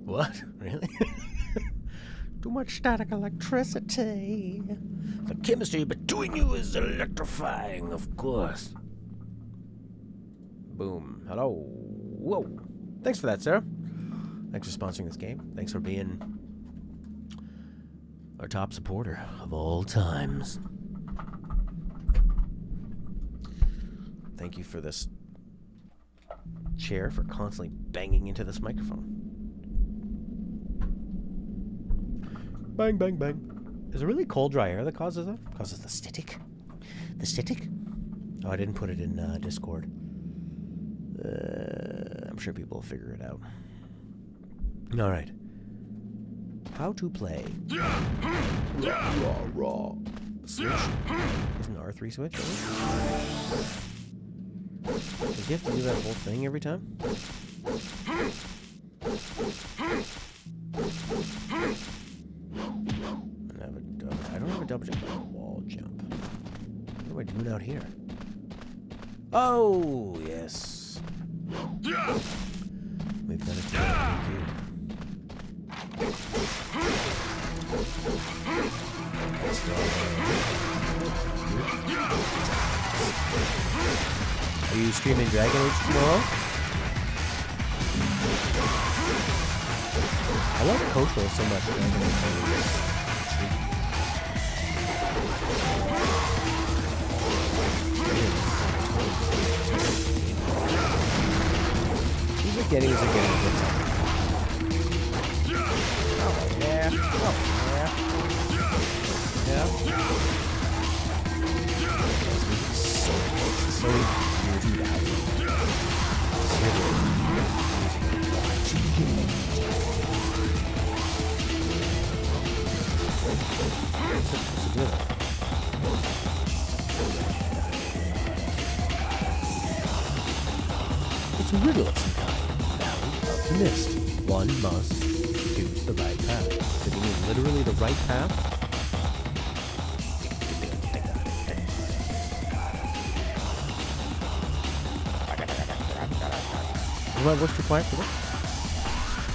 What? Really? Too much static electricity. The chemistry between you is electrifying, of course. Boom. Hello. Whoa. Thanks for that, Sarah. Thanks for sponsoring this game. Thanks for being our top supporter of all times. Thank you for this chair for constantly banging into this microphone. Bang, bang, bang. Is it really cold, dry air that causes that? Causes the static? The static? Oh, I didn't put it in Discord. I'm sure people will figure it out. Alright. How to play. Raw. Switch. Isn't R3 switch? Does he have to do that whole thing every time? I don't have a double jump, but a wall jump. What am I doing out here? Oh, yes. We've done it together. Thank you. Are you streaming Dragon Age tomorrow? I love Coco so much. Dragon Age. Getting is a good time. Oh, yeah. Oh, yeah. Yeah. This music is so weird to that. It's a riddle of some kind. Mist. One must choose the right path. Did you mean literally the right path? What's your plan for this?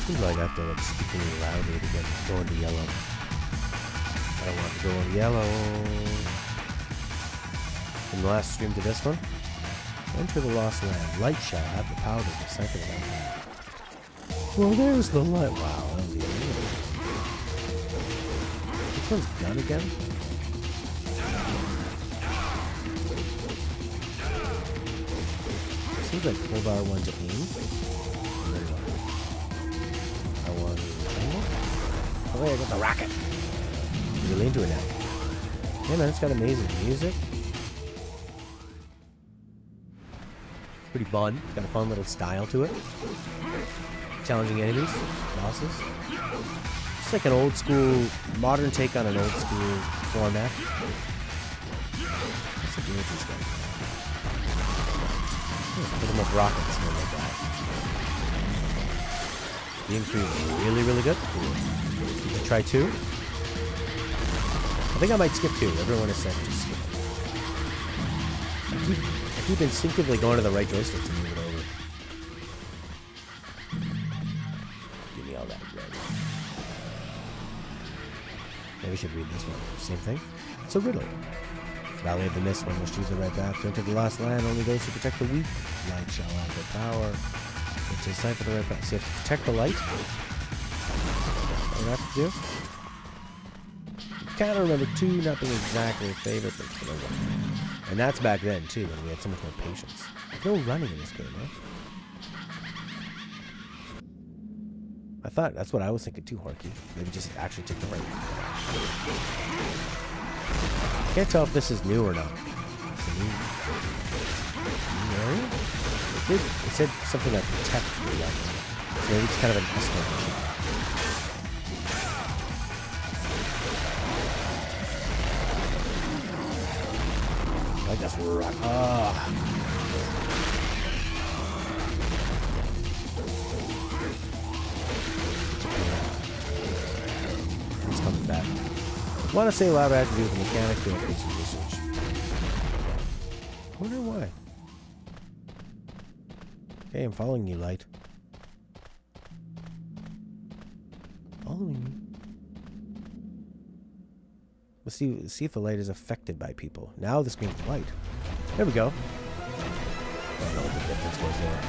Seems like I have to speak really loudly to get going to yellow. I don't want to go on yellow. From the last stream to this one. Enter the Lost Land. Light shall have the power to decipher the right path. Well, there's the light. Wow, that was easy. Which one's gun again? Seems like hold R1 to aim. And then R1 angle. Oh, wait, I got the rocket. I'm really into it now. Yeah, man, it's got amazing music. Pretty fun. It's got a fun little style to it. Challenging enemies, bosses. It's like an old school, modern take on an old school format. What's the deal with these guys? Put them up rockets, something like that. Game 3 is really, really good. You can try 2. I think I might skip 2. Everyone is said to skip it. I keep instinctively going to the right joystick to move it over. Give me all that red. Maybe we should read this one. Same thing. It's a riddle. Valley of the Mist, one must choose the right path to enter the Lost Land. Only those who protect the weak light shall have the power. To decipher the right path. So you have to protect the light. What do you have to do? I kind of remember 2 not being exactly a favorite, but it's one. And that's back then, too, when we had so much more patience. There's no running in this game, right? I thought, that's what I was thinking too, Horky. Maybe just actually take the right path. Can't tell if this is new or not. It's a new area? It said something like protect the light. So maybe it's kind of an exclamation. I like this rock. He's coming back. I want to say a lot has to do with the mechanics, but I'll do some research. I wonder why. Okay, I'm following you, Light. following me. Let's see if the light is affected by people. Now the screen's white. There we go. I don't know what the difference was there.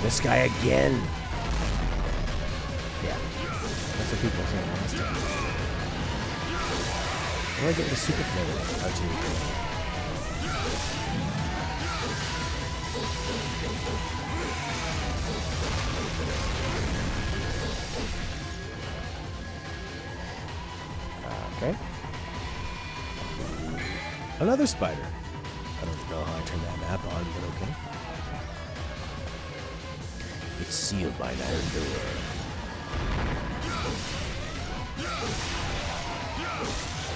This guy again. Yeah. That's what people were saying last time. How do I get the super flavor? R2. Okay. Another spider. I don't know how I turned that map on, but okay. It's sealed by an iron door.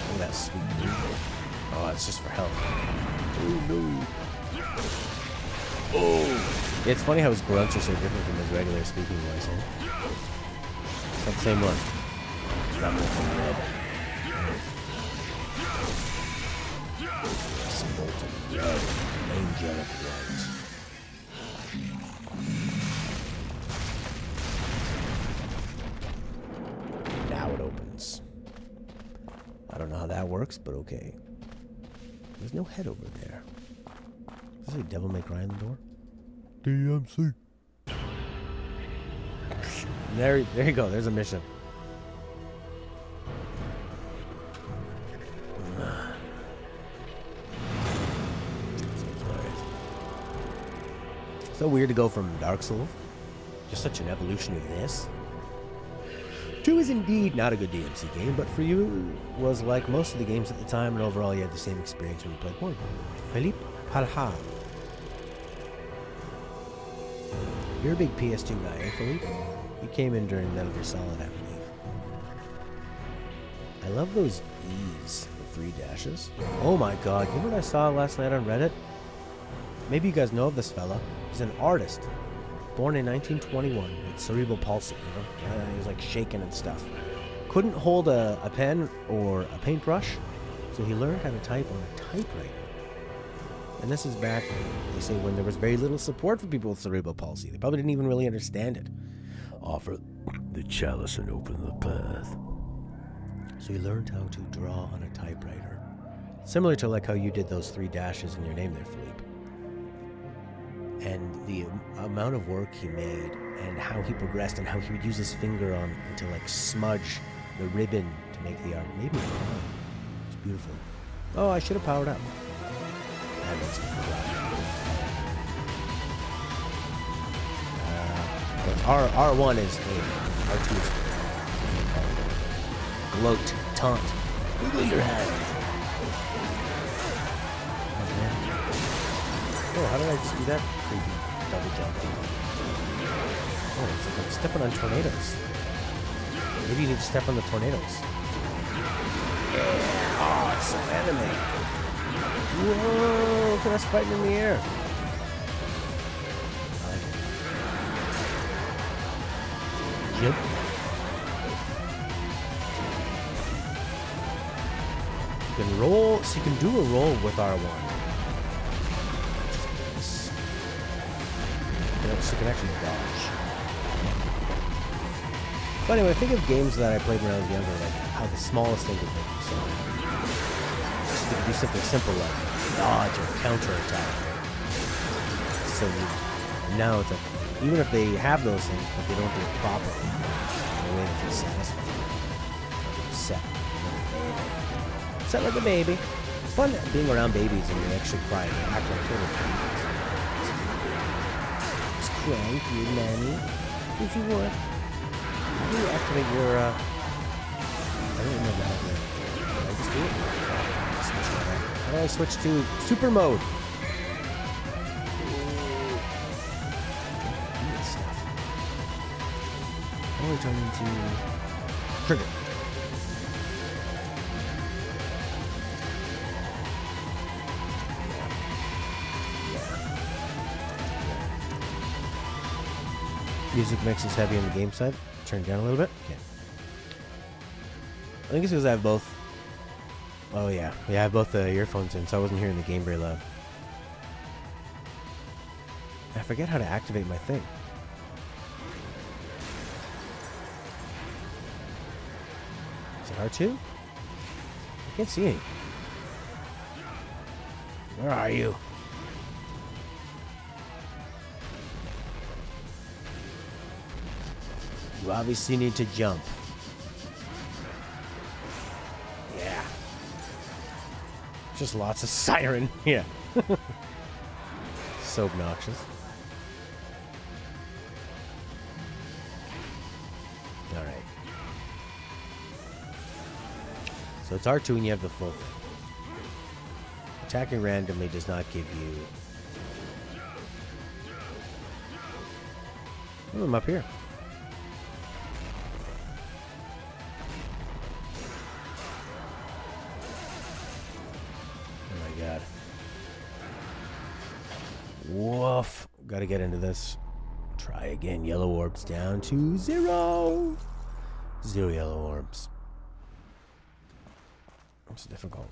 Oh, that's sweet. Oh, that's just for health. Oh, no. Oh! Yeah, it's funny how his grunts are so different from his regular speaking voice, eh? It's not the same one. It's not from red. Molten red, angelic light. Now it opens. I don't know how that works, but okay. There's no head over there. Does it say Devil May Cry on the door? DMC. There you go. There's a mission. So weird to go from Dark Souls, just such an evolution of this. 2 is indeed not a good DMC game, but for you was like most of the games at the time, and overall you had the same experience when you played 1. Philippe Palha. You're a big PS2 guy, eh, Philippe? You came in during Metal Gear Solid, I believe. I love those E's, the 3 dashes. Oh my god, you know what I saw last night on Reddit? Maybe you guys know of this fella. He's an artist, born in 1921 with cerebral palsy, you know? He was like shaking and stuff. Couldn't hold a pen or a paintbrush, so he learned how to type on a typewriter. And this is back, they say, when there was very little support for people with cerebral palsy. They probably didn't even really understand it. Offer the chalice and open the path. So he learned how to draw on a typewriter. Similar to like how you did those 3 dashes in your name there, Philippe. And the amount of work he made and how he progressed and how he would use his finger on to like smudge the ribbon to make the art made me cry. It's beautiful. Oh, I should have powered up. That makes me cry. R1 is R2 is gloat, taunt. Wiggle your hand. Oh, how did I just do that? Creepy double jump. Oh, it's like I'm stepping on tornadoes. Maybe you need to step on the tornadoes. Yeah! Oh, it's so anime. Whoa! Look at us fighting in the air. Jump. You can roll, so you can do a roll with R1. So you can actually dodge. But anyway, think of games that I played when I was younger, like how the smallest thing would make you so just to do something simple like dodge or counter attack. It's so neat. Now it's like, even if they have those things, but they don't do it properly, in a way that feels satisfying. Upset. Upset like a baby. It's fun being around babies and you actually cry and act like total babies. Crying for your nanny, if you would. How do you activate your, I don't remember how to do it. Did I just do it? How do I switch to super mode? How do I turn into trigger? Music mix is heavy on the game side. Turn it down a little bit. Okay. I think it's because I have both. Oh yeah. Yeah, I have both the earphones in, so I wasn't hearing the game very loud. I forget how to activate my thing. it R2? I can't see any. Where are you? You obviously need to jump. Yeah. Just lots of siren. Yeah. So obnoxious. Alright. So it's R2 and you have the full thing. Attacking randomly does not give you... Oh, I'm up here. Oh my god. Woof. Gotta get into this. Try again. Yellow orbs down to 0. 0 yellow orbs. It's difficult.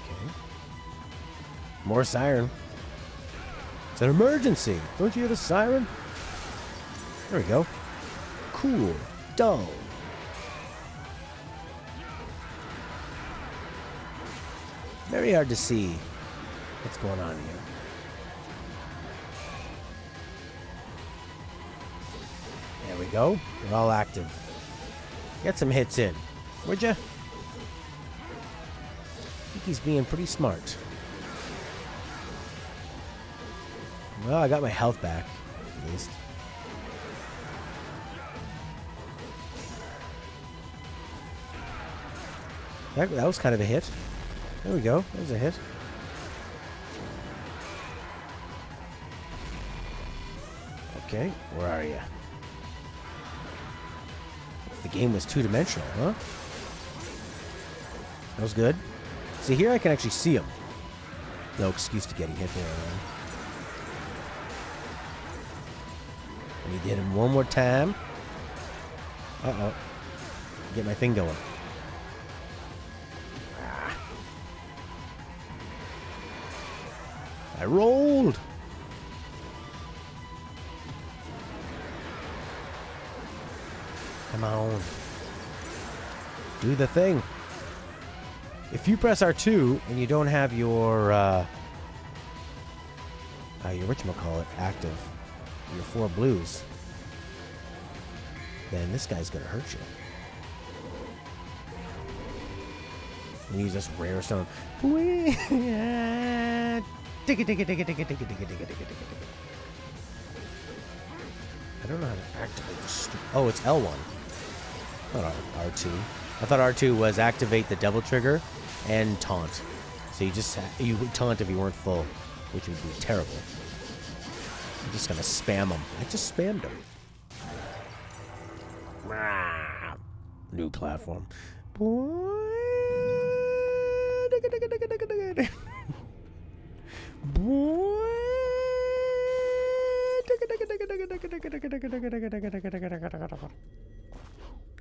Okay. More siren. It's an emergency. Don't you hear the siren? There we go. Cool. Dull. Very hard to see what's going on here. There we go. We're all active. Get some hits in, would ya? I think he's being pretty smart. Well, I got my health back, at least. That was kind of a hit. There we go. That was a hit. Okay, where are you? The game was two-dimensional, huh? That was good. See, here I can actually see him. No excuse to getting hit there. And he did him one more time. Uh-oh. Get my thing going. Ah. I rolled! Come on. Do the thing. If you press R2 and you don't have your whatchamacallit active, your 4 blues, then this guy's gonna hurt you. We use this rare stone. I don't know how to activate this. Oh, it's L1. Not R2. I thought R2 was activate the double trigger and taunt. So you would taunt if you weren't full, which would be terrible. I'm just gonna spam him. I just spammed him. New platform.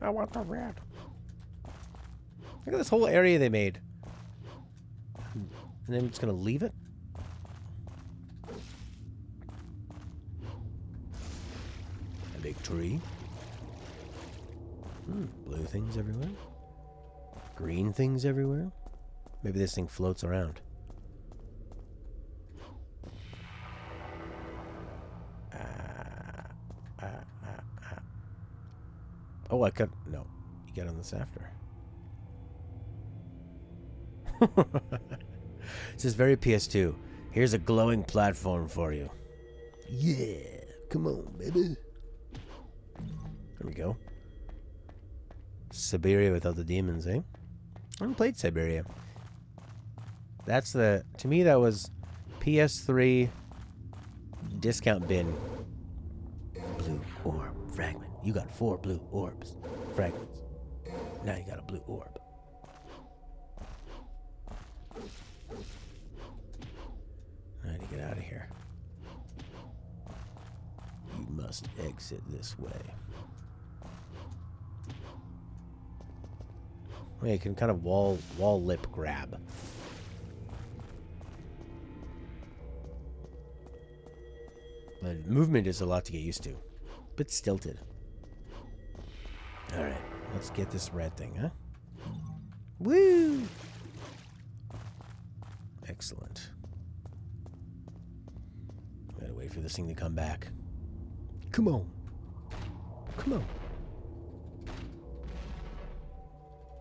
I want the red. Look at this whole area they made. And then I'm just gonna leave it. A big tree. Blue things everywhere. Green things everywhere. Maybe this thing floats around. Oh, I could... No. You get on this after. This is very PS2. Here's a glowing platform for you. Yeah. Come on, baby. There we go. Siberia without the demons, eh? I haven't played Siberia. That's the... To me, that was PS3 discount bin. Blue orb fragment. You got 4 blue orbs. Fragments. Now you got a blue orb. I need to get out of here. You must exit this way. Well, you can kind of wall lip grab. The movement is a lot to get used to. bit stilted. Alright, let's get this red thing, huh? Woo! Excellent. Gotta wait for this thing to come back. Come on. Come on.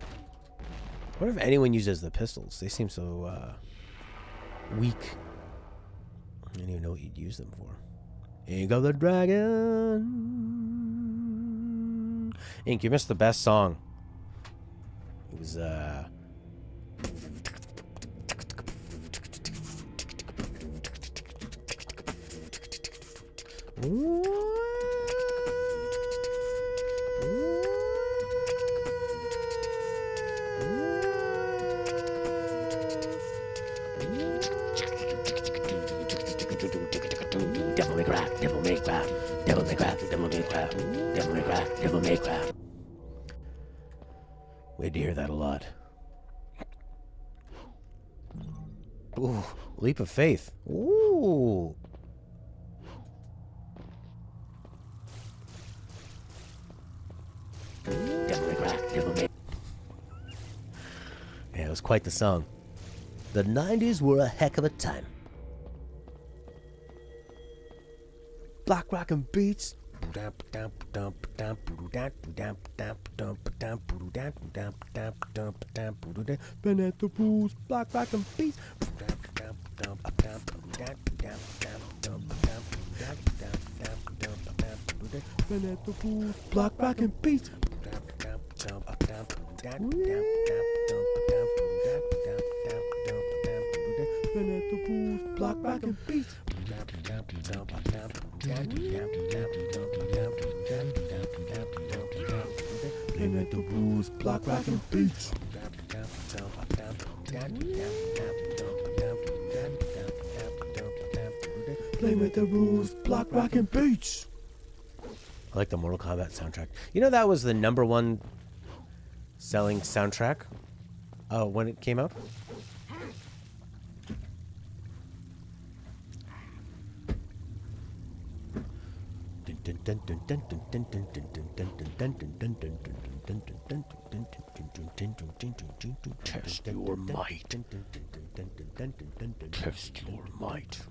I wonder if anyone uses the pistols. They seem so weak. I don't even know what you'd use them for. Ink of the Dragon. Ink, you missed the best song. It was Devil May Cry, Devil May Cry, Devil May Cry, Devil May Cry, Devil May Cry, Devil May Cry. We had to hear that a lot. Ooh, Leap of Faith. Ooh. Devil May Cry, Devil May. Yeah, it was quite the song. The 90s were a heck of a time. Black rockin' beats. Banana rules, black rockin' beats. Banana rules, black rockin' beats. Banana rules, black rockin' beats. Playing at the rules, block rockin' beats. Playing with the rules, block rockin' beats. I like the Mortal Kombat soundtrack. You know that was the #1 selling soundtrack when it came out? Test your might. Test your might.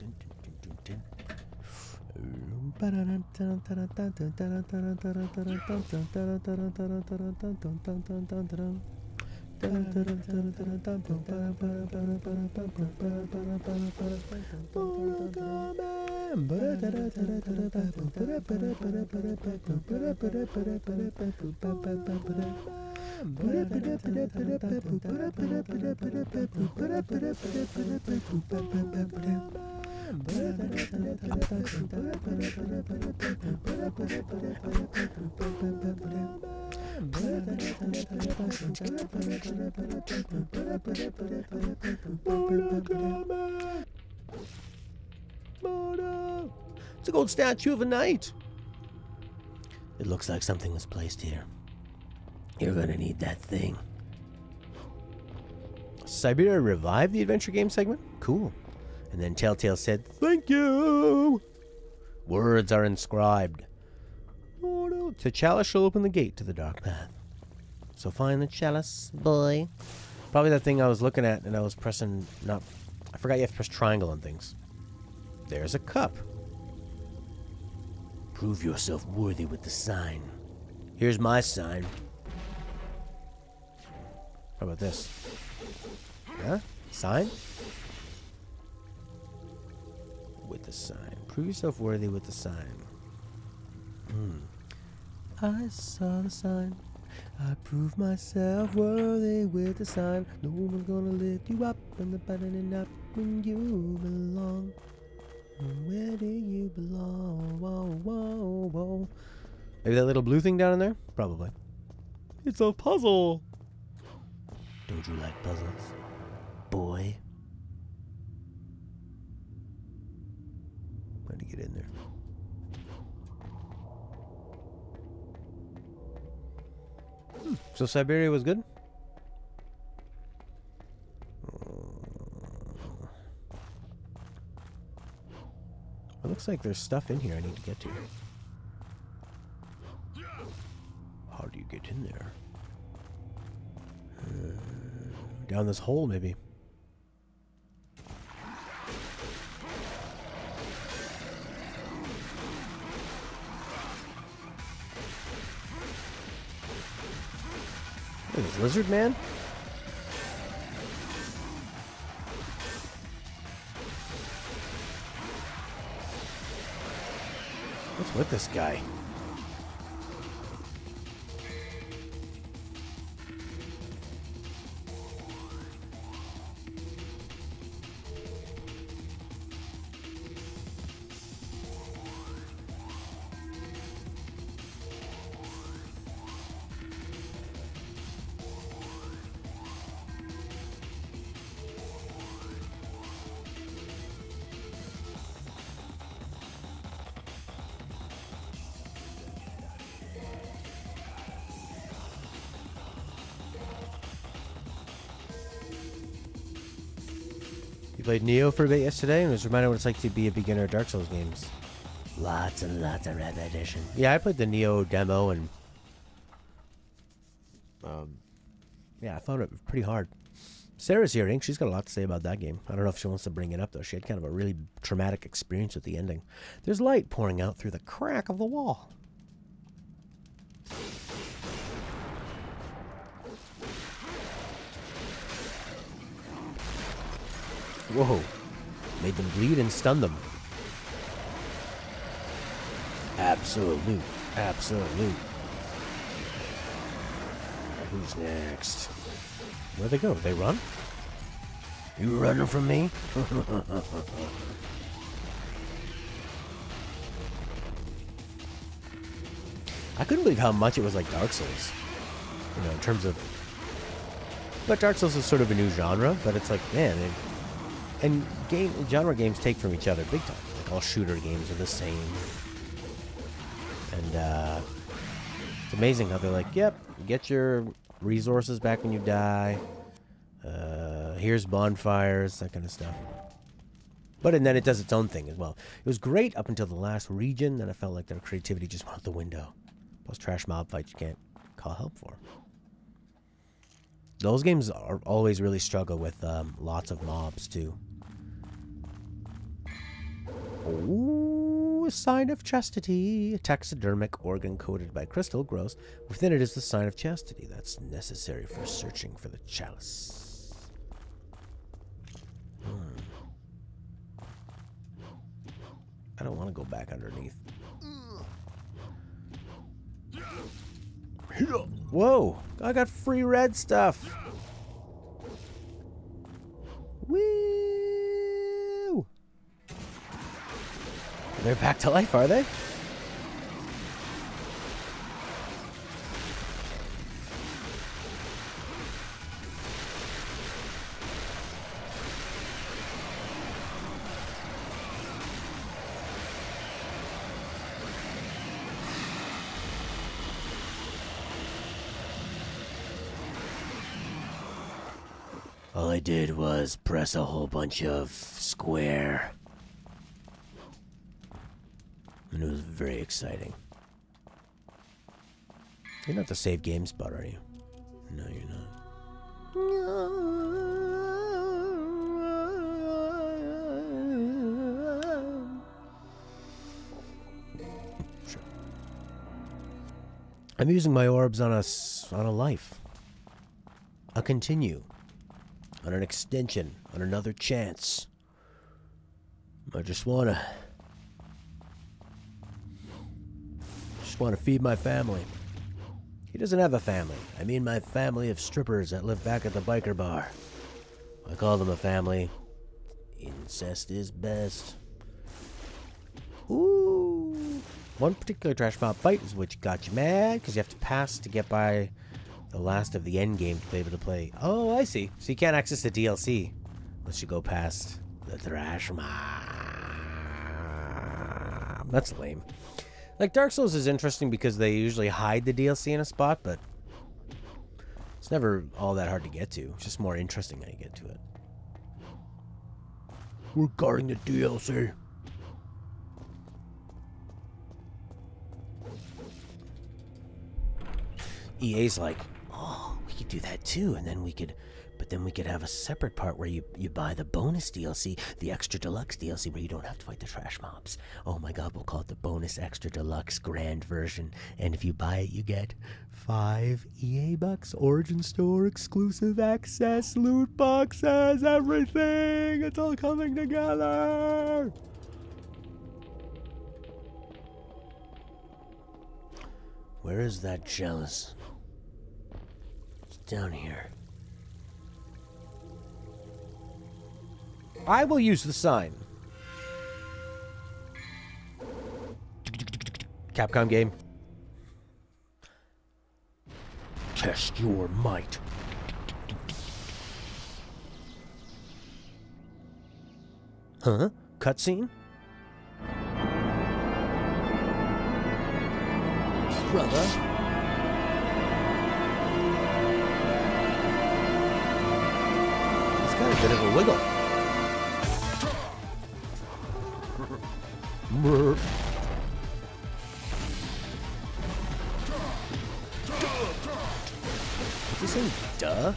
It's a gold statue of a knight. It looks like something was placed here. You're gonna need that thing. Siberia revived the adventure game segment? Cool. And then Telltale said, "Thank you." Words are inscribed. Oh no. The chalice shall open the gate to the dark path. So find the chalice, boy. Probably that thing I was looking at and I was pressing, I forgot you have to press triangle on things. There's a cup. Prove yourself worthy with the sign. Here's my sign. How about this? Huh? Sign? With the sign. Prove yourself worthy with the sign. I saw the sign. I proved myself worthy with the sign. No one's gonna lift you up from the bottom and up when you belong. Where do you belong? Whoa, whoa, whoa. Maybe that little blue thing down in there? Probably. It's a puzzle. Don't you like puzzles, boy? How to get in there? So Siberia was good? It looks like there's stuff in here I need to get to. get in there? Down this hole, maybe. Look at this lizard man. What's with this guy? Played Neo for a bit yesterday and was reminded what it's like to be a beginner at Dark Souls games. Lots and lots of repetition. Yeah, I played the Neo demo and yeah, I found it pretty hard. Sarah's here, I think she's got a lot to say about that game. I don't know if she wants to bring it up though. She had kind of a really traumatic experience with the ending. There's light pouring out through the crack of the wall. Whoa. Made them bleed and stun them. Absolute. Absolute. Who's next? Where'd they go? They run? You running from me? I couldn't believe how much it was like Dark Souls. You know, in terms of... But Dark Souls is sort of a new genre, but it's like, man... And genre games take from each other big time. Like all shooter games are the same. And it's amazing how they're like, yep, get your resources back when you die. Here's bonfires, that kind of stuff. But and then it does its own thing as well. It was great up until the last region, then I felt like their creativity just went out the window. Plus trash mob fights you can't call help for. Those games are always really struggle with lots of mobs too. Ooh, a sign of chastity. A taxidermic organ coated by crystal grows. Within it is the sign of chastity that's necessary for searching for the chalice. I don't want to go back underneath. Whoa! I got free red stuff. Woo! They're back to life, are they? All I did was press a whole bunch of square. And it was very exciting. You're not the save game spot, are you? No, you're not. Sure. I'm using my orbs on a life. A continue. On an extension, on another chance. I just wanna feed my family. He doesn't have a family. I mean my family of strippers that live back at the biker bar. I call them a family. Incest is best. Ooh. One particular trash mob fight is which got you mad because you have to pass to get by the last of the end game to be able to play. Oh, I see. So you can't access the DLC unless you go past the trash mob. That's lame. Like, Dark Souls is interesting because they usually hide the DLC in a spot, but it's never all that hard to get to. It's just more interesting when you get to it. We're guarding the DLC. EA's like, oh, we could do that too, and then we could, but then we could have a separate part where you buy the bonus DLC, the extra deluxe DLC, where you don't have to fight the trash mobs. Oh my god, we'll call it the bonus extra deluxe grand version, and if you buy it, you get 5 EA bucks, Origin Store exclusive access, loot boxes, everything. It's all coming together. Where is that chalice? It's down here. I will use the sign. Capcom game. Test your might. Huh? Cutscene? Brother. It's got a bit of a wiggle. Did you say duh?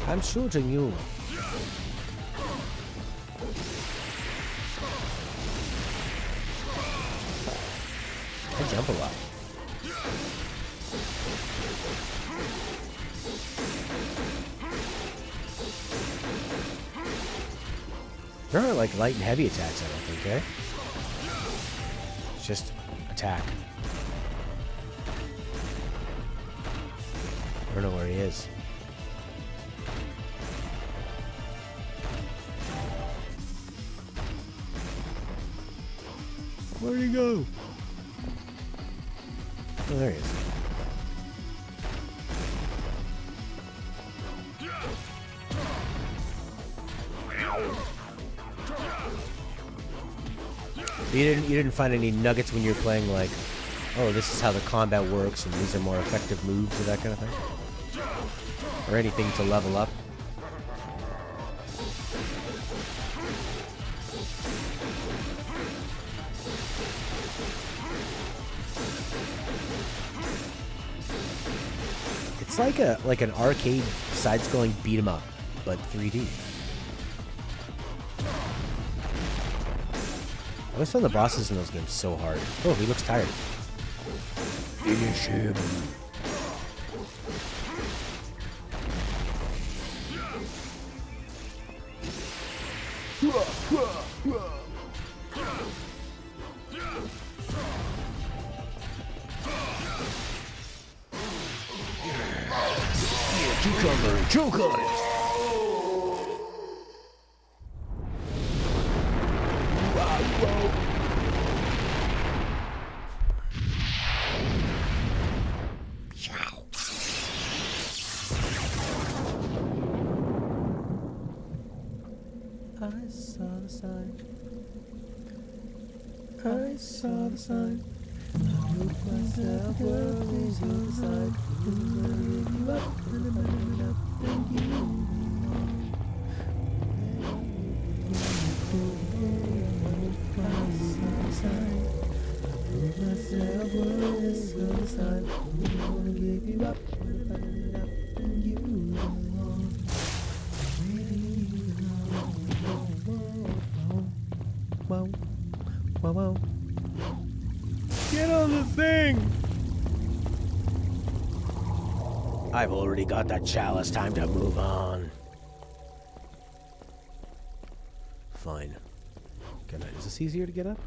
I'm shooting you. I jump a lot. There aren't like light and heavy attacks, I don't think, eh? It's just attack. I don't know where he is. Where'd he go? Oh, there he is. You didn't find any nuggets when you were playing, like, oh, this is how the combat works, and these are more effective moves, or that kind of thing? Or anything to level up? It's like an arcade side-scrolling beat 'em up, but 3D. I always found the bosses in those games so hard. Oh, he looks tired. Finish him. Cucumber, choke on it. I saw the sign. I saw the sign. I told myself, world is your sign. Give you up, and you belong. I saw the sign. I told myself, world is your sign. I'm gonna give you up, and you belong. Whoa, whoa, whoa. Get on the thing! I've already got that chalice. Time to move on. Fine. Can I? Is this easier to get up?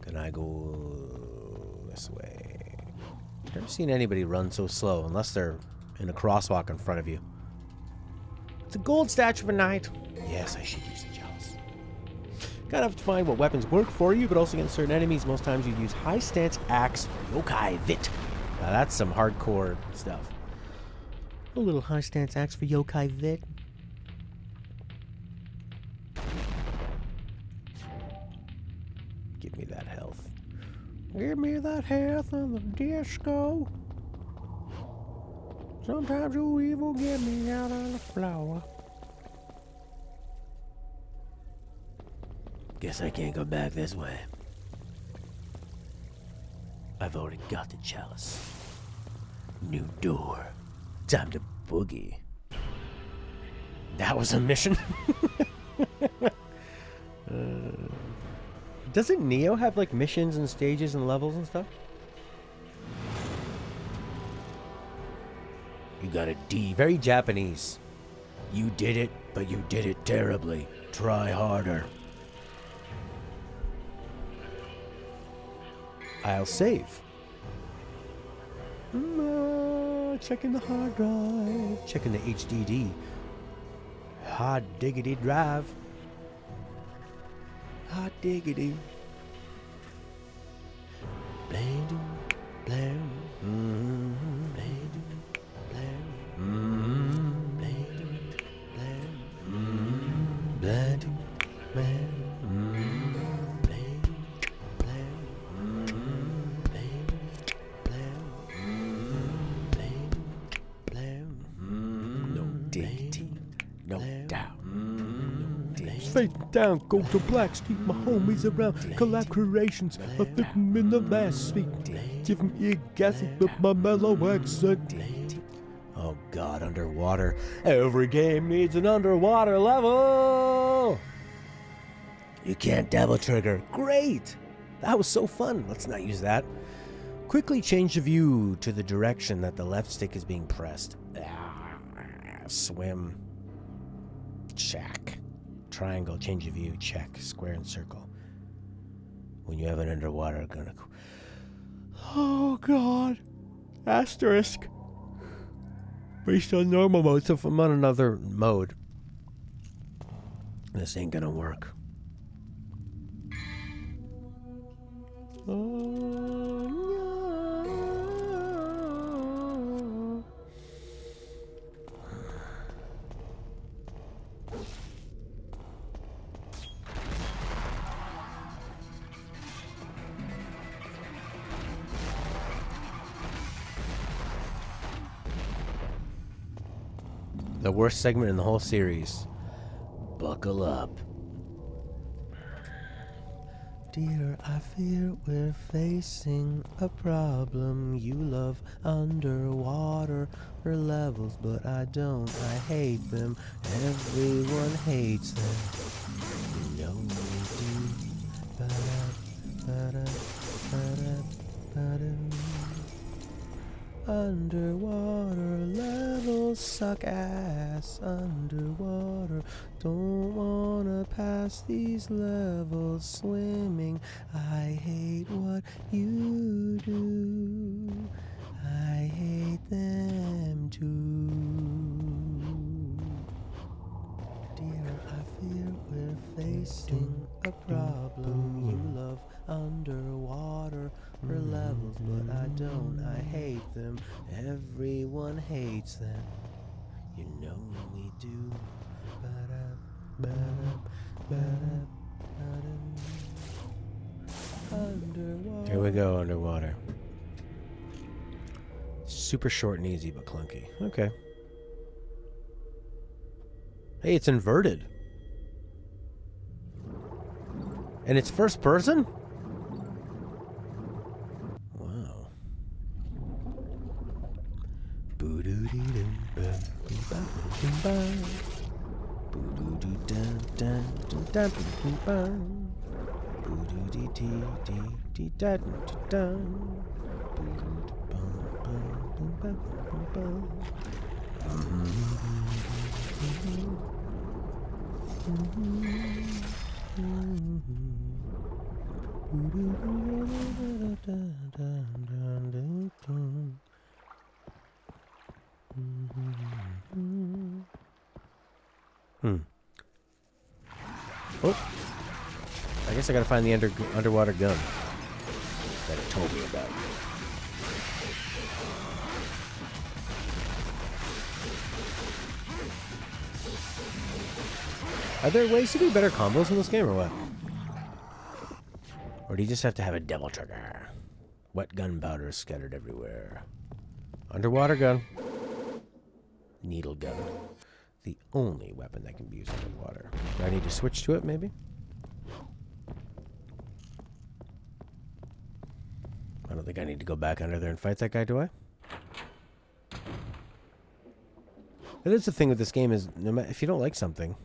Can I go this way? I've never seen anybody run so slow unless they're in a crosswalk in front of you. It's a gold statue of a knight. Yes, I should use the chalice. Gotta have to find what weapons work for you, but also against certain enemies. Most times you use high stance axe for yokai vit. Now that's some hardcore stuff. A little high stance axe for yokai vit. Give me that health. Give me that health on the disco. Sometimes you evil get me out on the floor. Guess I can't go back this way. I've already got the chalice. New door. Time to boogie. That was a mission? Doesn't Neo have like missions and stages and levels and stuff? You got a D. Very Japanese. You did it, but you did it terribly. Try harder. I'll save. Checking the hard drive. Checking the HDD. Hot diggity drive. Hot diggity. Blam, blam, blam, blam, blam, blam, blam. Face down, go to blacks, keep my homies around. Collab creations of the in the last speak. Give me a gas with my mellow accent. Oh god, underwater. Every game needs an underwater level. You can't double trigger. Great! That was so fun. Let's not use that. Quickly change the view to the direction that the left stick is being pressed. Swim. Check. Triangle, change of view, check. Square and circle. When you have an underwater gun. Oh god. Asterisk. Based on normal mode, so if I'm on another mode, this ain't gonna work. The worst segment in the whole series. Buckle up. Dear, I fear we're facing a problem. You love underwater levels, but I don't. I hate them. Everyone hates them. You know we do. Underwater levels suck ass. Underwater, don't wanna pass these levels. Swimming, I hate what you do. I hate them too. Dear, I fear we're facing a problem. You love underwater levels, but I don't. I hate them. Everyone hates them. You know we do. Underwater. Here we go, underwater. Super short and easy, but clunky. Okay. Hey, it's inverted. And it's first person? Wow. Oh, I guess I gotta find the underwater gun that it told me about. Are there ways to do better combos in this game or what? Or do you just have to have a devil trigger? Wet gunpowder scattered everywhere. Underwater gun. Needle gun. The only weapon that can be used underwater. Do I need to switch to it, maybe? think I need to go back under there and fight that guy, do I? That is the thing with this game is, no matter, if you don't like something,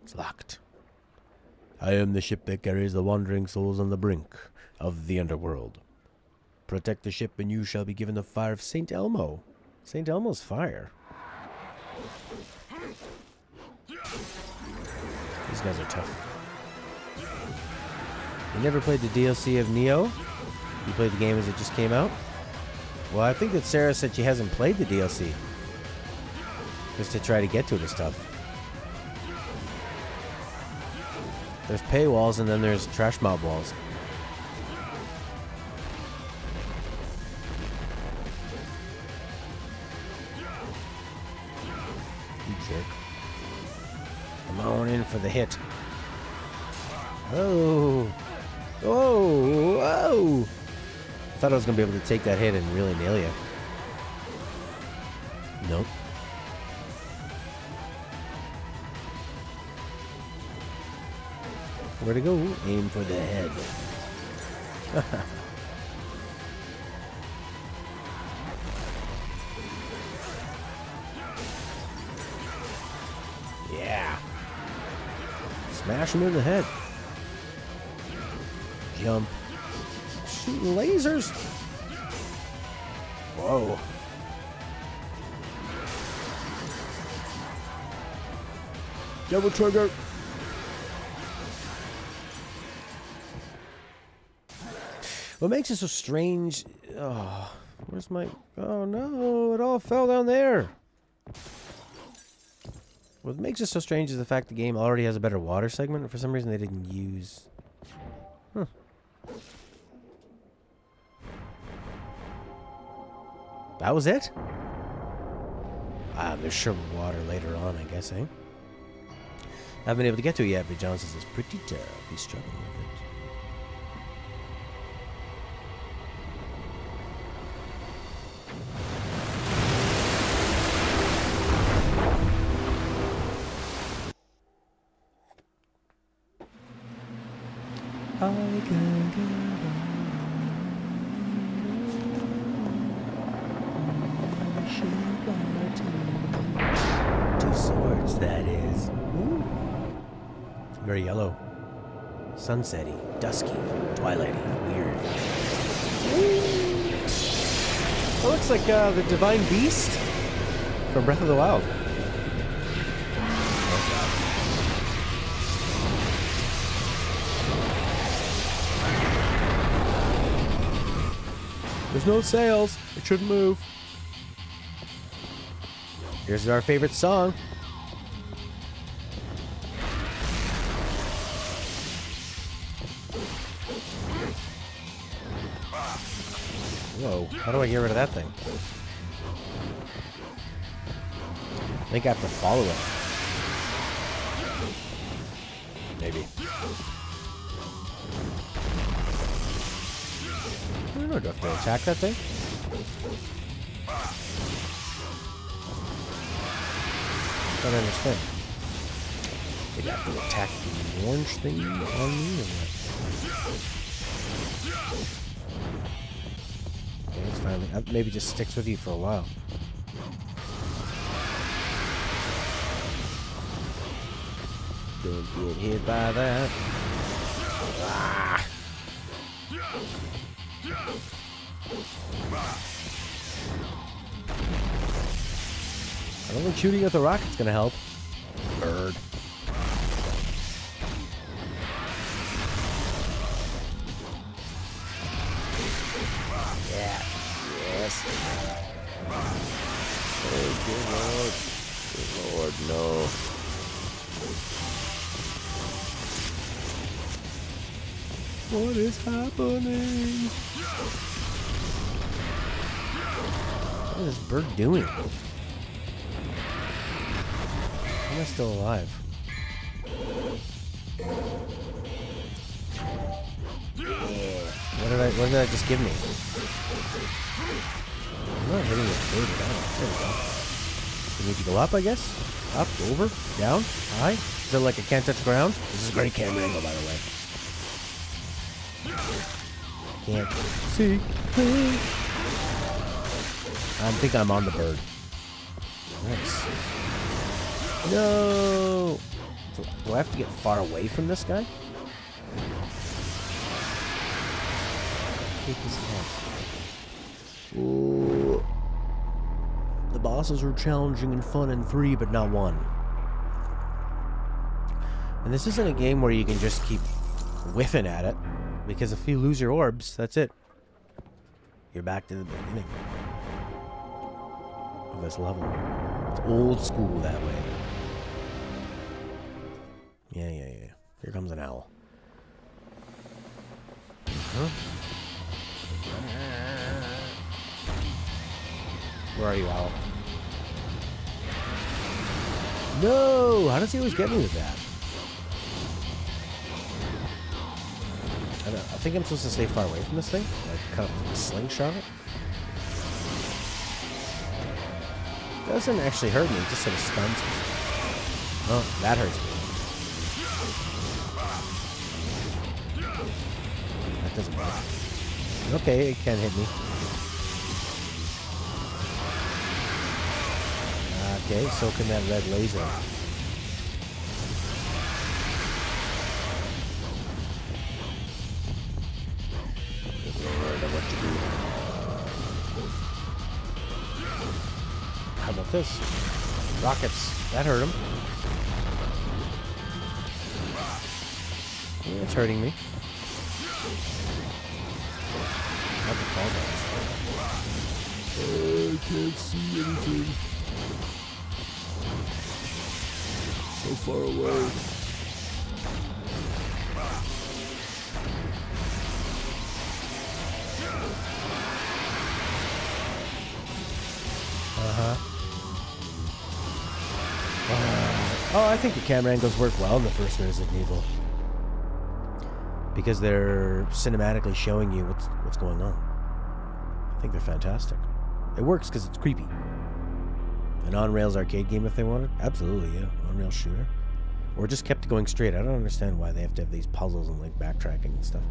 it's locked. I am the ship that carries the wandering souls on the brink of the underworld. Protect the ship and you shall be given the fire of St. Elmo. St. Elmo's fire. These guys are tough. You never played the DLC of Neo? You played the game as it just came out? Well, I think that Sarah said she hasn't played the DLC. Just to try to get to it is tough. There's paywalls and then there's trash mob walls. You jerk. Come on in for the hit. Oh. Oh. Whoa. I thought I was going to be able to take that hit and really nail you. Nope. Where to go? Aim for the head. Yeah. Smash him in the head. Jump. Shooting lasers. Whoa. Double trigger. What makes it so strange... Oh, where's my... Oh no, it all fell down there. What makes it so strange is the fact the game already has a better water segment, and for some reason they didn't use... Huh. That was it? There's sure water later on, I guess, eh? I haven't been able to get to it yet, but John says it's pretty tough. He's struggling with it. I can get 2 swords, that is. Ooh. Very yellow. Sunsetty, dusky, twilighty, weird. That looks like the Divine Beast from Breath of the Wild. There's no sails. It shouldn't move. Here's our favorite song. Whoa. How do I get rid of that thing? I think I have to follow it. Maybe. I don't know, do I have to attack that thing? I don't understand. Maybe I have to attack the orange thing on me or what? Okay, it's finally... maybe just sticks with you for a while. Don't get hit by that. Ah! I don't think shooting at the rocket's gonna help. Bird. Yeah. Yes. Oh, good Lord. Good Lord, no. What is happening? What is this bird doing? How am I still alive? What did that just give me? I'm not hitting this bird at all. There we go. You need to go up, I guess? Up, over, down, high? Is it like I can't touch ground? This is a great camera angle, by the way. can't see. I think I'm on the bird. Nice. No! Do I have to get far away from this guy? Take his head. Ooh. The bosses are challenging and fun in 3, but not 1. And this isn't a game where you can just keep whiffing at it, because if you lose your orbs, that's it. You're back to the beginning of this level. It's old school that way. Yeah. Here comes an owl. Huh? Where are you, owl? No! How does he always get me with that? I think I'm supposed to stay far away from this thing. Like, kind of slingshot it. Doesn't actually hurt me, it just sort of stuns me. Oh, that hurts me. That doesn't work. Okay, it can hit me. Okay, so can that red laser. Good lord, what to do. How about this? Rockets. That hurt him. Yeah, it's hurting me. Not the fall down. I can't see anything. So far away. Oh, I think the camera angles work well in the first Resident Evil. Because they're cinematically showing you what's going on. I think they're fantastic. It works because it's creepy. An on-rails arcade game if they wanted? Absolutely, yeah. On-rails shooter. Or just kept going straight. I don't understand why they have to have these puzzles and like backtracking and stuff.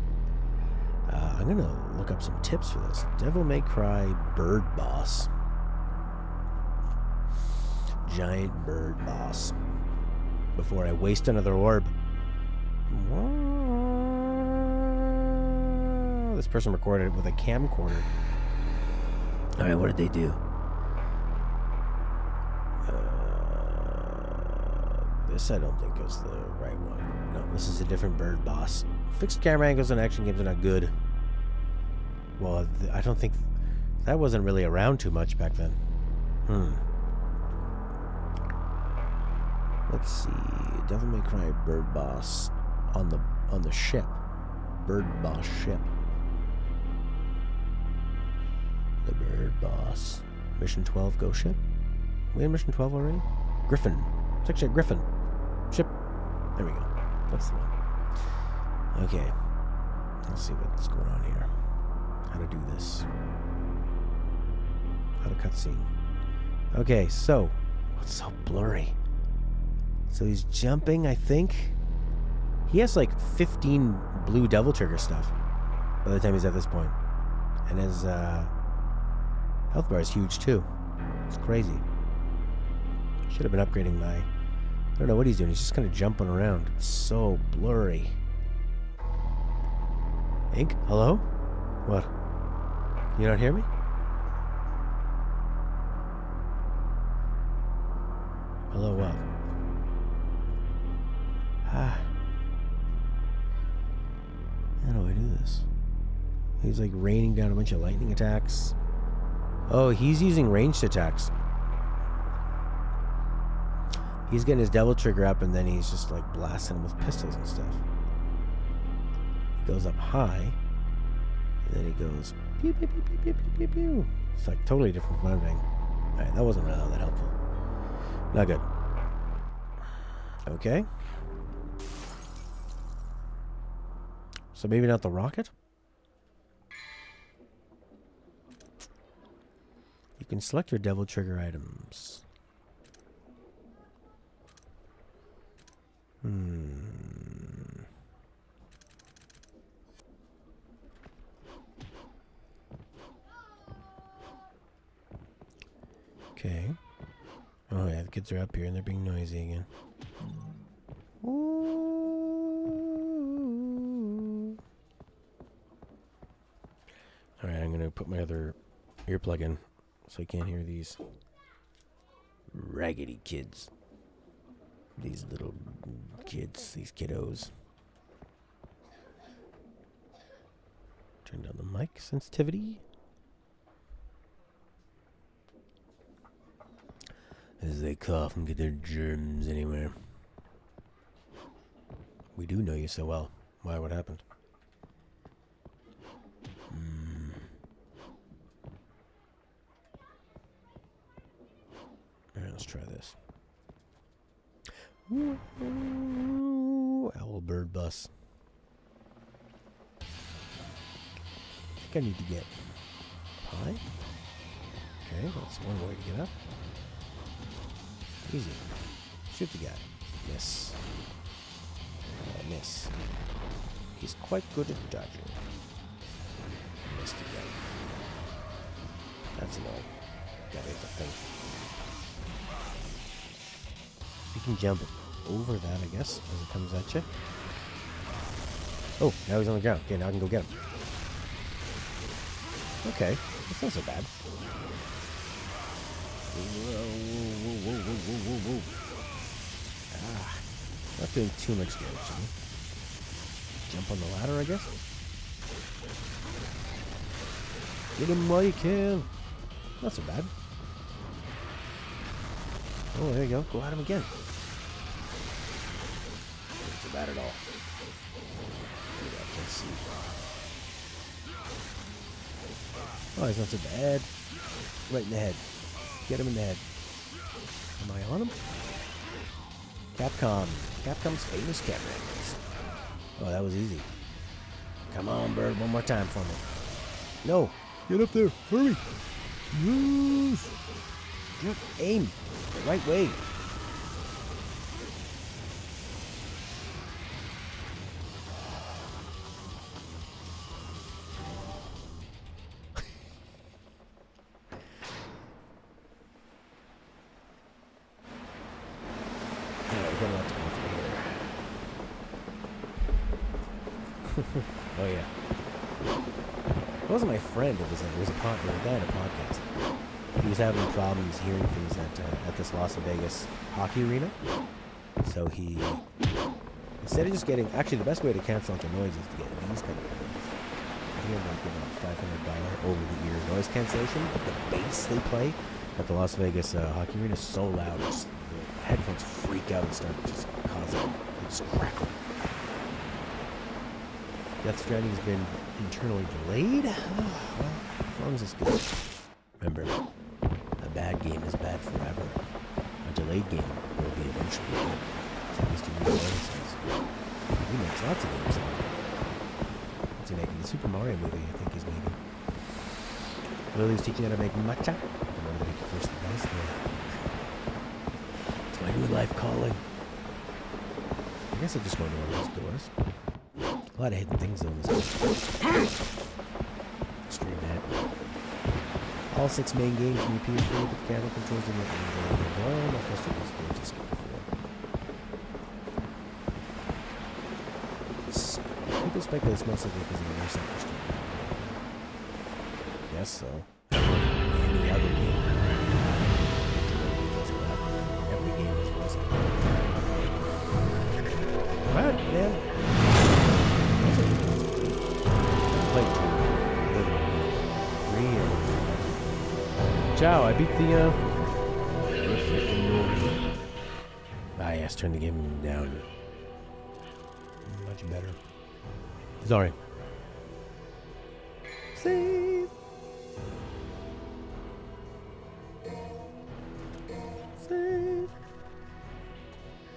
I'm going to look up some tips for this. Devil May Cry Bird Boss. Giant bird boss. Before I waste another orb. This person recorded it with a camcorder. Alright, what did they do? This I don't think is the right one. No, this is a different bird boss. Fixed camera angles in action games are not good. Well, I don't think... That wasn't really around too much back then. Let's see. Devil May Cry Bird Boss on the ship. Bird Boss ship. The Bird Boss. Mission 12 Go Ship? We in Mission 12 already? Griffin. It's actually a Griffin. Ship. There we go. That's the one. Okay. Let's see what's going on here. How to do this. How to cutscene. Okay, so. What's so blurry? So he's jumping, I think. He has like 15 blue Devil Trigger stuff by the time he's at this point. And his health bar is huge too. It's crazy. Should have been upgrading my... I don't know what he's doing. He's just kind of jumping around. It's so blurry. Ink? Hello? What? Can you not hear me? Hello, what? How do I do this? He's like raining down a bunch of lightning attacks. Oh, he's using ranged attacks. He's getting his Devil Trigger up and then he's just like blasting him with pistols and stuff. He goes up high and then he goes pew pew pew pew pew pew pew pew. It's like totally different from what I'm doing. Alright, that wasn't really all that helpful. Not good. Okay. So maybe not the rocket? You can select your Devil Trigger items. kids are up here and they're being noisy again. Alright, I'm gonna put my other earplug in so I can't hear these raggedy kids. These little kids, these kiddos. Turn down the mic sensitivity. As they cough and get their germs anywhere. We do know you so well. Why? What happened? Alright, let's try this. Ooh, owl bird bus. I think I need to get pie. Okay, that's one way to get up. Easy. Shoot the guy. Miss. Miss. He's quite good at dodging. Missed again. That's annoying. Gotta hit the thing. You can jump over that, I guess, as it comes at you. Oh, now he's on the ground. Okay, now I can go get him. Okay, that's not so bad. Whoa. Ah, not doing too much damage to me. Jump on the ladder, I guess. Get him while you can. Not so bad. Oh, there you go. Go at him again. Not so bad at all. I can't see. Oh, he's not so bad. Right in the head. Get him in the head. Am I on him? Capcom. Capcom's famous camera angles. Oh, that was easy. Come on, bird. One more time for me. No. Get up there. Hurry. Yes. Just aim the right way. Oh yeah. It wasn't my friend. It was a guy in a podcast. He was having problems hearing things at this Las Vegas hockey arena. So he, instead of just getting, actually the best way to cancel out the noise is to get these kind of things. He had like $500 over the ear noise cancellation, but the bass they play at the Las Vegas hockey arena is so loud, just, the headphones freak out and start just causing, it's crackling. Death Stranding has been internally delayed. Well, as long as it's good. Remember, a bad game is bad forever. A delayed game will be eventually good. So Mr. Universe he makes lots of games like that. What's he making? The Super Mario movie, I think he's making. Lily's teaching how to make matcha. I wanted to make it first the best. It's my new life calling. I guess I'll just go into one of those doors. A lot of hidden things though in this game. Straight ahead. All 6 main games in the PS4 with the camera controls in the game. My first one was going to skip before. People speculate it's mostly because of the race industry. Guess so. Any other game. Every game is racing. What, man? Ciao, I beat the, Ah, yes, turn the game down. Much better. Sorry. Save. Save.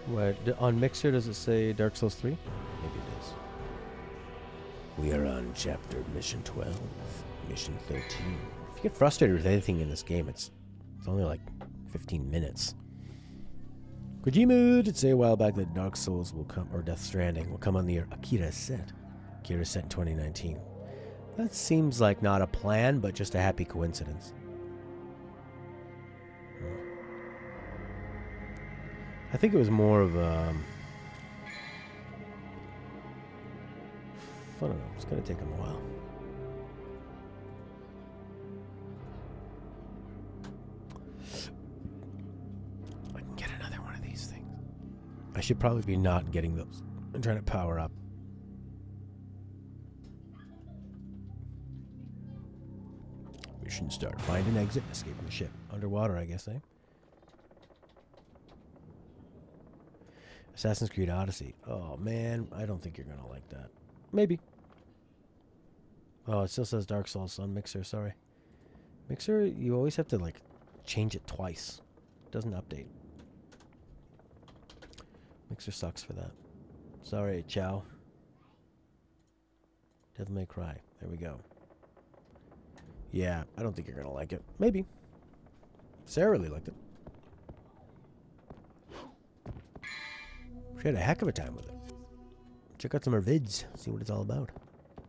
What, on Mixer, does it say Dark Souls 3? Maybe it is. We are on chapter mission 12, mission 13. If you get frustrated with anything in this game, it's only like 15 minutes. Kojima did say a while back that Dark Souls will come, or Death Stranding will come on the Akira set. Akira set in 2019. That seems like not a plan, but just a happy coincidence. I think it was more of I don't know. It's gonna take him a while. I can get another one of these things. I should probably be not getting those. I'm trying to power up. Mission start. Find an exit. Escape from the ship. Underwater, I guess, eh? Assassin's Creed Odyssey. Oh, man. I don't think you're going to like that. Maybe. Oh, it still says Dark Souls on Mixer. Sorry. Mixer, you always have to, like, change it twice. It doesn't update. Mixer sucks for that. Sorry, ciao. Devil May Cry. There we go. Yeah, I don't think you're going to like it. Maybe. Sarah really liked it. She had a heck of a time with it. Check out some of her vids. See what it's all about.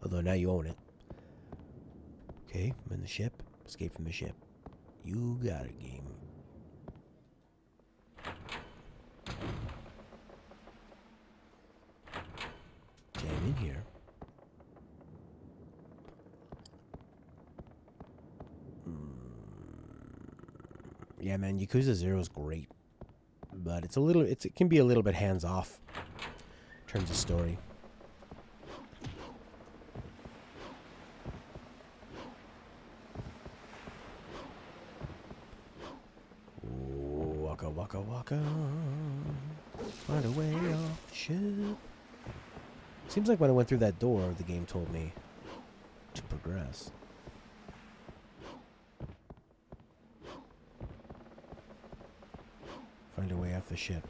Although now you own it. Okay, I'm in the ship. Escape from the ship. You got it, game. Jam in here. Yeah, man, Yakuza 0 is great. But it's a little, it can be a little bit hands-off in terms of story. Ooh, waka waka waka. Find a way off the ship. Seems like when I went through that door, the game told me to progress. Find a way off the ship.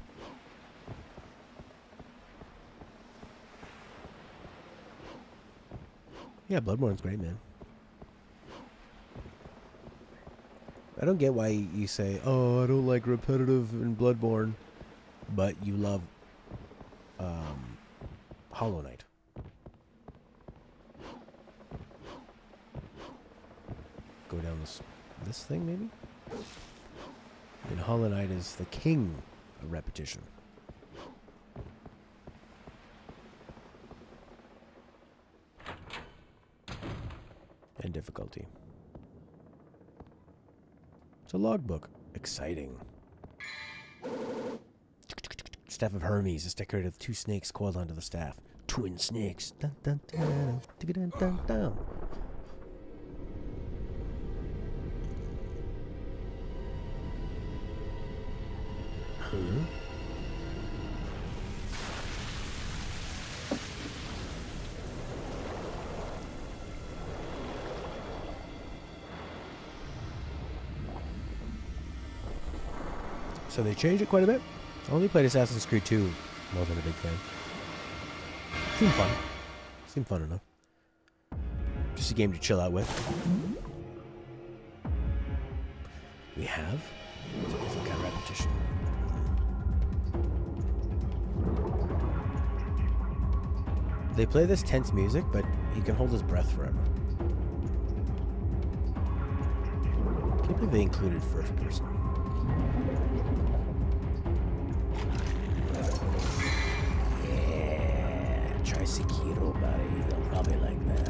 Yeah, Bloodborne's great, man. I don't get why you say, oh, I don't like repetitive in Bloodborne, but you love Hollow Knight. Go down this thing, maybe? And Hollow Knight is the king of repetition. And difficulty. It's a logbook. Exciting. Staff of Hermes is decorated with 2 snakes coiled onto the staff. Twin snakes. Dun, dun, dun, dun, dun, dun, dun. So they changed it quite a bit. I only played Assassin's Creed 2. Wasn't a big fan. Seemed fun. Seemed fun enough. Just a game to chill out with. We have a different kind of repetition. They play this tense music, but he can hold his breath forever. Can't believe they included first person. Yeah, try Sekiro, buddy. They'll probably like that.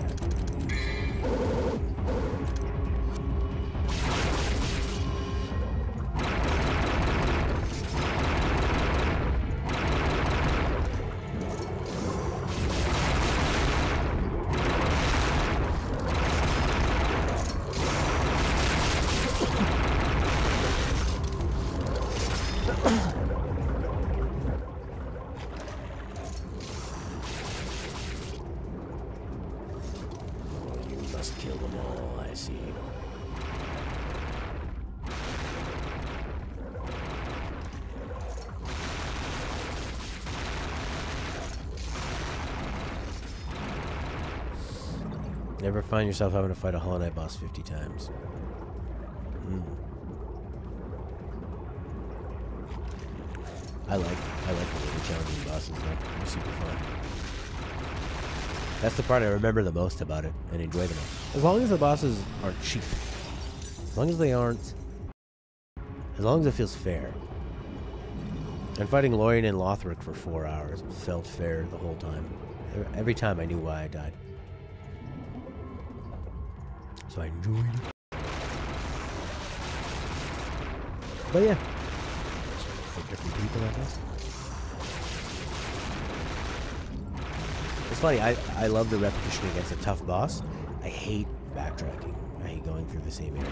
Kill them all, I see. Never find yourself having to fight a Hollow Knight boss 50 times. I like the really challenging bosses though. They're super fun. That's the part I remember the most about it and enjoy the most. As long as the bosses aren't cheap. As long as they aren't... As long as it feels fair. And fighting Lorien and Lothric for 4 hours felt fair the whole time. Every time I knew why I died. So I enjoyed it. But yeah. For different people, I guess. It's funny, I love the repetition against a tough boss. I hate backtracking. I hate going through the same area.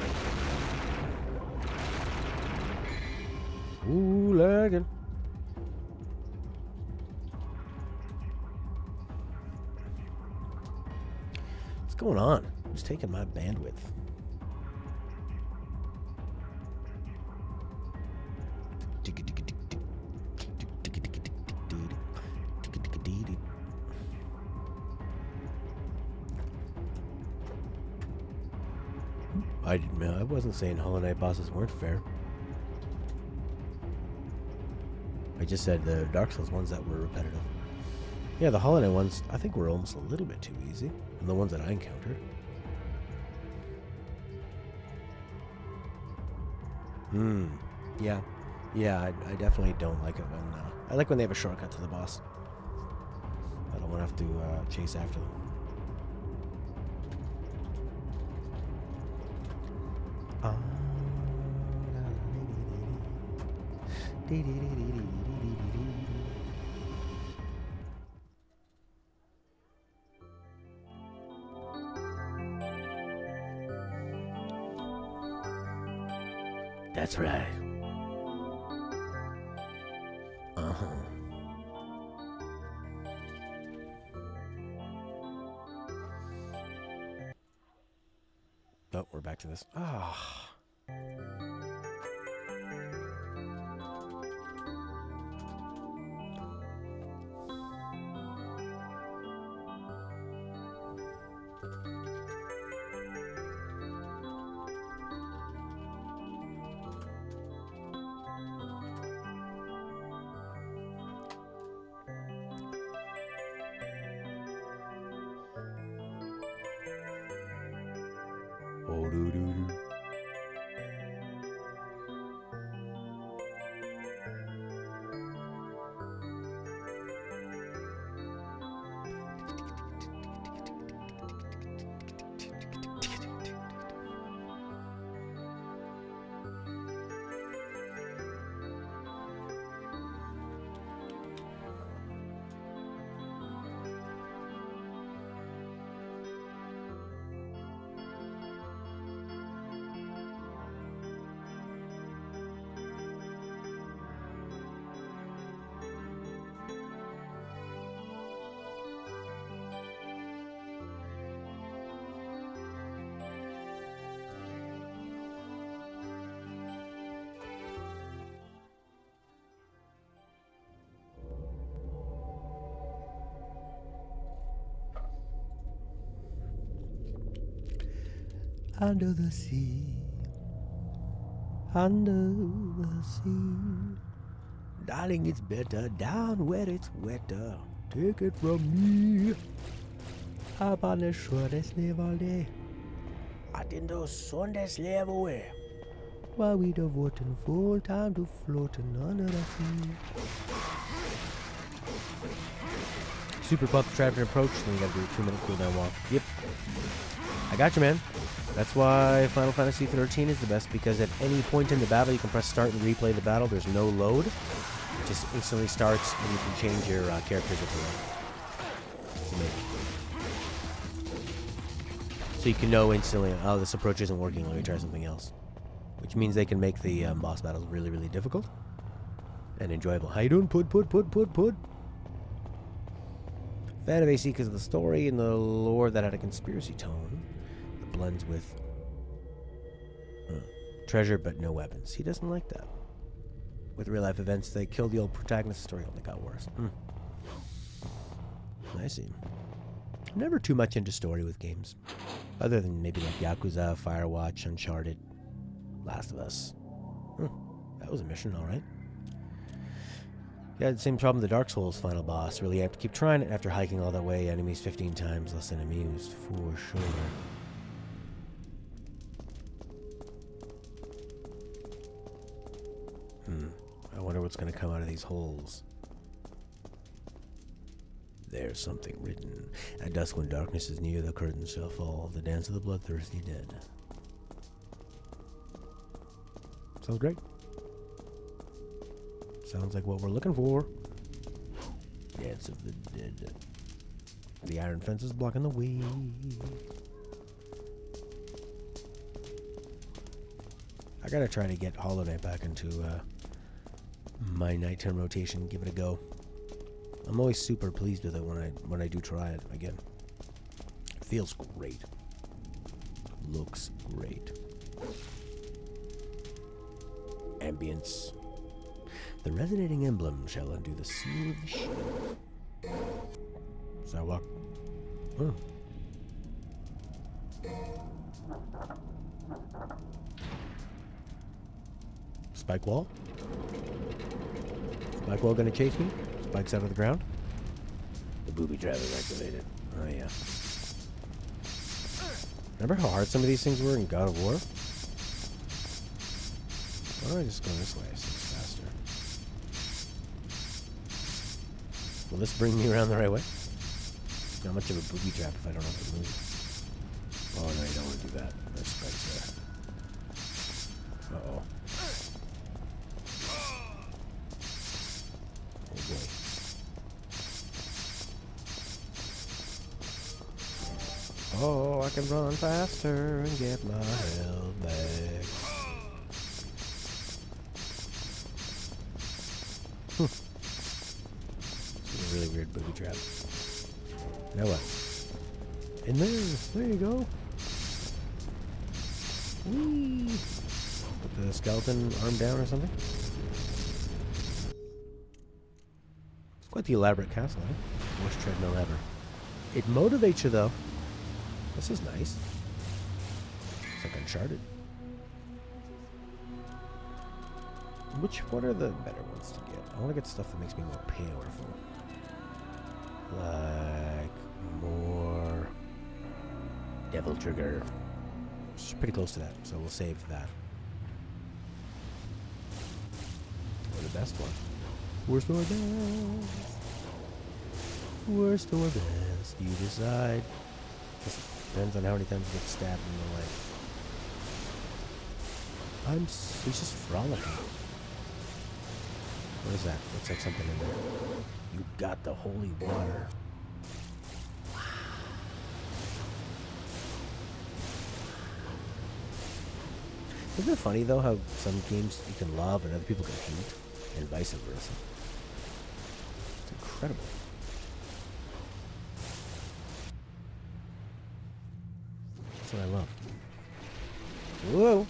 Ooh, lagging. What's going on? Who's taking my bandwidth? I wasn't saying Hollow Knight bosses weren't fair. I just said the Dark Souls ones that were repetitive. Yeah, the Hollow Knight ones, I think were almost a little bit too easy. And the ones that I encountered. Yeah. Yeah, I definitely don't like it when... I like when they have a shortcut to the boss. I don't want to have to chase after them. That's right. Oh, we're back to this. Under the sea, darling, it's better down where it's wetter. Take it from me. Up on the shore, they slave all day. Out in those sun, they slave away. While we devoting full time to floating under the sea. Super pumped, traffic approach, then you gotta do a 2-minute cooldown walk. Yep. I got you, man. That's why Final Fantasy XIII is the best, because at any point in the battle you can press start and replay the battle. There's no load. It just instantly starts and you can change your characters if you want. It's amazing. So you can know instantly, oh, this approach isn't working, let me try something else. Which means they can make the boss battles really, really difficult and enjoyable. How you doing? Pud. Fan of AC because of the story and the lore that had a conspiracy tone. Blends with treasure but no weapons. He doesn't like that. With real life events, they killed the old protagonist. The story only got worse. I see. I'm never too much into story with games. Other than maybe like Yakuza, Firewatch, Uncharted, Last of Us. That was a mission, alright. Yeah, the same problem the Dark Souls final boss. Really have to keep trying it after hiking all that way. Enemies 15 times less than amused, for sure. I wonder what's going to come out of these holes. There's something written. At dusk, when darkness is near, the curtains shall fall. The dance of the bloodthirsty dead. Sounds great. Sounds like what we're looking for. Dance of the dead. The iron fence is blocking the way. I gotta try to get Hollow Knight back into my nighttime rotation. Give it a go. I'm always super pleased with it when I do try it again. It feels great. Looks great. Ambience. The resonating emblem shall undo the seal of the shield. Sidewalk. Oh. Spike wall? Spike wall gonna chase me? Spikes out of the ground? The booby trap is activated. Oh yeah. Remember how hard some of these things were in God of War? Why don't I just go this way so it's faster? Will this bring me around the right way? Not much of a booby trap if I don't have to move. Oh no, you don't want to do that. There's spikes there. Uh-oh. Oh boy. Oh, I can run faster and get my health back. It's a really weird booby trap. Now what? In there. There you go. Whee! Put the skeleton arm down or something. It's quite the elaborate castle, eh? Worst treadmill ever. It motivates you, though. This is nice. It's like Uncharted. What are the better ones to get? I want to get stuff that makes me more powerful. Like more Devil Trigger. It's pretty close to that, so we'll save that. Or the best one. Worst or best? Worst or best? You decide. Depends on how many times you get stabbed in the leg. He's just frolicking. What is that? Looks like something in there. You got the holy water. Isn't it funny though how some games you can love and other people can hate, and vice versa? It's incredible. That's what I love. Whoa!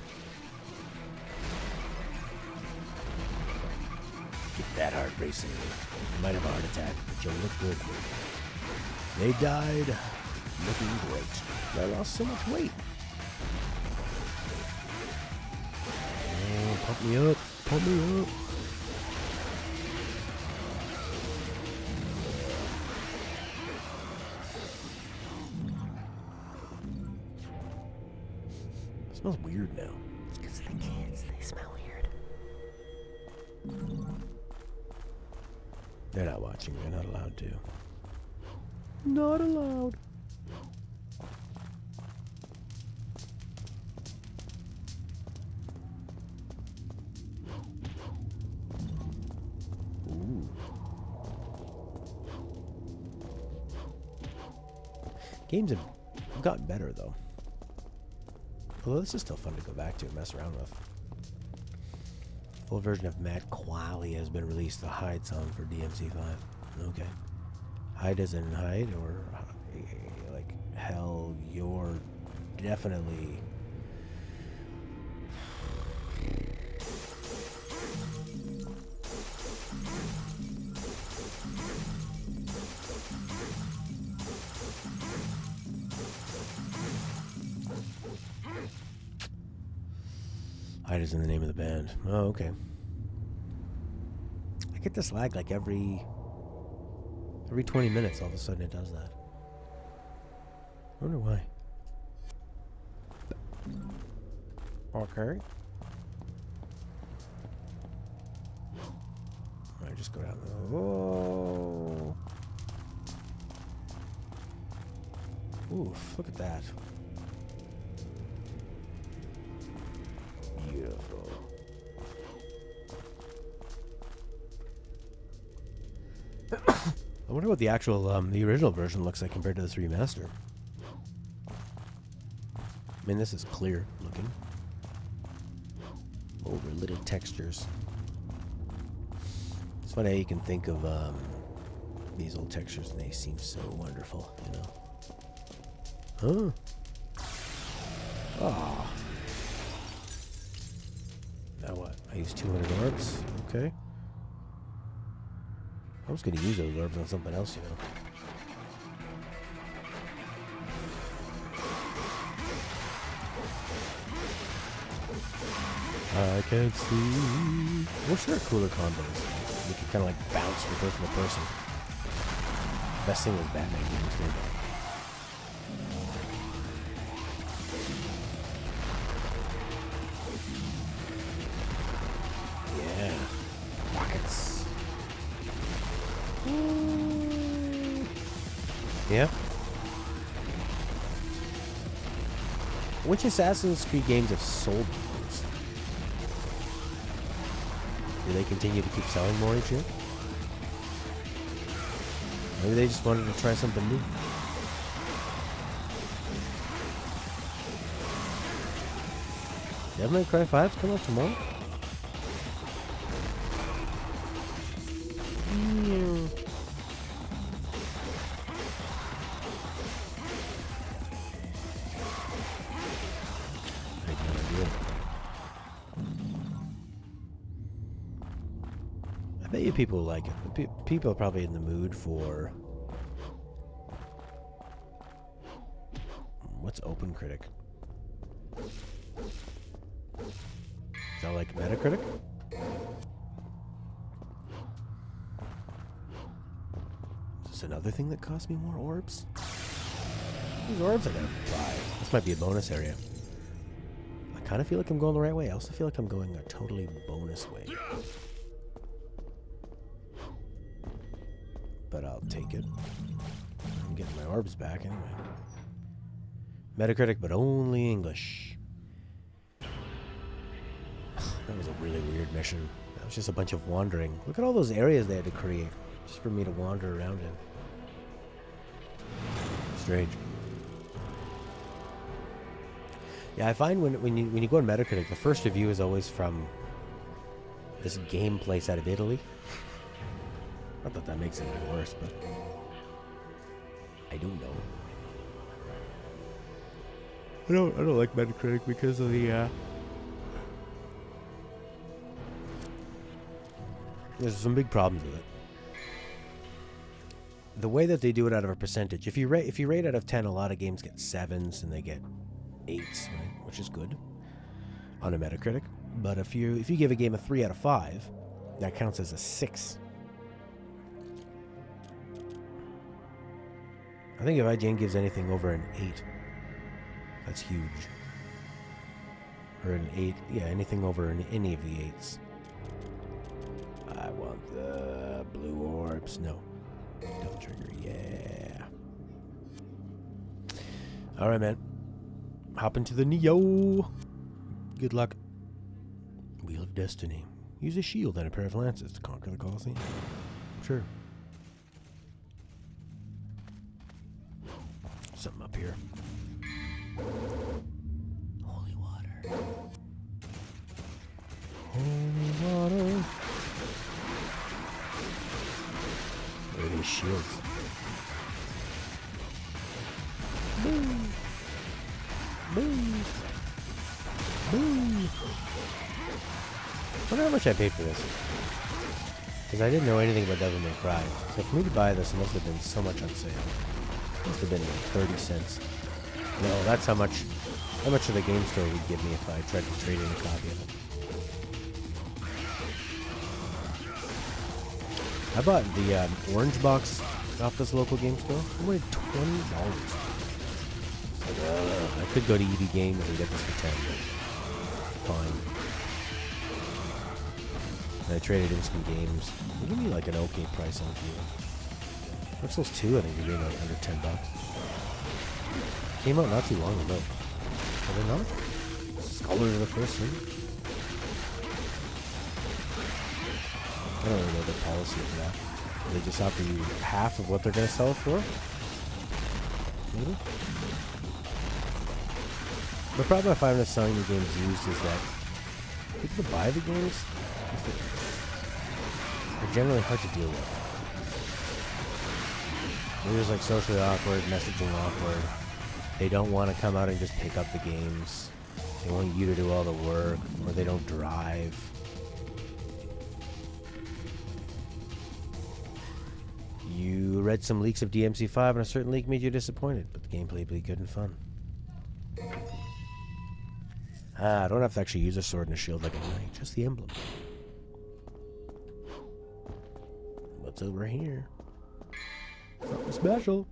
Get that heart racing. You might have a heart attack, but you'll look good. They died looking great. They lost so much weight. Oh, pump me up. Pump me up. It smells weird now. It's because the kids, they smell weird. They're not watching. They're not allowed to. Not allowed. Ooh. Games have gotten better, though. Although this is still fun to go back to and mess around with. Full version of Mad Quali has been released. The Hyde song for DMC5. Okay. Hyde as in Hyde, or like hell, you're definitely. Hyde is in the name of the band. Oh, okay. I get this lag like every 20 minutes. All of a sudden it does that. I wonder why. Okay. Alright, just go down there. Whoa. Oof, look at that. Beautiful. I wonder what the actual, the original version looks like compared to this remaster. I mean, this is clear looking. Over little textures. It's funny how you can think of these old textures and they seem so wonderful, you know. Huh? Ah. Now what? I use 200 orbs. Okay. I was going to use those orbs on something else, you know. I can't see. What's there cooler combos? You can kind of like bounce from person to person. Best thing was Batman games, did yeah. Rockets. Yeah. Which Assassin's Creed games have sold the most? Do they continue to keep selling more each year? Maybe they just wanted to try something new. Devil May Cry 5's coming out tomorrow? I bet you people like it. People are probably in the mood for... What's OpenCritic? Is that like Metacritic? Is this another thing that costs me more orbs? These orbs I gotta buy. This might be a bonus area. I kind of feel like I'm going the right way. I also feel like I'm going a totally bonus way. But I'll take it. I'm getting my orbs back anyway. Metacritic, but only English. That was a really weird mission. That was just a bunch of wandering. Look at all those areas they had to create just for me to wander around in. Strange. Yeah, I find when you go on Metacritic, the first review is always from this game place out of Italy. Not that that makes it any worse, but I don't know. I don't like Metacritic because of the there's some big problems with it. The way that they do it out of a percentage, if you rate out of 10, a lot of games get 7s and they get 8s, right? Which is good on a Metacritic. But if you give a game a 3 out of 5, that counts as a 6. I think if IGN gives anything over an 8, that's huge. Or an 8, yeah, anything over any of the 8s. I want the blue orbs. No. Double trigger, yeah. Alright, man. Hop into the Neo. Good luck. Wheel of Destiny. Use a shield and a pair of lances to conquer the Colosseum. Sure. Something up here. Holy water. Holy water. Look at these shields. Boom. Boom. Boom. I wonder how much I paid for this. Because I didn't know anything about Devil May Cry. So for me to buy this, it must have been so much on sale. It must have been like 30 cents. No, that's how much the game store would give me if I tried to trade in a copy of it. I bought the orange box off this local game store. I wanted $20. I could go to EB Games and get this for 10. Fine. And I traded in some games. They give me like an okay price on a few. Dark Souls 2, I think you're doing like under $10. Came out not too long ago. Are they not? Scholars of the First Sin? I don't really know the policy of that. They just offer you half of what they're going to sell it for? Maybe? The problem I find with selling the games used is that people that buy the games are generally hard to deal with. They're just like socially awkward, messaging awkward. They don't want to come out and just pick up the games. They want you to do all the work, or they don't drive. You read some leaks of DMC5, and a certain leak made you disappointed, but the gameplay will be good and fun. I don't have to actually use a sword and a shield like a knight, just the emblem. What's over here? Something special.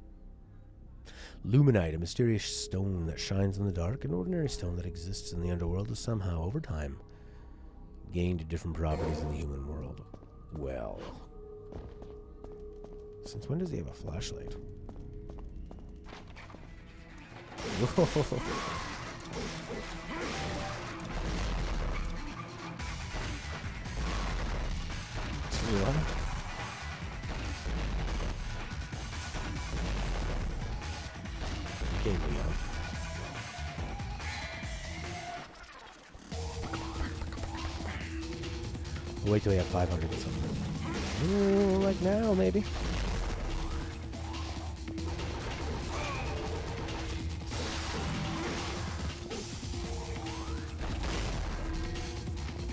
Luminite, a mysterious stone that shines in the dark. An ordinary stone that exists in the underworld is somehow, over time, gained different properties in the human world. Well, since when does he have a flashlight? Whoa. What? Okay, Leon. We'll wait till we have 500 or something. Ooh, like now, maybe.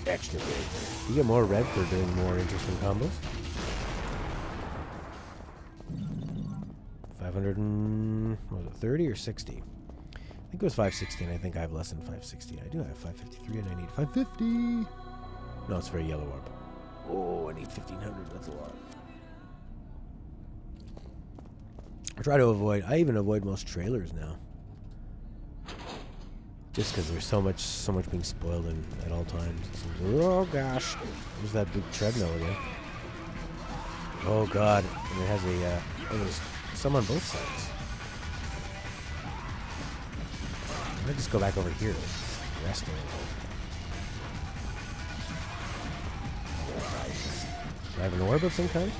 Extra big. You get more red for doing more interesting combos. 530 or 60? I think it was 560, and I think I have less than 560. I do have 553, and I need 550. No, it's for a yellow orb. Oh, I need 1500. That's a lot. I try to avoid. I even avoid most trailers now, just because there's so much being spoiled at all times. Oh gosh, there's that big treadmill again. Oh god, and it has a there's some on both sides. I'm gonna just go back over here to rest a little. Do I have an orb of some kind?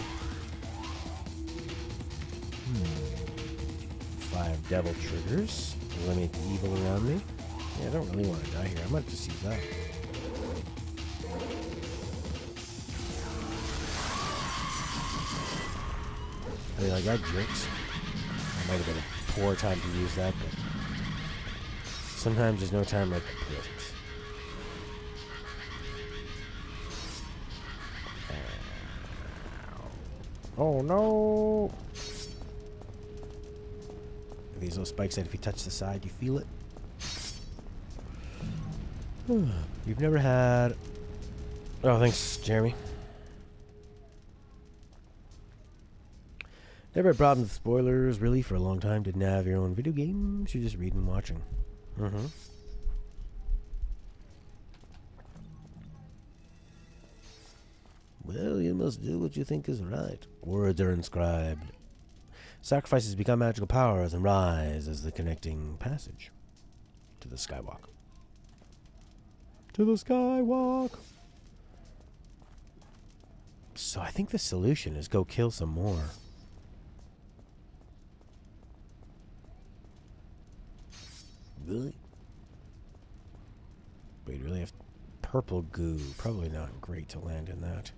5 devil triggers. Eliminate the evil around me. Yeah, I don't really want to die here. I might just use that. I mean, like that jerks. That might have been a poor time to use that, but sometimes there's no time like the present. Oh no! These little spikes that if you touch the side, you feel it. You've never had... Oh, thanks, Jeremy. Never had problems with spoilers, really, for a long time. Didn't have your own video games. You're just reading and watching. Well, you must do what you think is right. Words are inscribed. Sacrifices become magical powers and rise as the connecting passage to the skywalk. To the skywalk. So I think the solution is go kill some more. Really? But you really have purple goo. Probably not great to land in that.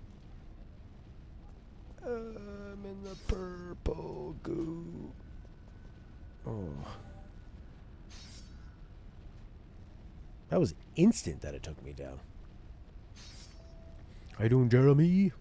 I'm in the purple goo. Oh. That was instant that it took me down. How you doing, Jeremy?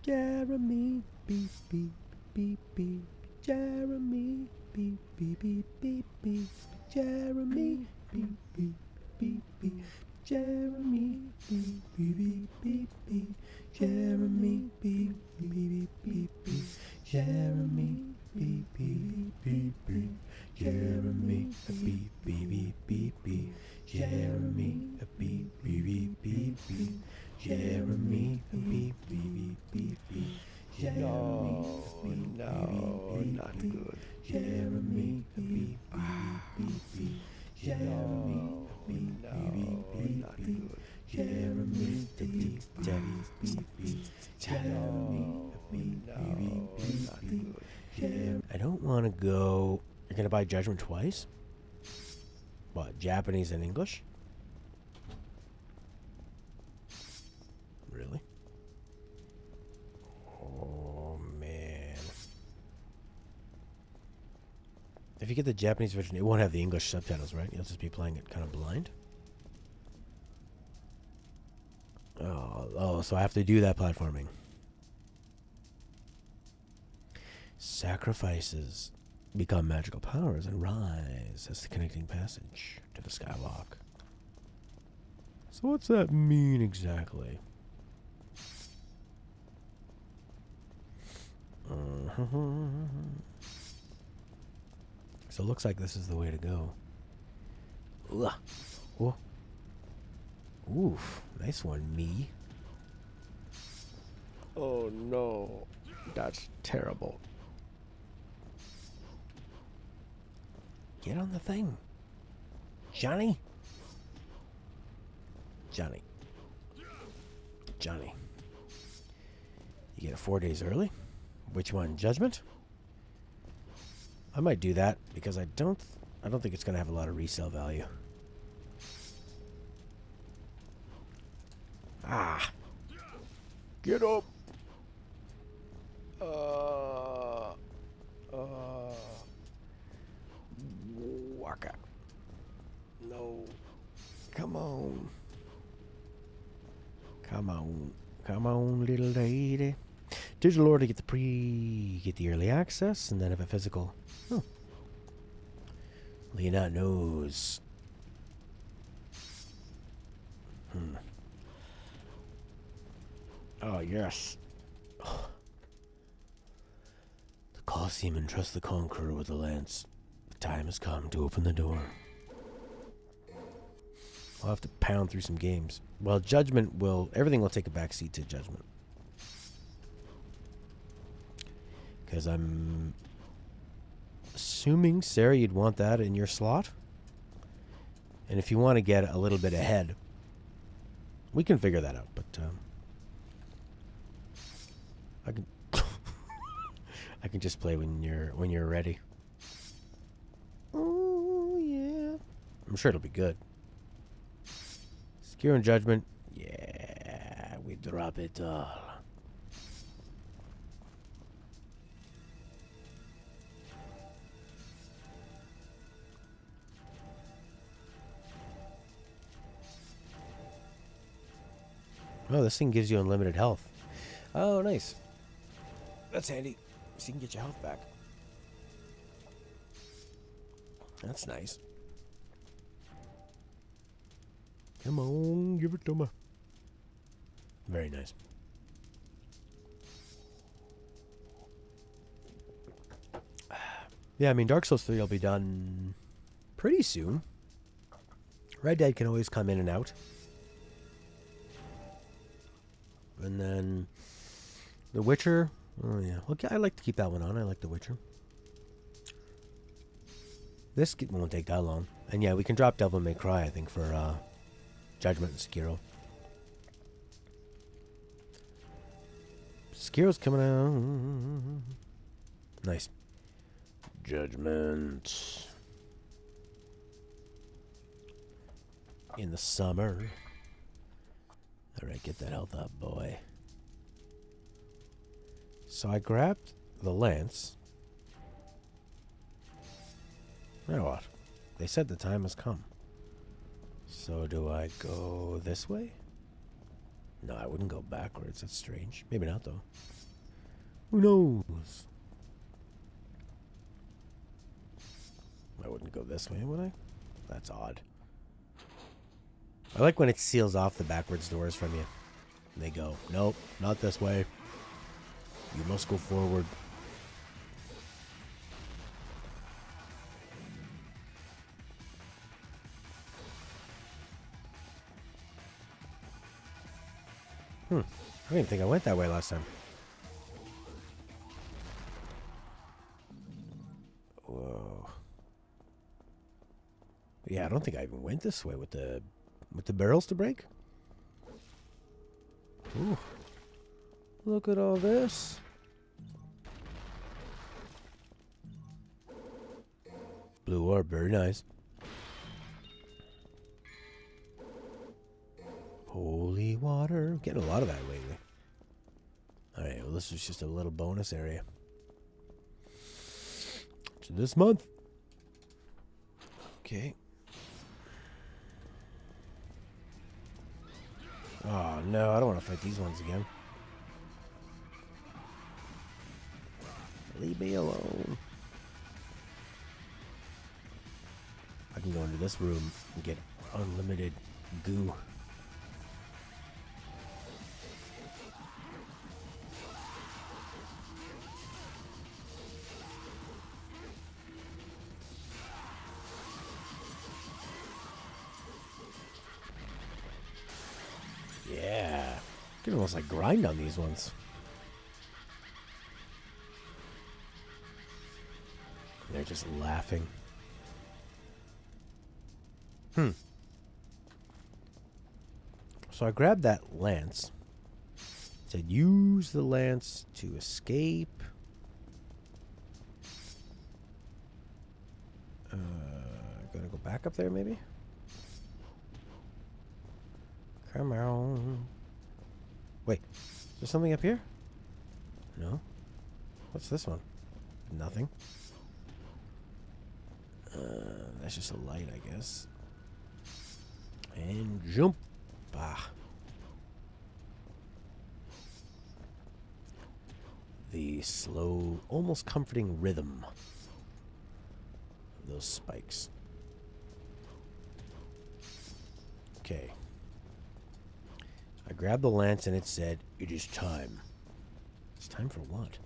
Jeremy, beep, beep, beep, beep. Jeremy, beep, beep, beep, beep, beep. Jeremy, beep, beep, beep, beep. Jeremy, beep, beep, beep, beep, beep. Jeremy, beep, beep, beep, beep, beep. Jeremy, beep, beep, beep, beep. Jeremy, beep, beep, beep, beep, beep. Jeremy, beep, beep, beep, beep. Jeremy, No, no, not good. Jeremy, no, not good. Jeremy, Daddy, no, not good. I don't want to go. You're gonna buy Judgment twice? What, Japanese and English? Really? Oh, man. If you get the Japanese version, it won't have the English subtitles, right? You'll just be playing it kind of blind? Oh, so I have to do that platforming. Sacrifices become magical powers and rise as the connecting passage to the Skywalk. So what's that mean exactly? So it looks like this is the way to go. Ugh. Oh. Oof. Nice one, me. Oh no. That's terrible. Get on the thing. Johnny. Johnny. Johnny. You get it 4 days early? Which one? Judgment? I might do that because I don't think it's gonna have a lot of resale value. Ah. Get up. Waka. No. Come on. Come on. Come on, little lady. Digital order to get the early access, and then have a physical. Oh. Lena knows. Oh, yes. The Colosseum entrusts the Conqueror with the lance. The time has come to open the door. I'll have to pound through some games. Well, Judgment will... Everything will take a backseat to Judgment. Because I'm assuming, Sarah, you'd want that in your slot. And if you want to get a little bit ahead, we can figure that out. But I can I can just play when you're ready. Oh yeah, I'm sure it'll be good. Sekiro and Judgment, yeah, we drop it all. Oh, this thing gives you unlimited health. Oh, nice. That's handy. So you can get your health back. That's nice. Come on, give it to me. Very nice. Yeah, I mean, Dark Souls 3 will be done pretty soon. Red Dead can always come in and out. And then The Witcher. Oh, yeah. Okay, I like to keep that one on. I like The Witcher. This won't take that long. And yeah, we can drop Devil May Cry, I think, for Judgment and Sekiro. Sekiro's coming out. Nice. Judgment. In the summer. Alright, get that health up, boy. So I grabbed the lance. Now what? They said the time has come. So do I go this way? No, I wouldn't go backwards. That's strange. Maybe not, though. Who knows? I wouldn't go this way, would I? That's odd. I like when it seals off the backwards doors from you. And they go, nope, not this way. You must go forward. I didn't think I went that way last time. Yeah, I don't think I even went this way with the barrels to break. Ooh. Look at all this. Blue orb, very nice. Holy water. Getting a lot of that lately. Alright, well, this is just a little bonus area. So this month. Okay. Oh, no, I don't want to fight these ones again. Leave me alone. I can go into this room and get unlimited goo. Yeah. You can almost like grind on these ones. They're just laughing. So I grabbed that lance. It said use the lance to escape. Gonna go back up there maybe? Come on. Wait, is there something up here? No? What's this one? Nothing. That's just a light, I guess. And jump. Ah. The slow, almost comforting rhythm of those spikes. Okay. I grabbed the lance and it said, "It is time." It's time for what?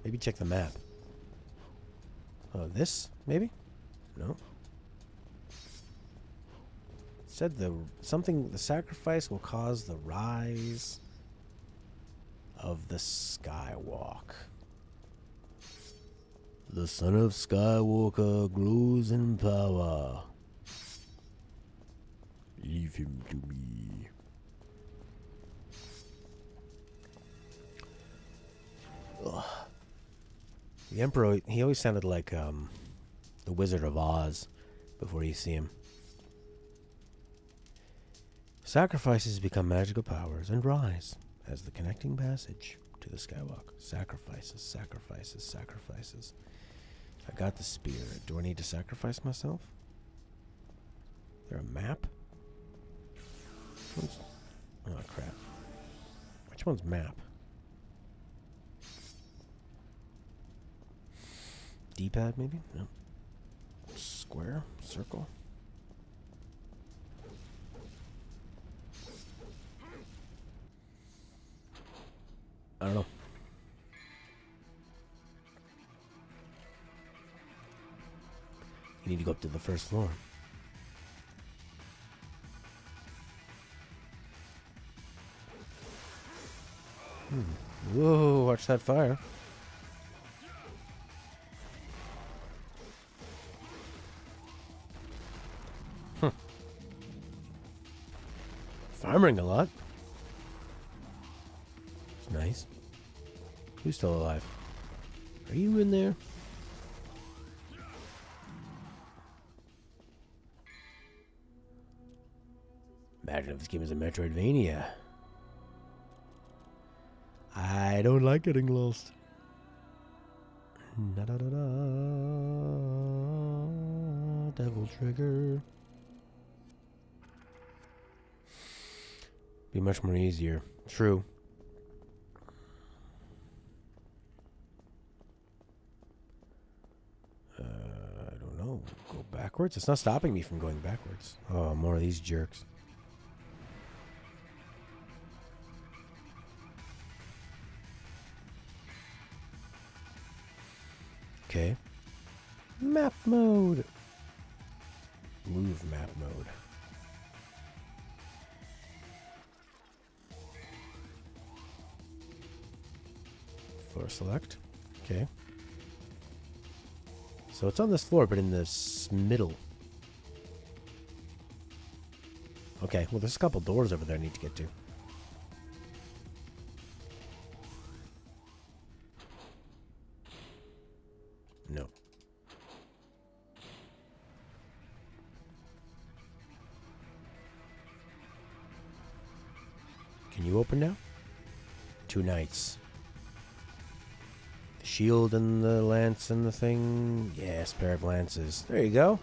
Maybe check the map. Oh, this? Maybe? No. It said the sacrifice will cause the rise of the Skywalk. The son of Skywalker grows in power. Leave him to me. Ugh. The Emperor, he always sounded like the Wizard of Oz before you see him. Sacrifices become magical powers and rise as the connecting passage to the Skywalk. Sacrifices, sacrifices, sacrifices. I got the spear. Do I need to sacrifice myself? Is there a map? Oh, crap. Which one's map? D-pad, maybe? No. Square? Circle? I don't know. You need to go up to the first floor. Whoa, watch that fire. Farming a lot. It's nice. Who's still alive? Are you in there? Imagine if this game is a Metroidvania. I don't like getting lost. Da da da da. Devil trigger. Be much more easier. True. I don't know. Go backwards? It's not stopping me from going backwards. Oh, more of these jerks. Okay. Map mode. Move map mode. Floor select. Okay. So it's on this floor, but in this middle. Okay, well, there's a couple doors over there I need to get to. No. Can you open now? 2 knights. The shield and the lance and the thing. Yes, pair of lances. There you go.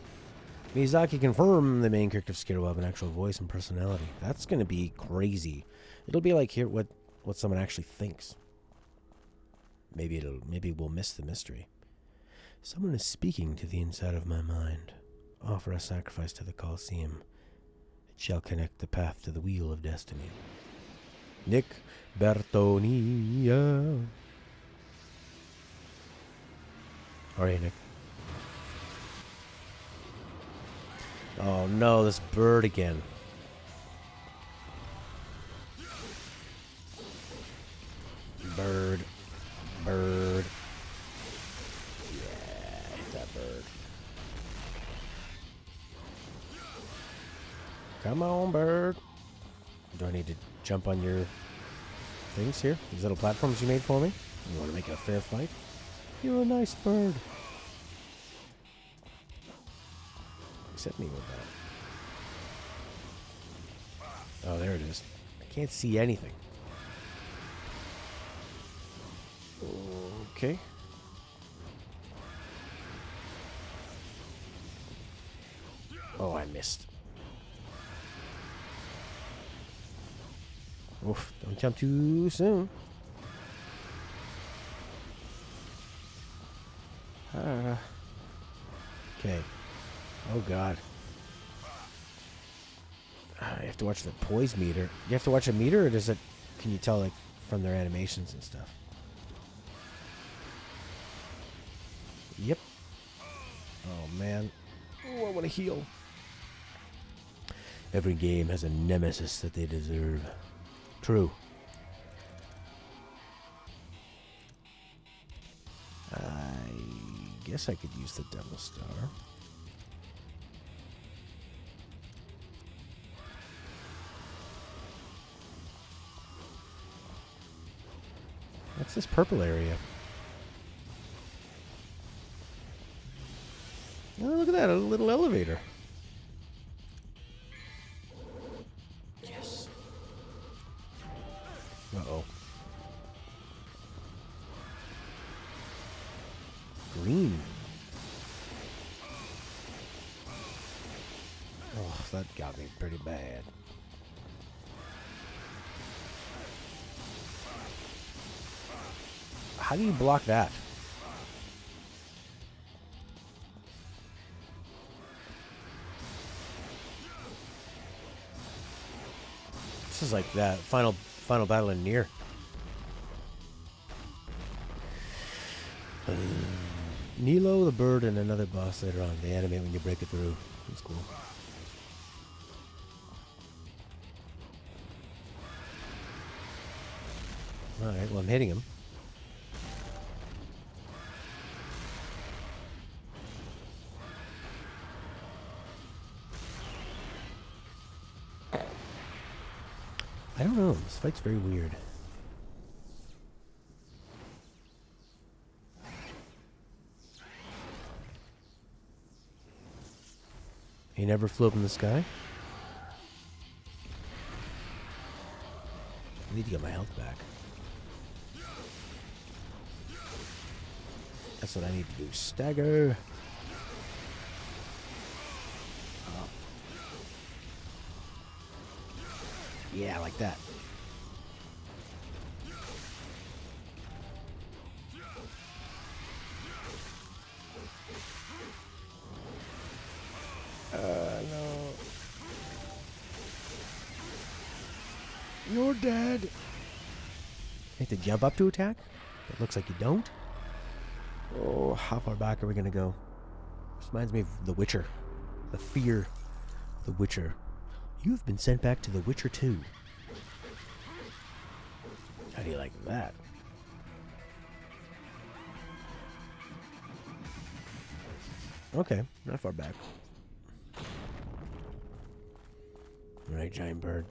Miyazaki confirmed the main character of Sekiro will have an actual voice and personality. That's going to be crazy. It'll be like hear what someone actually thinks. Maybe we'll miss the mystery. Someone is speaking to the inside of my mind. Offer a sacrifice to the Colosseum. It shall connect the path to the wheel of destiny. Nick Bertonia. How are you, Nick? Oh no, this bird again. Bird. Bird. Yeah, hit that bird. Come on, bird. Do I need to jump on your things here? These little platforms you made for me? You want to make it a fair fight? You're a nice bird. Accept me with that. Oh, there it is. I can't see anything. Okay. Oh, I missed. Oof, don't jump too soon. Okay. Oh, God. You have to watch the poise meter. You have to watch a meter, or does it... Can you tell, like, from their animations and stuff? Yep. Oh, man. Oh, I want to heal. Every game has a nemesis that they deserve. True. I guess I could use the Devil Star. What's this purple area? Oh, look at that, a little elevator. Yes. Uh-oh. Green. Oh, that got me pretty bad. How do you block that? This is like that final battle in Nier. Nilo the bird and another boss later on. They animate when you break it through. It's cool. Alright, well I'm hitting him. I don't know. This fight's very weird. He never flew up in the sky? I need to get my health back. That's what I need to do. Stagger. Oh. Yeah, like that. No. You're dead. You have to jump up to attack? It looks like you don't. Oh, how far back are we going to go? This reminds me of The Witcher. The fear. The Witcher. You have been sent back to The Witcher 2. How do you like that? Okay, not far back. All right, giant bird.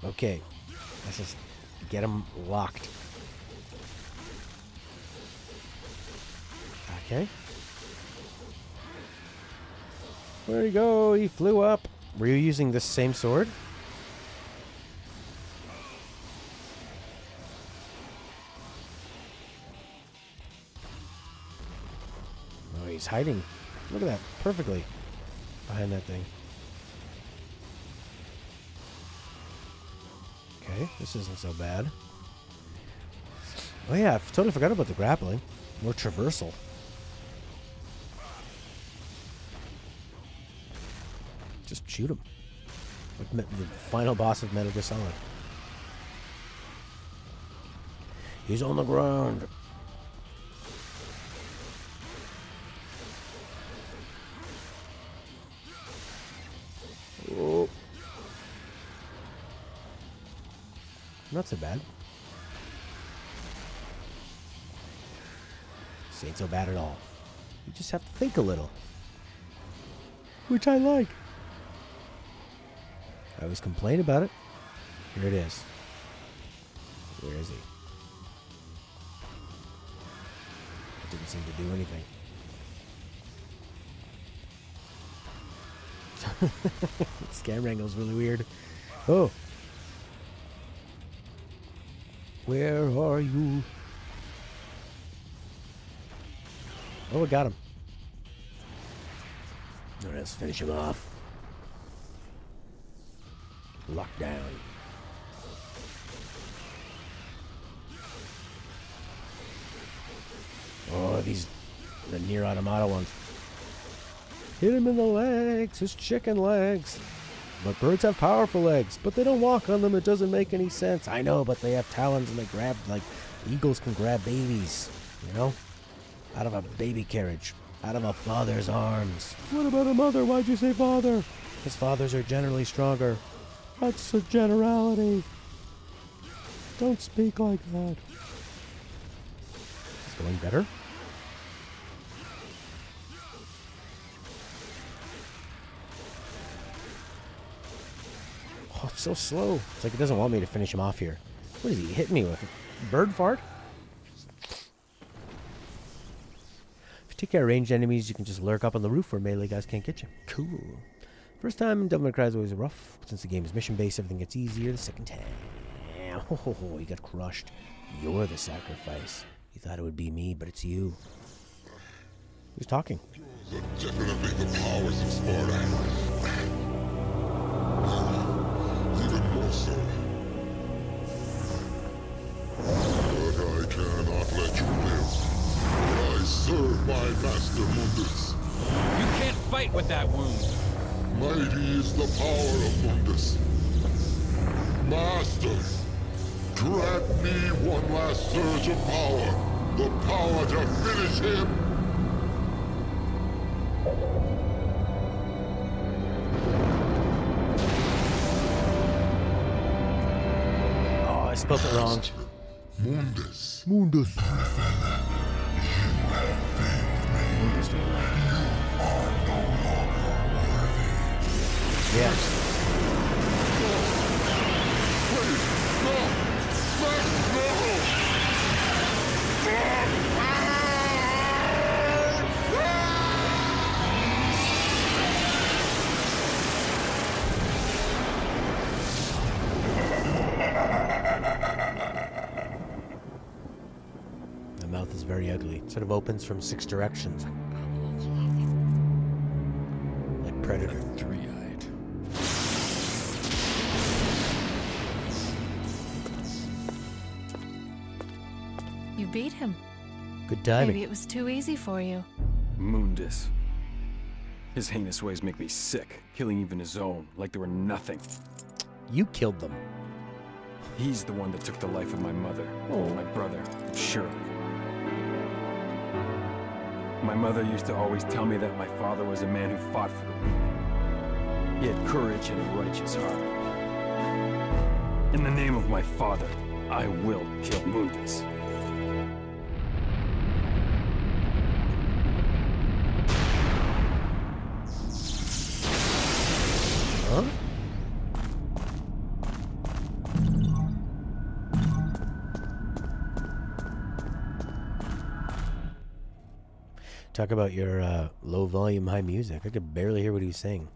Okay, let's just get him locked. Okay. Where'd he go? He flew up. Were you using this same sword? Oh, he's hiding. Look at that. Perfectly. Behind that thing. Okay, this isn't so bad. Oh yeah, I totally forgot about the grappling. More traversal. Just shoot him. Like the final boss of Metal Gear Solid. He's on the ground. Oh. Not so bad. This ain't so bad at all. You just have to think a little. Which I like. I always complain about it. Here it is. Where is he? It didn't seem to do anything. Scam Wrangle's really weird. Oh. Where are you? Oh, I got him. All right, let's finish him off. Lockdown. Oh, these the Nier Automata ones. Hit him in the legs, his chicken legs. But birds have powerful legs, but they don't walk on them. It doesn't make any sense. I know, but they have talons and they grab, like, eagles can grab babies, you know? Out of a baby carriage. Out of a father's arms. What about a mother? Why'd you say father? Because fathers are generally stronger. That's a generality. Don't speak like that. It's going better. Oh, it's so slow. It's like it doesn't want me to finish him off here. What is he hitting me with? Bird fart? If you take care of ranged enemies, you can just lurk up on the roof where melee guys can't get you. Cool. First time in Devil May Cry is always rough, but since the game is mission-based, everything gets easier the second time. Oh, you got crushed. You're the sacrifice. You thought it would be me, but it's you. Who's talking? Definitely the powers of Sparta. Even more so. But I cannot let you live. I serve my master Mundus. You can't fight with that wound. Mighty is the power of Mundus. Master, grant me one last surge of power. The power to finish him. Oh, I spelled it wrong. Mundus. Mundus. Yes. The mouth is very ugly. It sort of opens from 6 directions. Like Predator. Three-eyed. You beat him. Good timing. Maybe it was too easy for you. Mundus. His heinous ways make me sick, killing even his own, like they were nothing. You killed them. He's the one that took the life of my mother, my brother, Shirley. My mother used to always tell me that my father was a man who fought for the weak. He had courage and a righteous heart. In the name of my father, I will kill Mundus. Huh? Talk about your low volume, high music. I could barely hear what he was saying.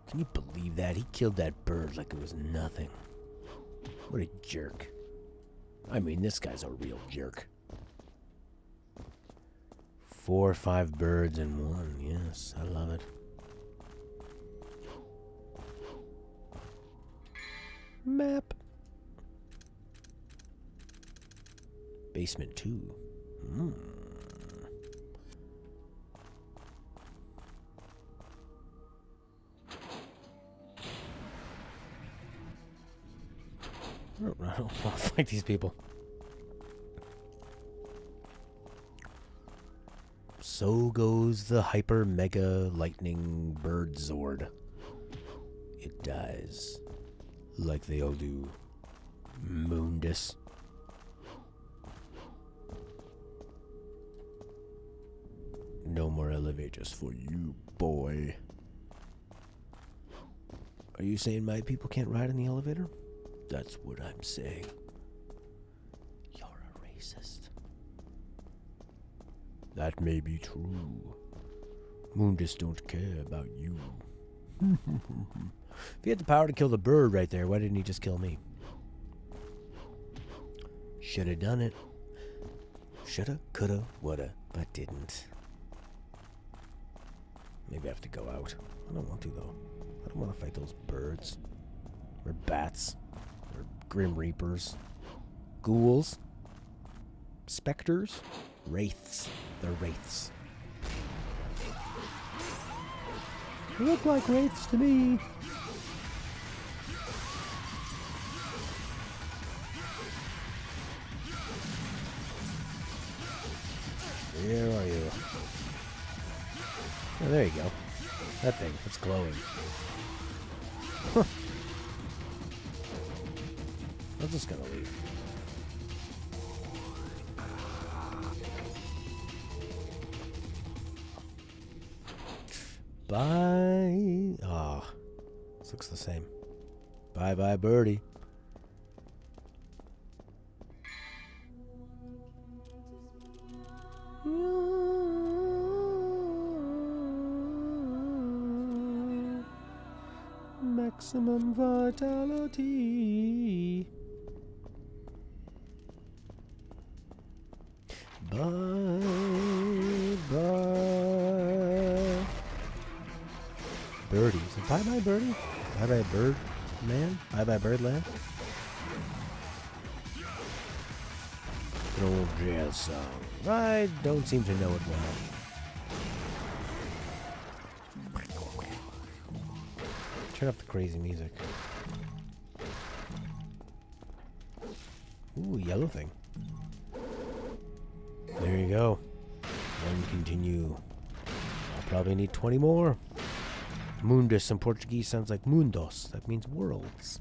Can you believe that? He killed that bird like it was nothing. What a jerk. I mean, this guy's a real jerk. 4 or 5 birds in one. Yes, I love it. Map. Basement 2. I don't want to fight these people. So goes the hyper mega lightning bird Zord. It dies. Like they all do. Mundus. No more elevators for you, boy. Are you saying my people can't ride in the elevator? That's what I'm saying. You're a racist. That may be true. Mundus don't care about you. If he had the power to kill the bird right there, why didn't he just kill me? Shoulda done it. Shoulda, coulda, woulda, but didn't. Maybe I have to go out. I don't want to, though. I don't want to fight those birds. Or bats. Or grim reapers. Ghouls. Specters. Wraiths. They're wraiths. They look like wraiths to me. Where are you? Oh, there you go. That thing, it's glowing. Huh. I'm just gonna leave. Bye. Ah, oh, this looks the same. Bye bye, birdie. Maximum vitality. Bye bye. Birdies. Bye bye, birdie. Bye bye, bird man. Bye bye, birdland. An old jazz song. I don't seem to know it well. Turn up the crazy music. Ooh, yellow thing. There you go. One continue. I'll probably need 20 more. Mundus in Portuguese sounds like mundos. That means worlds.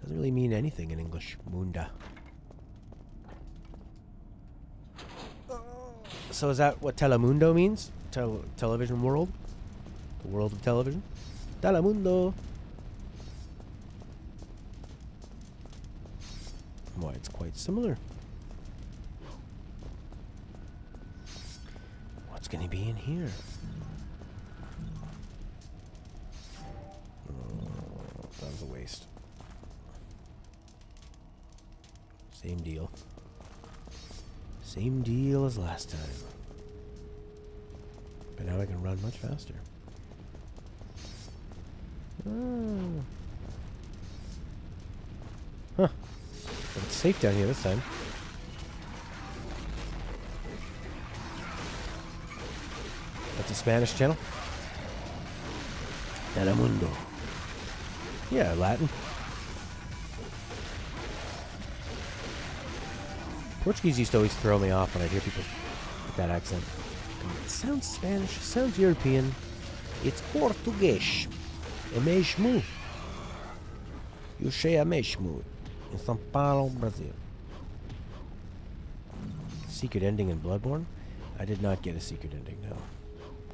Doesn't really mean anything in English. Munda. So is that what Telemundo means? Television world? The world of television? Telemundo. Why, it's quite similar. What's going to be in here? Oh, that was a waste. Same deal. Same deal as last time. But now I can run much faster. Oh. Huh. But it's safe down here this time. That's a Spanish channel. Telemundo. Yeah, Latin. Portuguese used to always throw me off when I'd hear people with that accent. It sounds Spanish, sounds European. It's Portuguese. É mesmo. Eu sei é mesmo. In São Paulo, Brazil. Secret ending in Bloodborne? I did not get a secret ending, no.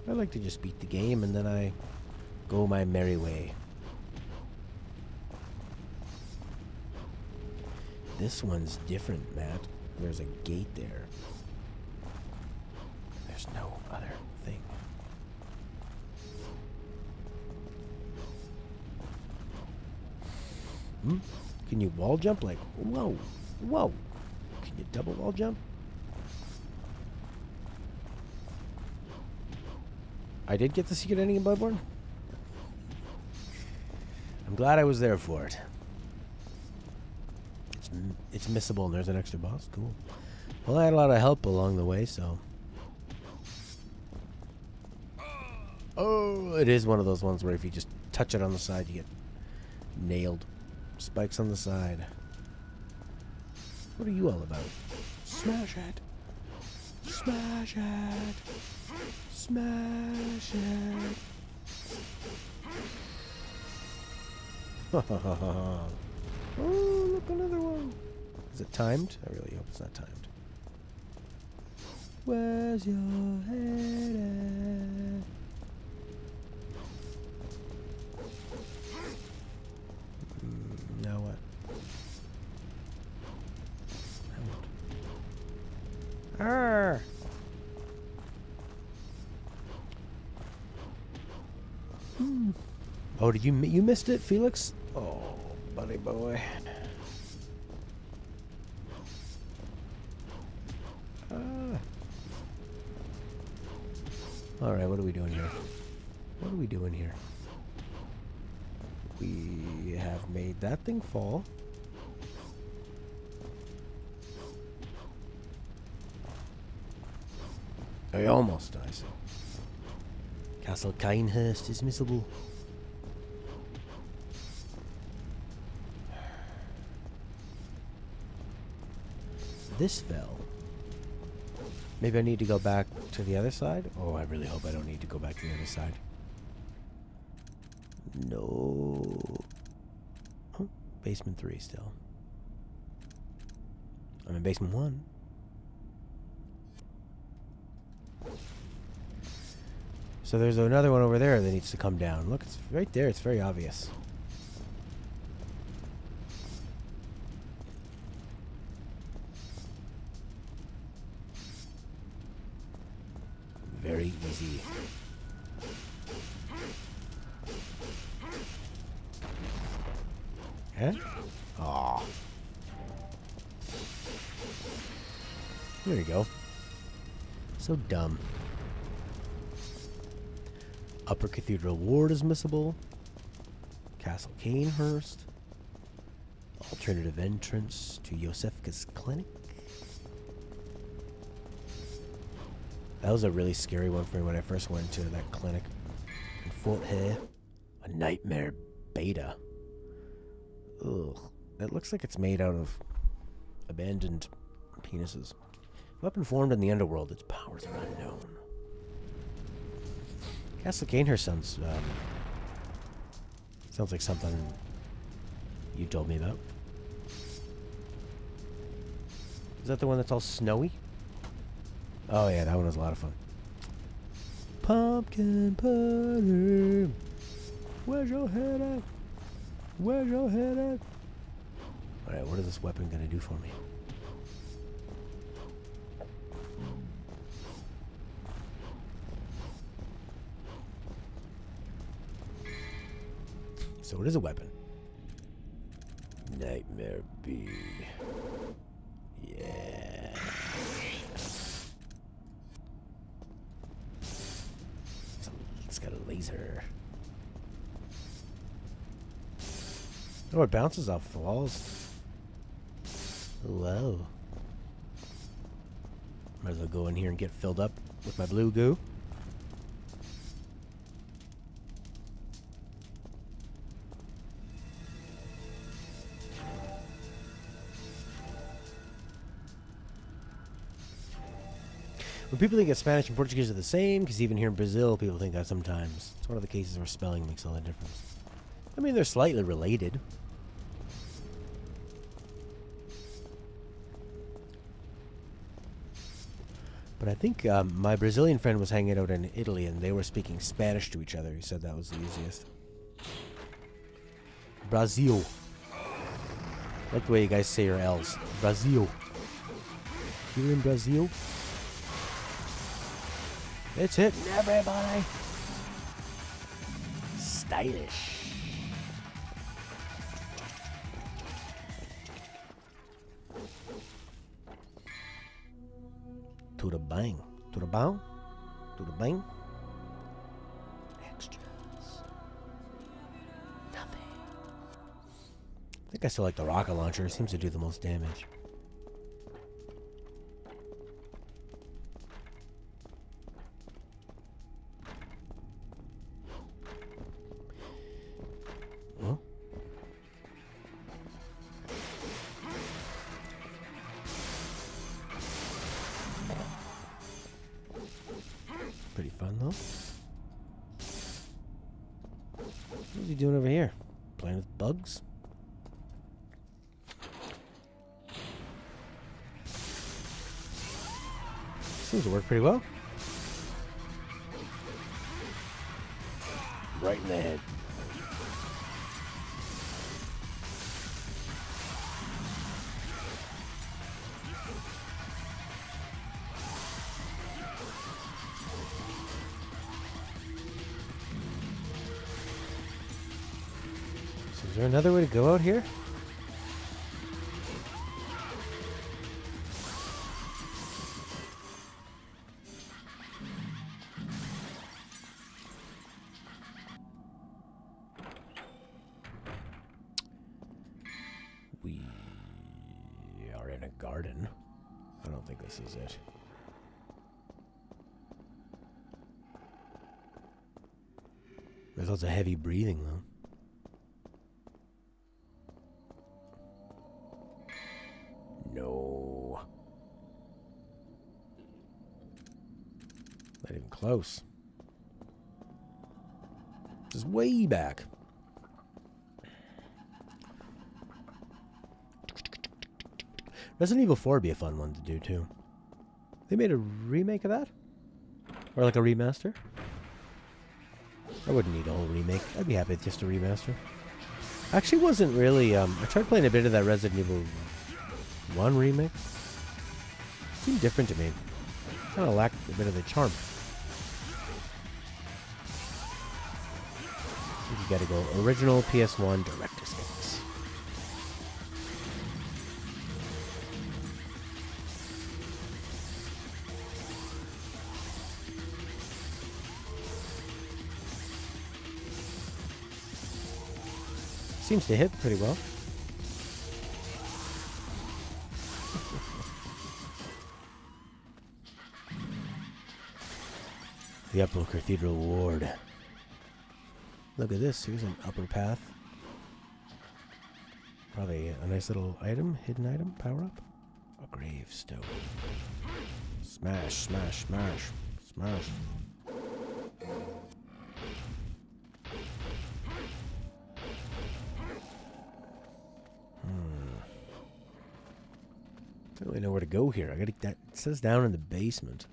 I like to just beat the game and then I go my merry way. This one's different, Matt. There's a gate there. There's no other thing. Can you wall jump? Like, whoa, whoa. Can you double wall jump? I did get the secret ending in Bloodborne. I'm glad I was there for it. It's missable and there's an extra boss. Cool. Well, I had a lot of help along the way, so. Oh, it is one of those ones where if you just touch it on the side, you get nailed. Spikes on the side. What are you all about? Smash it. Smash it. Smash it. Oh, look, another one. Is it timed? I really hope it's not timed. Where's your head at? Now what? Now what? Arr! Oh, did you missed it, Felix? Oh, buddy boy. All right, what are we doing here? What are we doing here? We have made that thing fall. I almost died. Castle Kinehurst is missable. This fell. Maybe I need to go back to the other side? Oh, I really hope I don't need to go back to the other side. No. Oh, basement 3 still. I'm in basement 1. So there's another one over there that needs to come down. Look, it's right there. It's very obvious. Very easy. Huh? Aw. There you go. So dumb. Upper Cathedral Ward is missable. Castle Canehurst. Alternative entrance to Yosefka's clinic. That was a really scary one for me when I first went to that clinic in Fort Hare. A nightmare beta. Ugh. It looks like it's made out of abandoned penises. Weapon formed in the underworld. Its powers are unknown. Castle Canehurst sounds like something you told me about. Is that the one that's all snowy? Oh yeah, that one was a lot of fun. Pumpkin pudding. Where's your head at? Where's your head at? Alright, what is this weapon gonna do for me? So it is a weapon. Nightmare Bee. Yeah. It's got a laser. Oh, it bounces off the walls. Whoa. Might as well go in here and get filled up with my blue goo. When people think that Spanish and Portuguese are the same, because even here in Brazil, people think that sometimes. It's one of the cases where spelling makes all the difference. I mean, they're slightly related. But I think my Brazilian friend was hanging out in Italy, and they were speaking Spanish to each other. He said that was the easiest. Brazil. I like the way you guys say your L's. Brazil. Here in Brazil. It's hitting everybody. Stylish. To the bang. To the bang. To the bang. Extras. Nothing. I think I still like the rocket launcher. It seems to do the most damage. Well. Pretty fun, though. What's he doing over here? Playing with bugs? Seems to work pretty well. Right in the head. So is there another way to go out here? We are in a garden. I don't think this is it. There's lots of heavy breathing, though. No. Not even close. This is way back. Resident Evil 4 would be a fun one to do, too. They made a remake of that? Or like a remaster? I wouldn't need a whole remake. I'd be happy with just a remaster. Actually wasn't really, I tried playing a bit of that Resident Evil 1 remake. Seemed different to me. Kind of lacked a bit of the charm. You gotta go original PS1 Director's Cut. Seems to hit pretty well. The Upper Cathedral Ward. Look at this. Here's an upper path. Probably a nice little item, hidden item, power up. A gravestone. Smash, smash, smash, smash. I don't really know where to go here. I gotta. That it says down in the basement.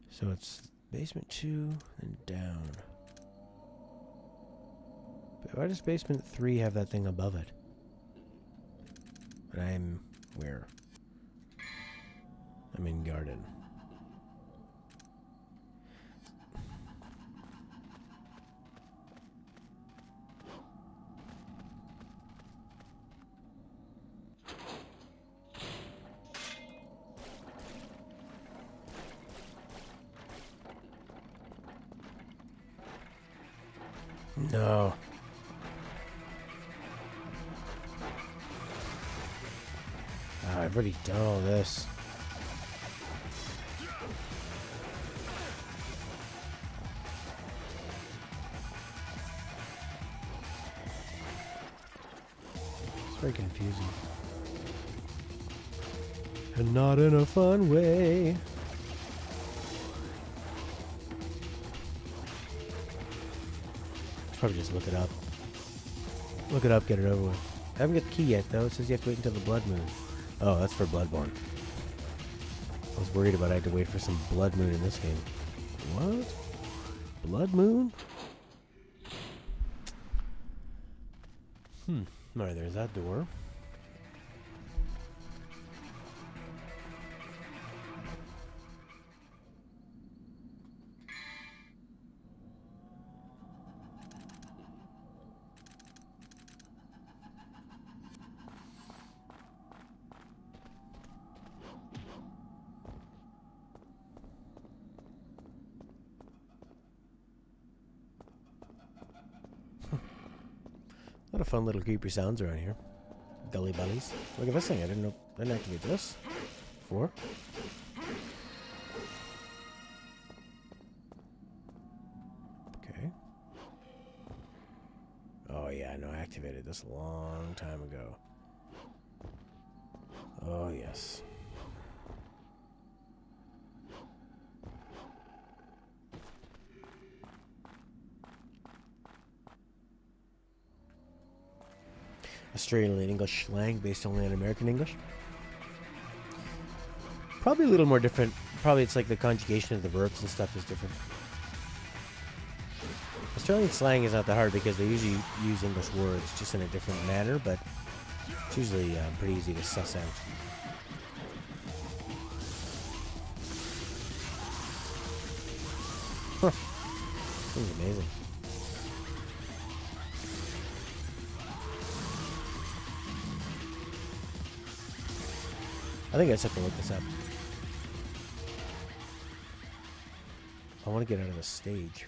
So it's basement 2 and down. But why does basement 3 have that thing above it? But I'm where? I'm in garden. No. I've already done all this. Very confusing. And not in a fun way. Probably just look it up. Look it up, get it over with. I haven't got the key yet, though. It says you have to wait until the Blood Moon. Oh, that's for Bloodborne. I was worried about I had to wait for some Blood Moon in this game. What? Blood Moon? Alright, there's that door. A lot of fun little creepy sounds around here. Gully bunnies. Look at this thing. I didn't activate this before. Okay. Oh yeah, I know I activated this a long time ago. Oh yes. Australian English slang based only on American English. Probably a little more different. Probably it's like the conjugation of the verbs and stuff is different. Australian slang is not that hard because they usually use English words just in a different manner, but it's usually pretty easy to suss out. Huh. This is amazing. I think I just have to look this up. I want to get out of the stage.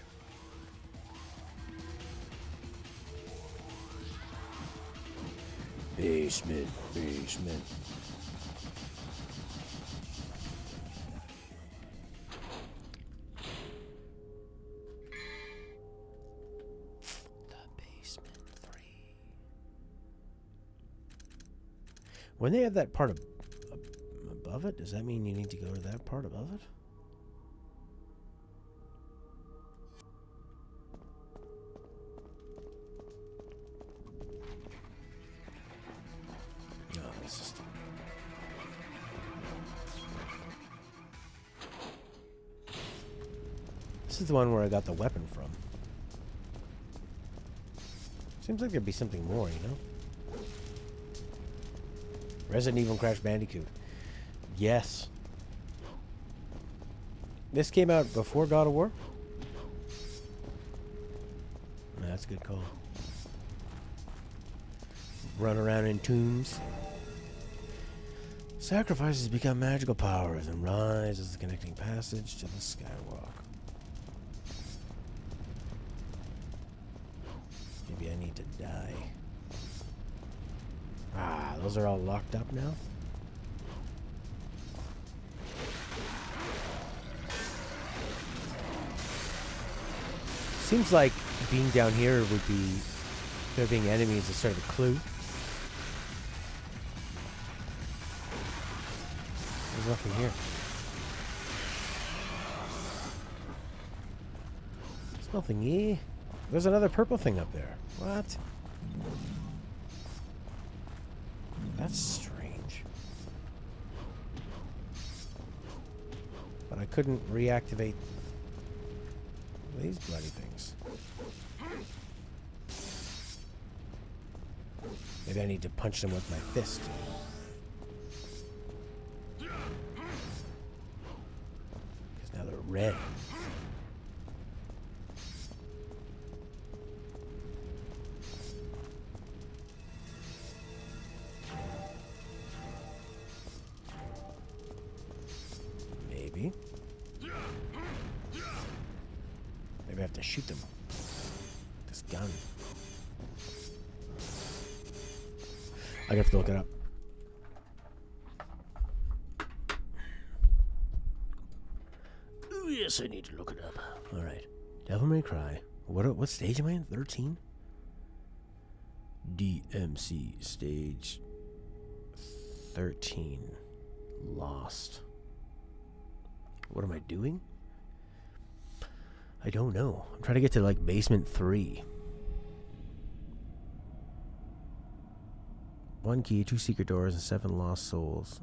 Basement, basement. The basement 3. When they have that part of above it, does that mean you need to go to that part above it? No, it's just... This is the one where I got the weapon from. Seems like there'd be something more, you know? Resident Evil Crash Bandicoot. Yes. This came out before God of War? That's a good call. Run around in tombs. Sacrifices become magical powers and rise as the connecting passage to the skywalk. Maybe I need to die. Ah, those are all locked up now? Seems like being down here would be, there being enemies is sort of a clue. There's nothing here. There's nothing here. There's another purple thing up there. What? That's strange. But I couldn't reactivate these bloody things. Maybe I need to punch them with my fist. Because now they're red. Maybe. Maybe I have to shoot them. This gun. I have to look it up. Ooh, yes, I need to look it up. All right. Devil May Cry. What stage am I in? 13? DMC stage 13. Lost. What am I doing? I don't know. I'm trying to get to like basement 3. 1 key, 2 secret doors, and 7 lost souls.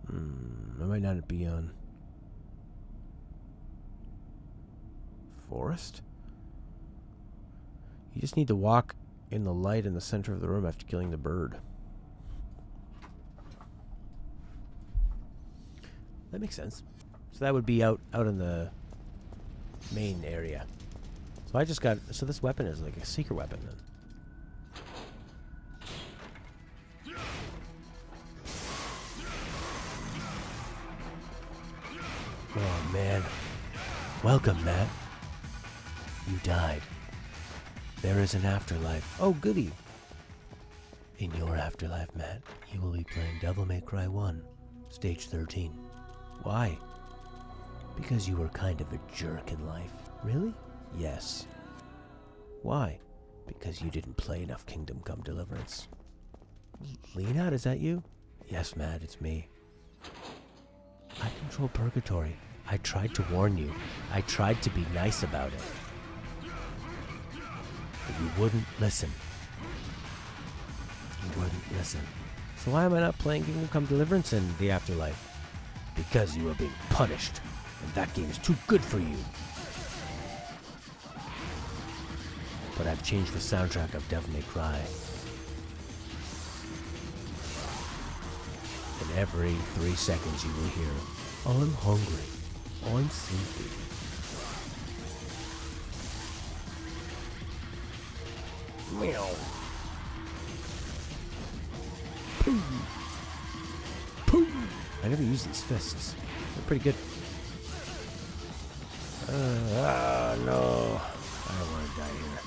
I might not be on forest. You just need to walk in the light in the center of the room after killing the bird. That makes sense. So that would be out in the main area. So I just got... So this weapon is like a secret weapon then. Oh, man. Welcome, Matt. You died. There is an afterlife. Oh, goody. In your afterlife, Matt, you will be playing Devil May Cry 1, Stage 13. Why? Because you were kind of a jerk in life. Really? Yes. Why? Because you didn't play enough Kingdom Come Deliverance. Lena, is that you? Yes, Matt, it's me. I control Purgatory. I tried to warn you. I tried to be nice about it. But you wouldn't listen. You wouldn't listen. So why am I not playing Kingdom Come Deliverance in the afterlife? Because you are being punished. And that game is too good for you. But I've changed the soundtrack of Devil May Cry. And every 3 seconds you will hear, I'm hungry. I'm sleepy. Meow. Poo. Poo. I never use these fists. They're pretty good. No. I don't want to die here.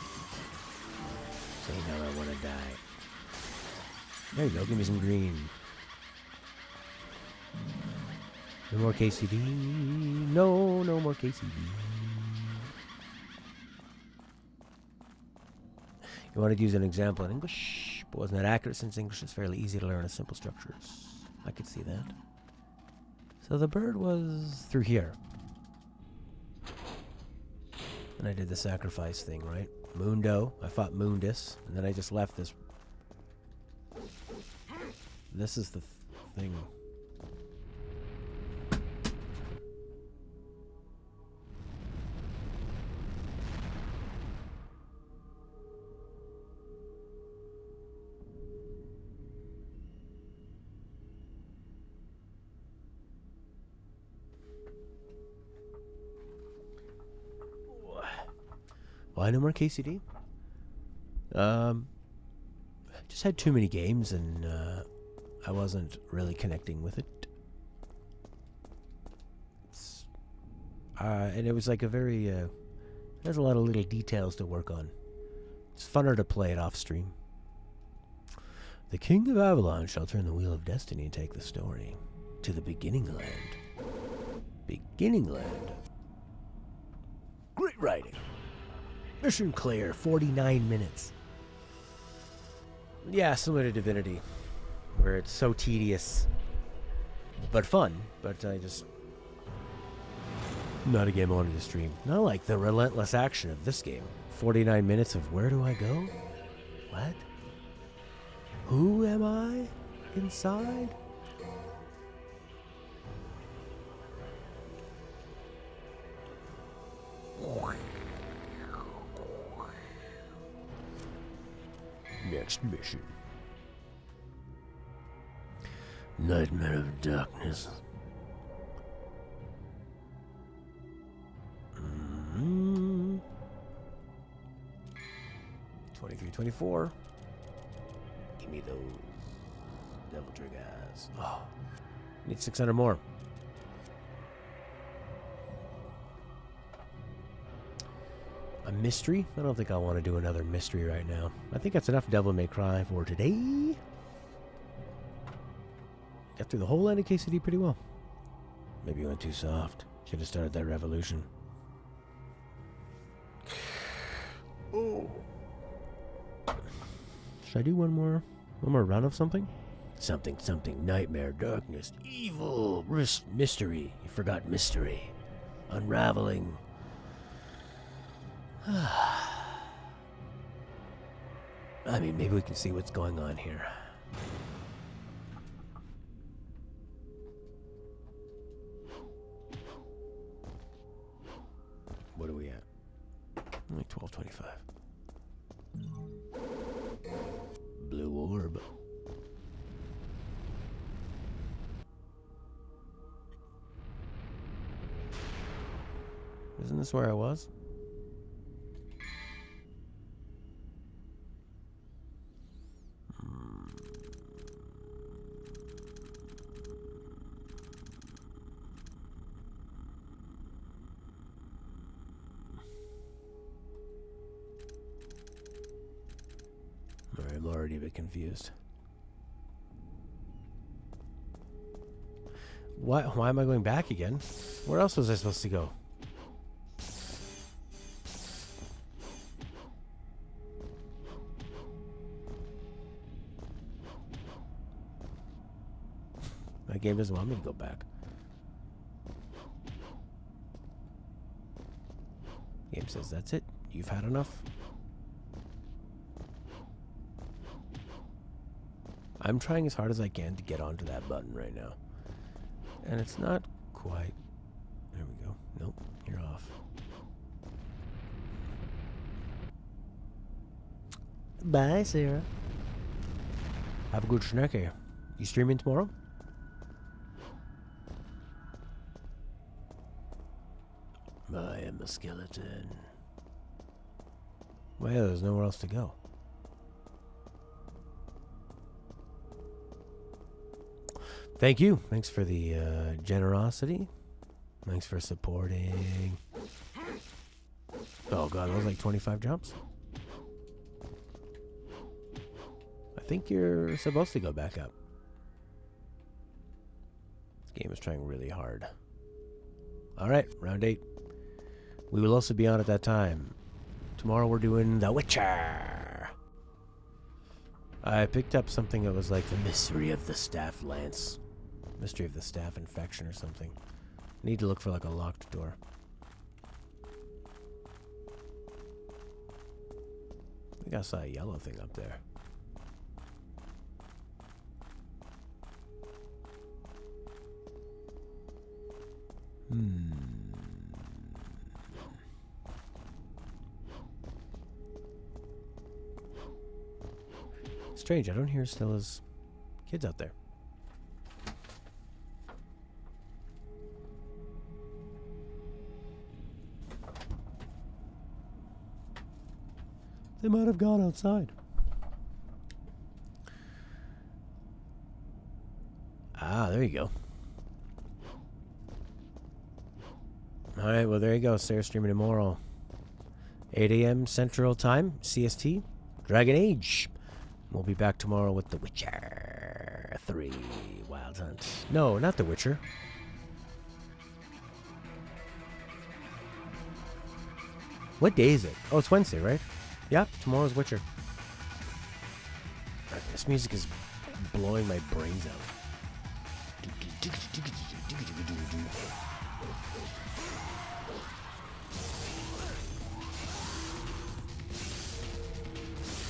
Say no, I want to die. There you go, give me some green. No more KCD. No more KCD. You wanted to use an example in English, but wasn't that accurate since English is fairly easy to learn with simple structures. I could see that. So the bird was through here. And I did the sacrifice thing, right? Mundo. I fought Mundus, and then I just left this. This is the thing. Why no more KCD? Just had too many games and I wasn't really connecting with it. And it was like a very, there's a lot of little details to work on. It's funner to play it off stream. The King of Avalon shall turn the wheel of destiny and take the story to the beginning land. Beginning land. Great writing. Mission clear, 49 minutes. Yeah, similar to Divinity, where it's so tedious, but fun. But I just... Not a game I wanted to stream. Not like the relentless action of this game. 49 minutes of where do I go? What? Who am I inside? Next mission. Nightmare of Darkness. 23-24. Give me those devil triggers. Oh, need 600 more. A mystery? I don't think I want to do another mystery right now. I think that's enough Devil May Cry for today. Got through the whole end of KCD pretty well. Maybe you went too soft. Should have started that revolution. Oh. Should I do one more run of something? Something, nightmare, darkness, evil, mystery. You forgot mystery. Unraveling. I mean, maybe we can see what's going on here. What are we at? Only 12:25. Blue orb. Isn't this where I was? I'm already a bit confused. Why am I going back again? Where else was I supposed to go? My game doesn't want me to go back. Game says that's it. You've had enough. I'm trying as hard as I can to get onto that button right now. And it's not quite. There we go. Nope, you're off. Bye, Sarah. Have a good snack here. You streaming tomorrow? I am a skeleton. Well, yeah, there's nowhere else to go. Thank you. Thanks for the generosity. Thanks for supporting. Oh god, that was like 25 jumps. I think you're supposed to go back up. This game is trying really hard. Alright, round 8. We will also be on at that time. Tomorrow we're doing The Witcher. I picked up something that was like the mystery of the staff lance. Mystery of the staff infection or something. Need to look for like a locked door. I think I saw a yellow thing up there. Strange, I don't hear Stella's kids out there. They might have gone outside. Ah, there you go. Alright, well, there you go. Sarah streaming tomorrow. 8 a.m. Central Time, CST. Dragon Age. We'll be back tomorrow with The Witcher 3 Wild Hunt. No, not The Witcher. What day is it? Oh, it's Wednesday, right? Yep, tomorrow's Witcher. This music is blowing my brains out.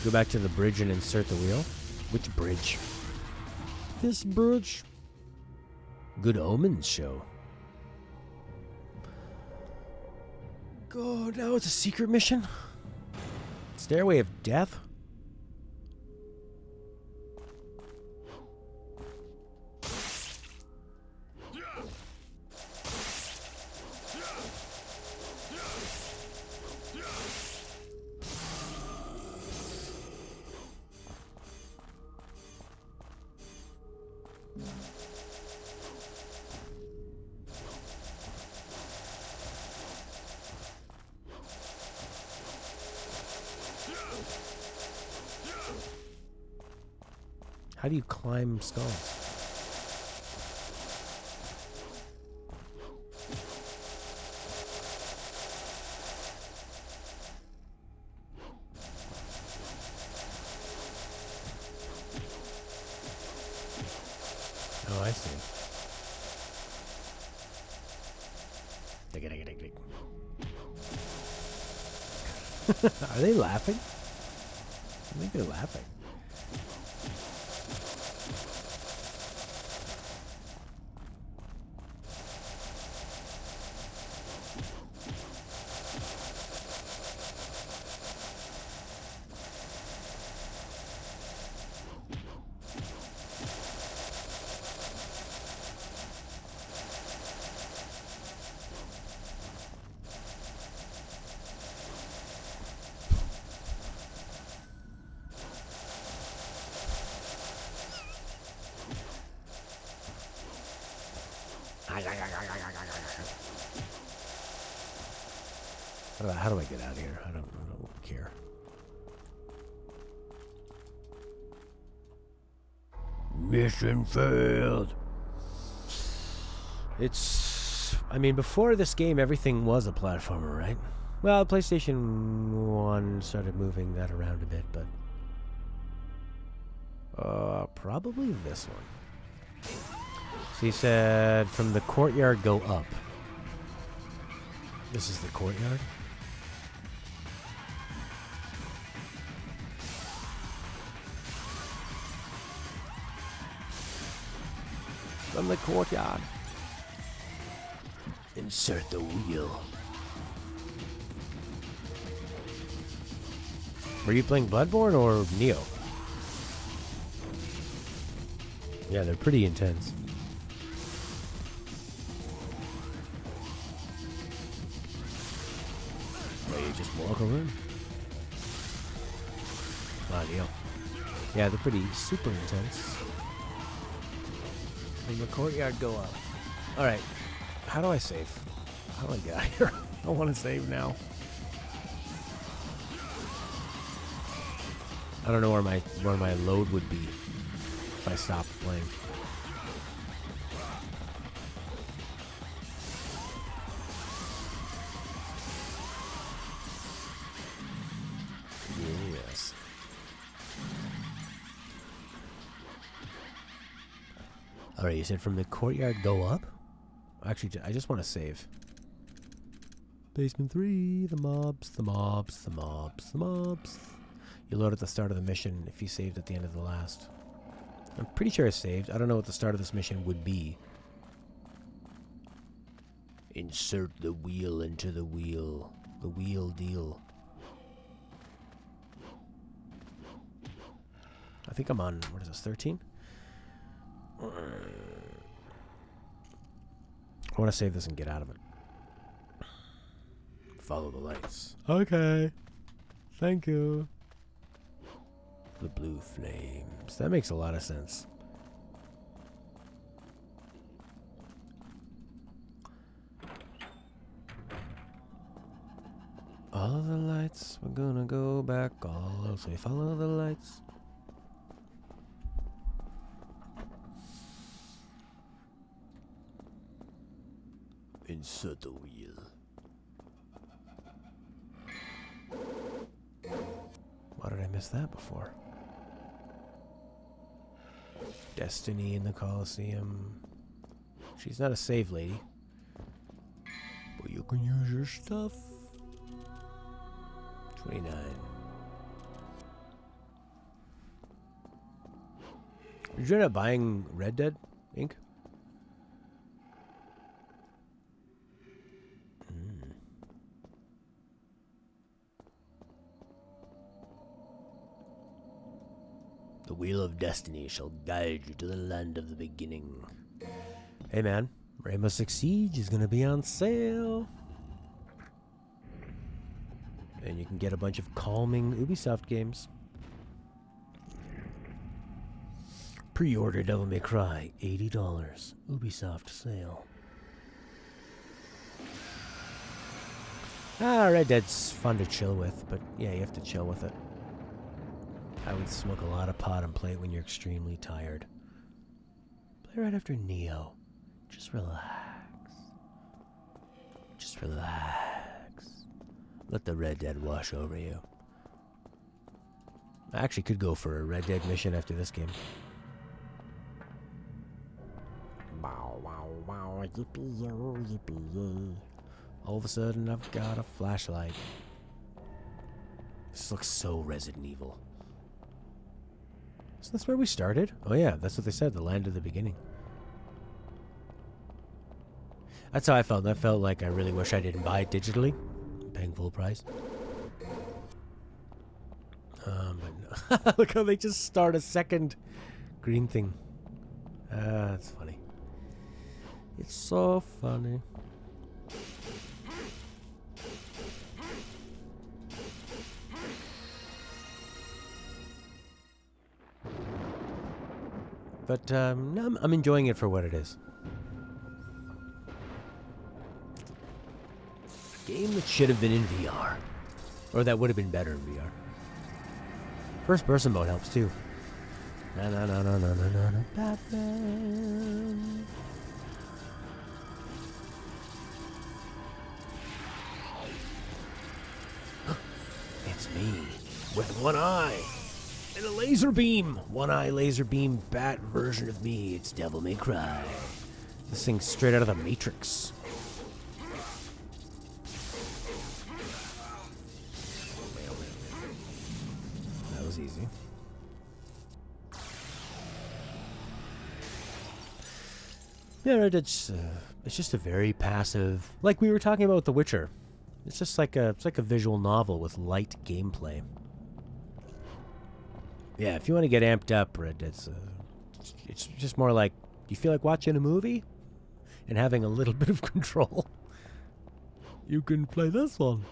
Go back to the bridge and insert the wheel. Which bridge? This bridge. Good Omens show. God, now it's a secret mission? Stairway of Death? How do you climb skulls? Are they laughing? I think they're laughing. How do I get out of here? I don't care. Mission failed. I mean, before this game, everything was a platformer, right? Well, PlayStation 1 started moving that around a bit, but... probably this one. So he said, from the courtyard, go up. This is the courtyard? From the courtyard. Insert the wheel. Were you playing Bloodborne or Neo? Yeah, they're pretty intense. Well, you just walk over him. Neo. Yeah, they're pretty super intense. From the courtyard, go up. Alright. How do I save? How do I get out of here? I want to save now. I don't know where my load would be if I stopped playing. Yes. Alright, you said from the courtyard go up? Actually, I just want to save. Basement 3, the mobs, the mobs, the mobs, the mobs. You load at the start of the mission if you saved at the end of the last. I'm pretty sure I saved. I don't know what the start of this mission would be. Insert the wheel into the wheel. The wheel deal. I think I'm on, what is this, 13? I want to save this and get out of it. Follow the lights. Okay. Thank you. The blue flames. That makes a lot of sense. All the lights, we're gonna go back. All so we follow the lights. Insert the wheel. Why did I miss that before? Destiny in the Coliseum. She's not a save lady. But you can use your stuff. 29. Did you end up buying Red Dead Inc.? The wheel of destiny shall guide you to the land of the beginning. Hey man, Rainbow Six Siege is gonna be on sale. And you can get a bunch of calming Ubisoft games. Pre-order Devil May Cry, $80. Ubisoft sale. Red Dead's fun to chill with, but yeah, you have to chill with it. I would smoke a lot of pot and play it when you're extremely tired. Play right after Neo. Just relax. Just relax. Let the Red Dead wash over you. I actually could go for a Red Dead mission after this game. Wow, wow, wow, yippee-yo, yippee-yay. All of a sudden, I've got a flashlight. This looks so Resident Evil. So that's where we started? Oh yeah, that's what they said, the land of the beginning. That's how I felt. I felt like I really wish I didn't buy it digitally. I'm paying full price. But no. Look how they just start a second green thing. That's funny. It's so funny. But no, I'm enjoying it for what it is. A game that should have been in VR. Or that would have been better in VR. First person mode helps too. Na na na na na na na na Batman. It's me with one eye and a laser beam. One eye laser beam bat version of me. It's Devil May Cry. This thing's straight out of the Matrix. That was easy. Yeah, it's just a very passive, like we were talking about with The Witcher. It's just like it's like a visual novel with light gameplay. Yeah, if you want to get amped up, Red, it's just more like you feel like watching a movie and having a little bit of control. You can play this one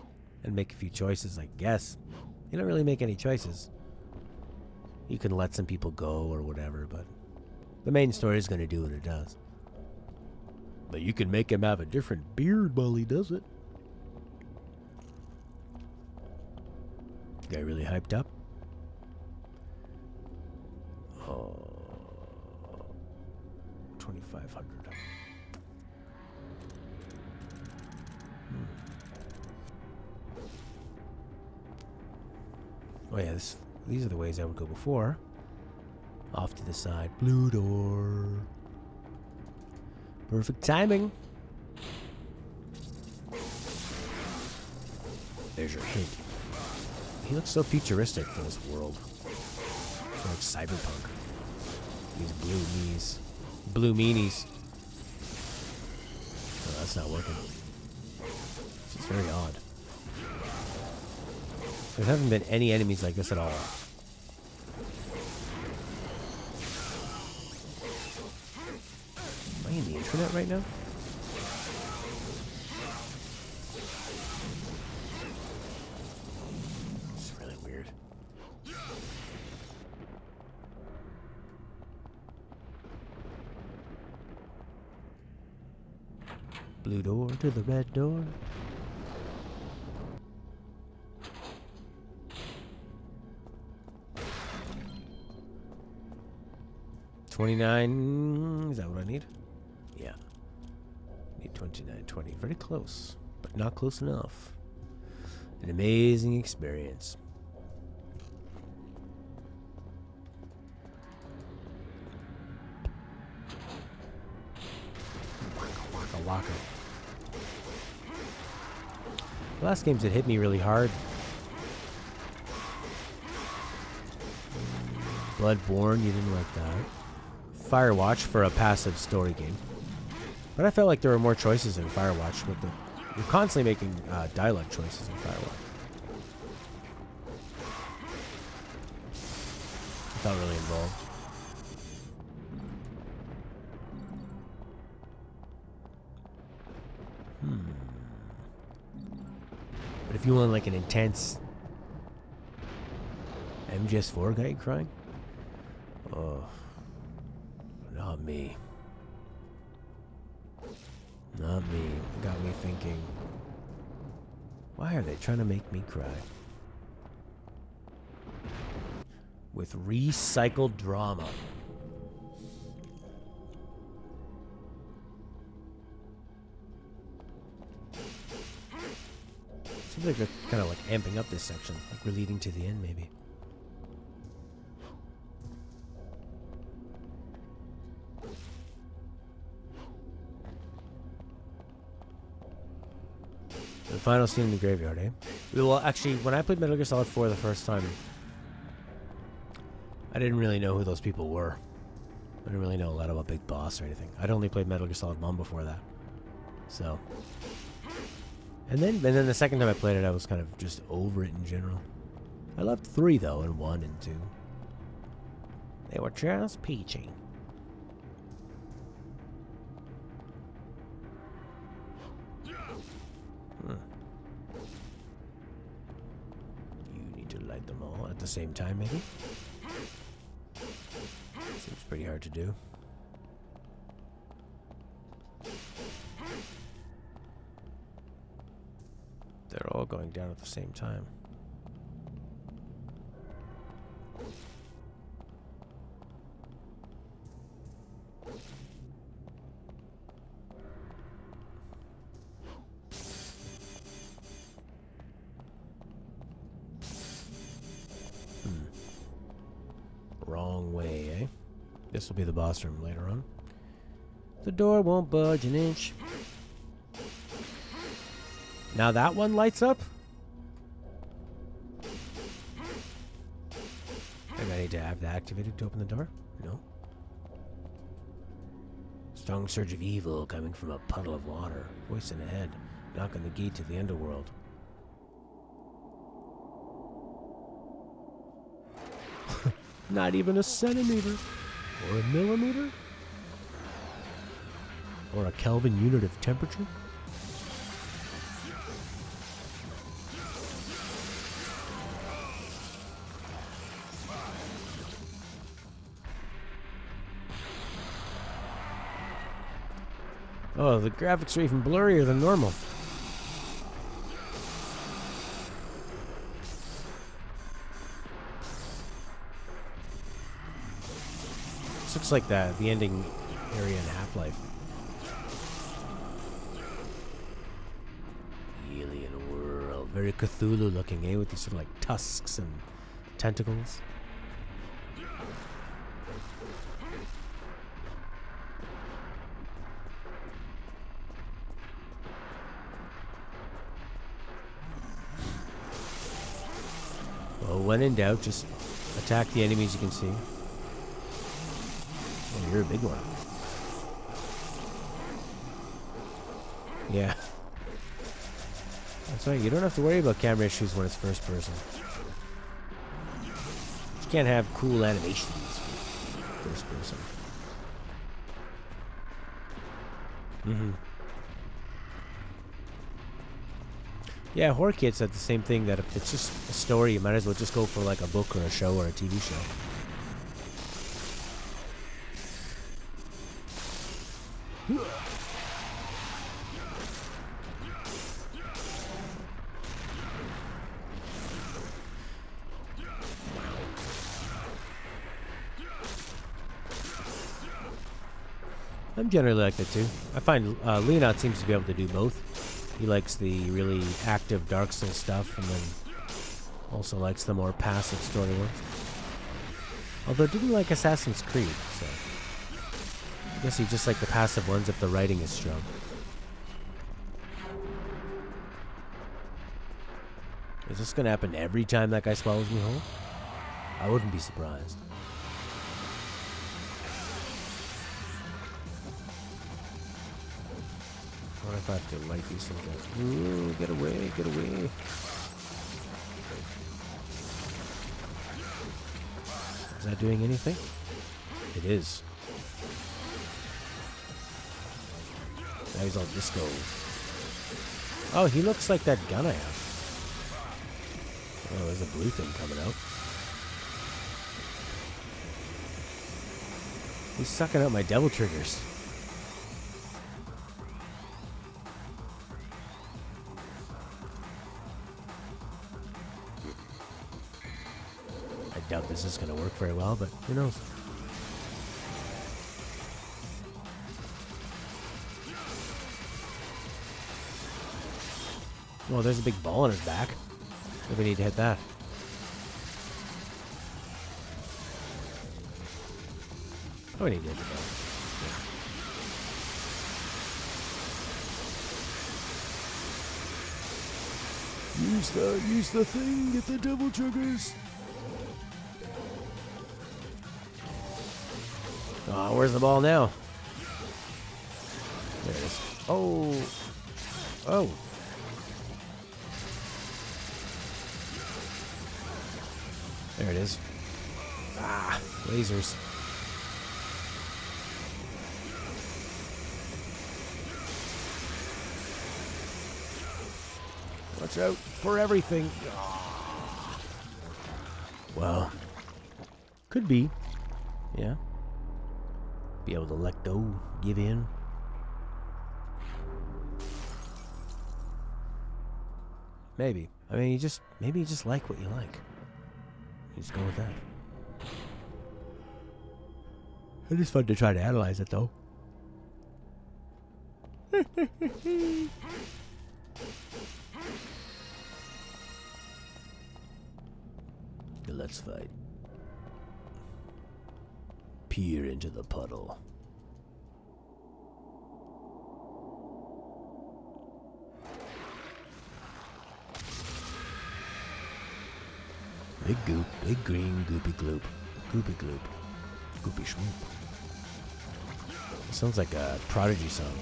and make a few choices, I guess. You don't really make any choices. You can let some people go or whatever, but the main story is going to do what it does. But you can make him have a different beard while he does it. Guy really hyped up? Oh, 2,500. Oh yeah, these are the ways I would go before. Off to the side, blue door. Perfect timing. There's your hint. He looks so futuristic for this world. So like cyberpunk. These blue knees. Blue meanies. Oh, that's not working. This is very odd. There haven't been any enemies like this at all. Am I in the internet right now? It's really weird. Blue door to the red door. $29. Is that what I need? Yeah. Need 29.20. Very close, but not close enough. An amazing experience. Waka waka. The last games that hit me really hard. Bloodborne, you didn't like that. Firewatch for a passive story game. But I felt like there were more choices in Firewatch. You're constantly making dialogue choices in Firewatch. I felt really involved. But if you want like an intense MGS4 guy crying, oh, not me. Not me. It got me thinking, why are they trying to make me cry? With recycled drama. Seems like they're kind of like amping up this section. Like we're leading to the end, maybe. The final scene in the graveyard, eh? Well, actually, when I played Metal Gear Solid 4 the first time, I didn't really know who those people were. I didn't really know a lot about Big Boss or anything. I'd only played Metal Gear Solid 1 before that. So. And then the second time I played it, I was kind of just over it in general. I loved 3, though, and 1 and 2. They were just peachy. You need to light them all at the same time, maybe? Seems pretty hard to do. They're all going down at the same time. Wrong way, eh? This will be the boss room later on. The door won't budge an inch. Now that one lights up? Maybe I need to have that activated to open the door? No. Strong surge of evil coming from a puddle of water. Voice in the head. Knock on the gate to the underworld. Not even a centimeter. Or a millimeter? Or a Kelvin unit of temperature? Oh, the graphics are even blurrier than normal. This looks like the ending area in Half-Life. Alien world. Very Cthulhu looking, eh? With these sort of like tusks and tentacles. Well, when in doubt, just attack the enemies you can see. Oh, you're a big one. Yeah. That's right, you don't have to worry about camera issues when it's first person. You can't have cool animations with first person. Yeah, horror kids said the same thing, that if it's just a story, you might as well just go for like a book or a show or a TV show. I'm generally like that too. I find Leonard seems to be able to do both. He likes the really active Dark Souls stuff, and then also likes the more passive story ones. Although didn't like Assassin's Creed, so I guess he just liked the passive ones if the writing is strong. Is this gonna happen every time that guy swallows me whole? I wouldn't be surprised. What if I have to light these things up? Ooh, get away, get away. Is that doing anything? It is. Now he's all disco. Oh, he looks like that gun I have. Oh, there's a blue thing coming out. He's sucking out my devil triggers. I doubt this is going to work very well, but who knows? Well, there's a big ball on his back. Maybe we need to hit that. Oh, we need to hit the ball. Yeah. Use the thing, get the devil triggers. Oh, where's the ball now? There it is. Oh. Oh. There it is. Ah, lasers. Watch out for everything. Ah. Well, could be. Yeah. Be able to let go, give in. Maybe. I mean, maybe you just like what you like. You just go with that. It is fun to try to analyze it, though. Let's fight. Peer into the puddle. Big goop, big green, goopy gloop. Goopy gloop. Goopy schmoop. Sounds like a Prodigy song.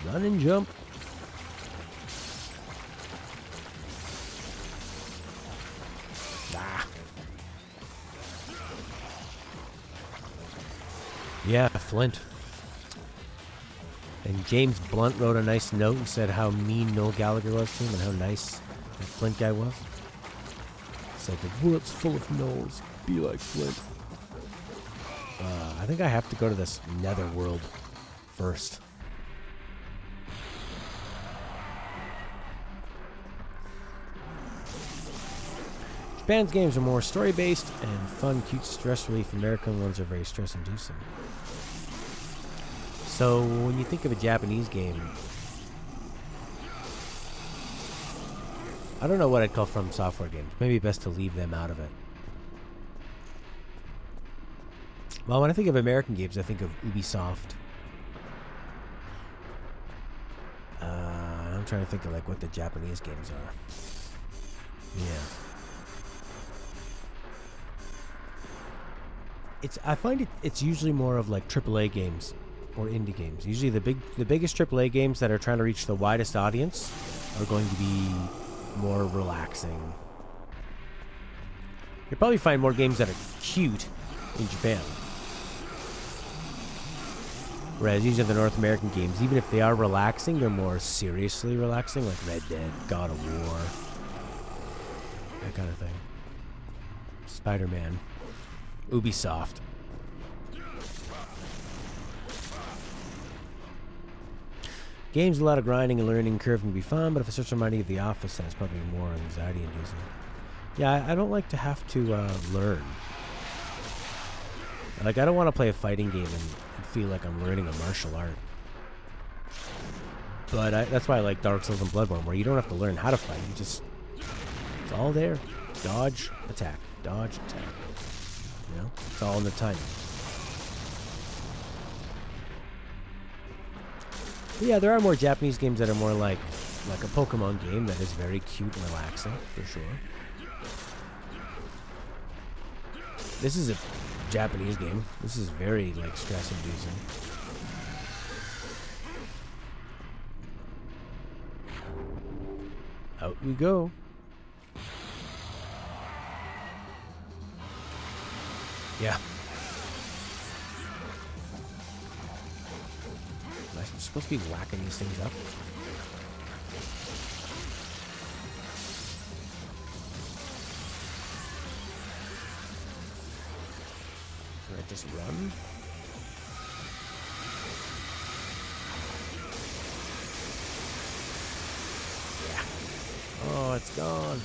Run and jump. Ah. Yeah, Flint. And James Blunt wrote a nice note and said how mean Noel Gallagher was to him and how nice that Flint guy was. Said the world's full of Noels. Be like Flint. I think I have to go to this nether world first. Japan's games are more story-based and fun, cute stress relief. American ones are very stress-inducing. So when you think of a Japanese game, I don't know what I'd call From Software games. Maybe best to leave them out of it. Well, when I think of American games, I think of Ubisoft. I'm trying to think of like what the Japanese games are. Yeah. I find it's usually more of like AAA games or indie games. Usually the biggest AAA games that are trying to reach the widest audience are going to be more relaxing. You'll probably find more games that are cute in Japan. Whereas usually the North American games, even if they are relaxing, they're more seriously relaxing, like Red Dead, God of War, that kind of thing. Spider-Man. Ubisoft. Games with a lot of grinding and learning curve can be fun, but if it's just reminding you of The Office, then it's probably more anxiety-inducing. Yeah, I don't like to have to learn. Like, I don't want to play a fighting game and feel like I'm learning a martial art. But that's why I like Dark Souls and Bloodborne, where you don't have to learn how to fight. You just... It's all there. Dodge, attack. Dodge, attack. You know? It's all in the timing. But yeah, there are more Japanese games that are more like a Pokemon game that is very cute and relaxing, for sure. This is a Japanese game. This is very, like, stress-inducing. Out we go. Yeah. Am I supposed to be whacking these things up? Can I just run? Yeah. Oh, it's gone.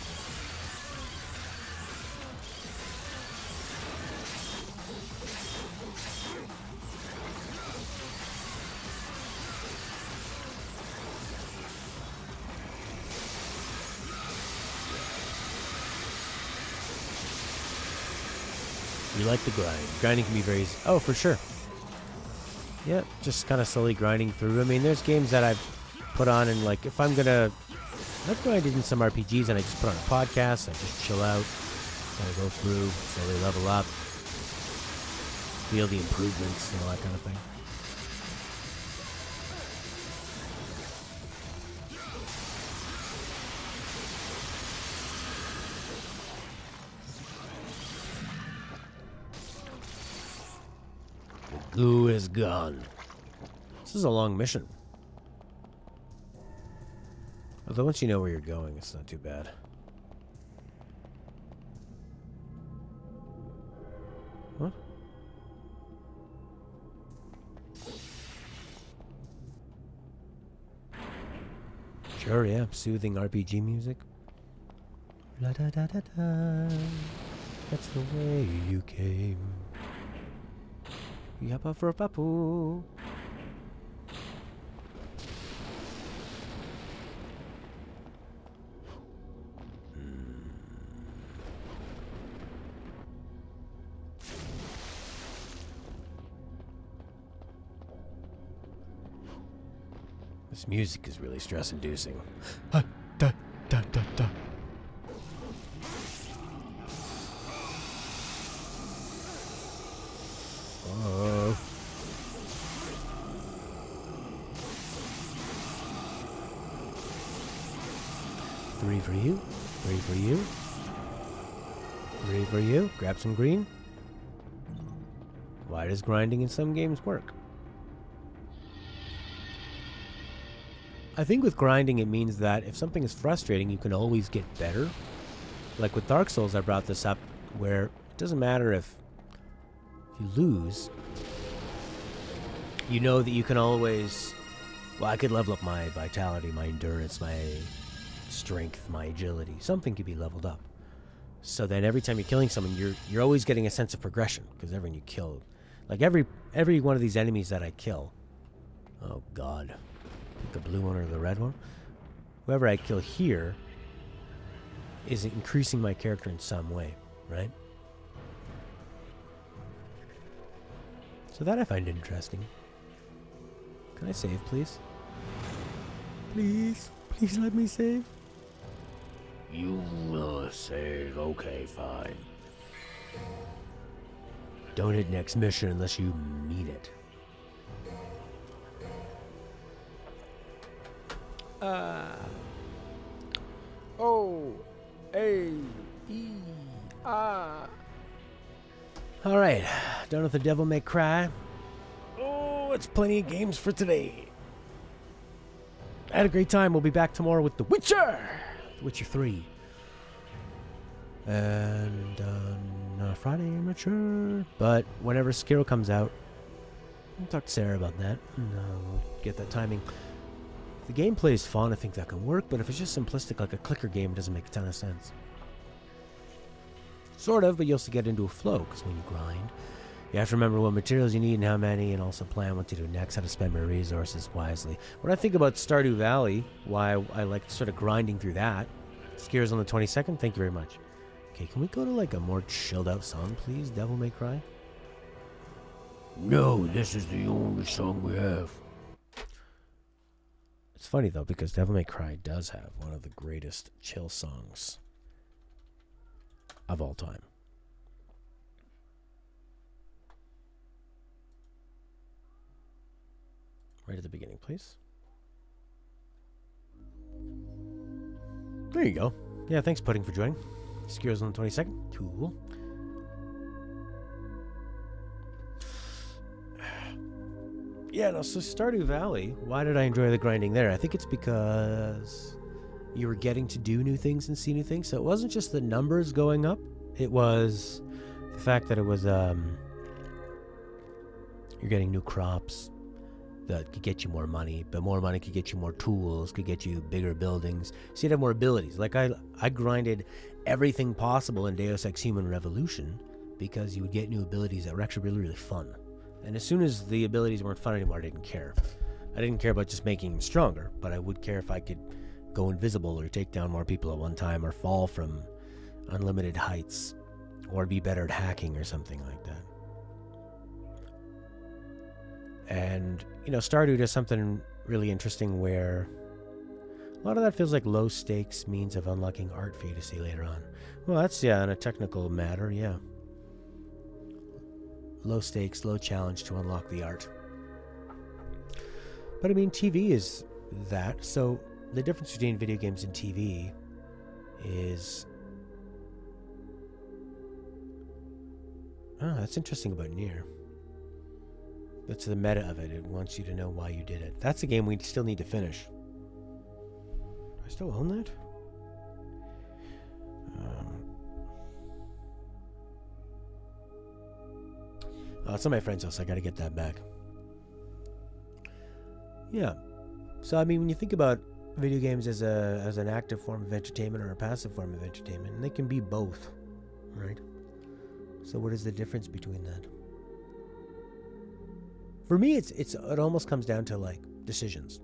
You like the grind. Grinding can be very... Oh, for sure. Yeah, just kind of slowly grinding through. I mean, there's games that I've put on and like if I'm gonna, I've grinded in some RPGs and I just put on a podcast, I just chill out, kind of go through, slowly level up, feel the improvements and all that kind of thing. The goo is gone. This is a long mission. Although once you know where you're going, it's not too bad. What? Sure, yeah. Soothing RPG music. La da da da da. That's the way you came. Yappa for a papu. This music is really stress-inducing. Da, da, da, da. Oh. Three for you. Three for you. Three for you. Grab some green. Why does grinding in some games work? I think with grinding it means that if something is frustrating, you can always get better. Like with Dark Souls, I brought this up, where it doesn't matter if you lose, you know that you can always, well, I could level up my vitality, my endurance, my strength, my agility. Something could be leveled up. So then every time you're killing someone, you're always getting a sense of progression, because everyone you kill, like every one of these enemies that I kill, oh god, the blue one or the red one, whoever I kill here is increasing my character in some way, right? So that I find interesting. Can I save, please? Please? Please let me save? You will save. Okay, fine. Don't hit next mission unless you need it. O-A-E-I. Alright, done with the Devil May Cry. Oh, it's plenty of games for today. I had a great time. We'll be back tomorrow with The Witcher! The Witcher 3. And Friday, I'm not sure. But whenever Sekiro comes out, I'll talk to Sarah about that. And we'll get that timing. If the gameplay is fun, I think that can work. But if it's just simplistic like a clicker game, it doesn't make a ton of sense. Sort of, but you also get into a flow, because when you grind, you have to remember what materials you need and how many, and also plan what to do next, how to spend my resources wisely. When I think about Stardew Valley, why I like sort of grinding through that, Sekiro's on the 22nd, thank you very much. Okay, can we go to like a more chilled out song, please? Devil May Cry? No, this is the only song we have. It's funny though, because Devil May Cry does have one of the greatest chill songs of all time. Right at the beginning, please. There you go. Yeah, thanks, Pudding, for joining. Sekiro's on the 22nd. Cool. Yeah, no, so Stardew Valley, why did I enjoy the grinding there? I think it's because you were getting to do new things and see new things. So it wasn't just the numbers going up. It was the fact that it was, you're getting new crops that could get you more money, but more money could get you more tools, could get you bigger buildings. So you'd have more abilities. Like I grinded everything possible in Deus Ex Human Revolution because you would get new abilities that were actually really, really fun. And as soon as the abilities weren't fun anymore, I didn't care. I didn't care about just making them stronger, but I would care if I could go invisible or take down more people at one time or fall from unlimited heights or be better at hacking or something like that. And, you know, Stardew does something really interesting where a lot of that feels like low stakes means of unlocking art for you to see later on. Well, that's, yeah, on a technical matter, yeah. Low stakes, low challenge to unlock the art. But I mean, TV is that. So the difference between video games and TV is... Oh, that's interesting about Nier. That's the meta of it. It wants you to know why you did it. That's a game we still need to finish. Do I still own that? It's on my friend's house. I gotta get that back. Yeah. So, I mean, when you think about video games as an active form of entertainment or a passive form of entertainment, and they can be both, right? So what is the difference between that? For me, it almost comes down to, like, decisions.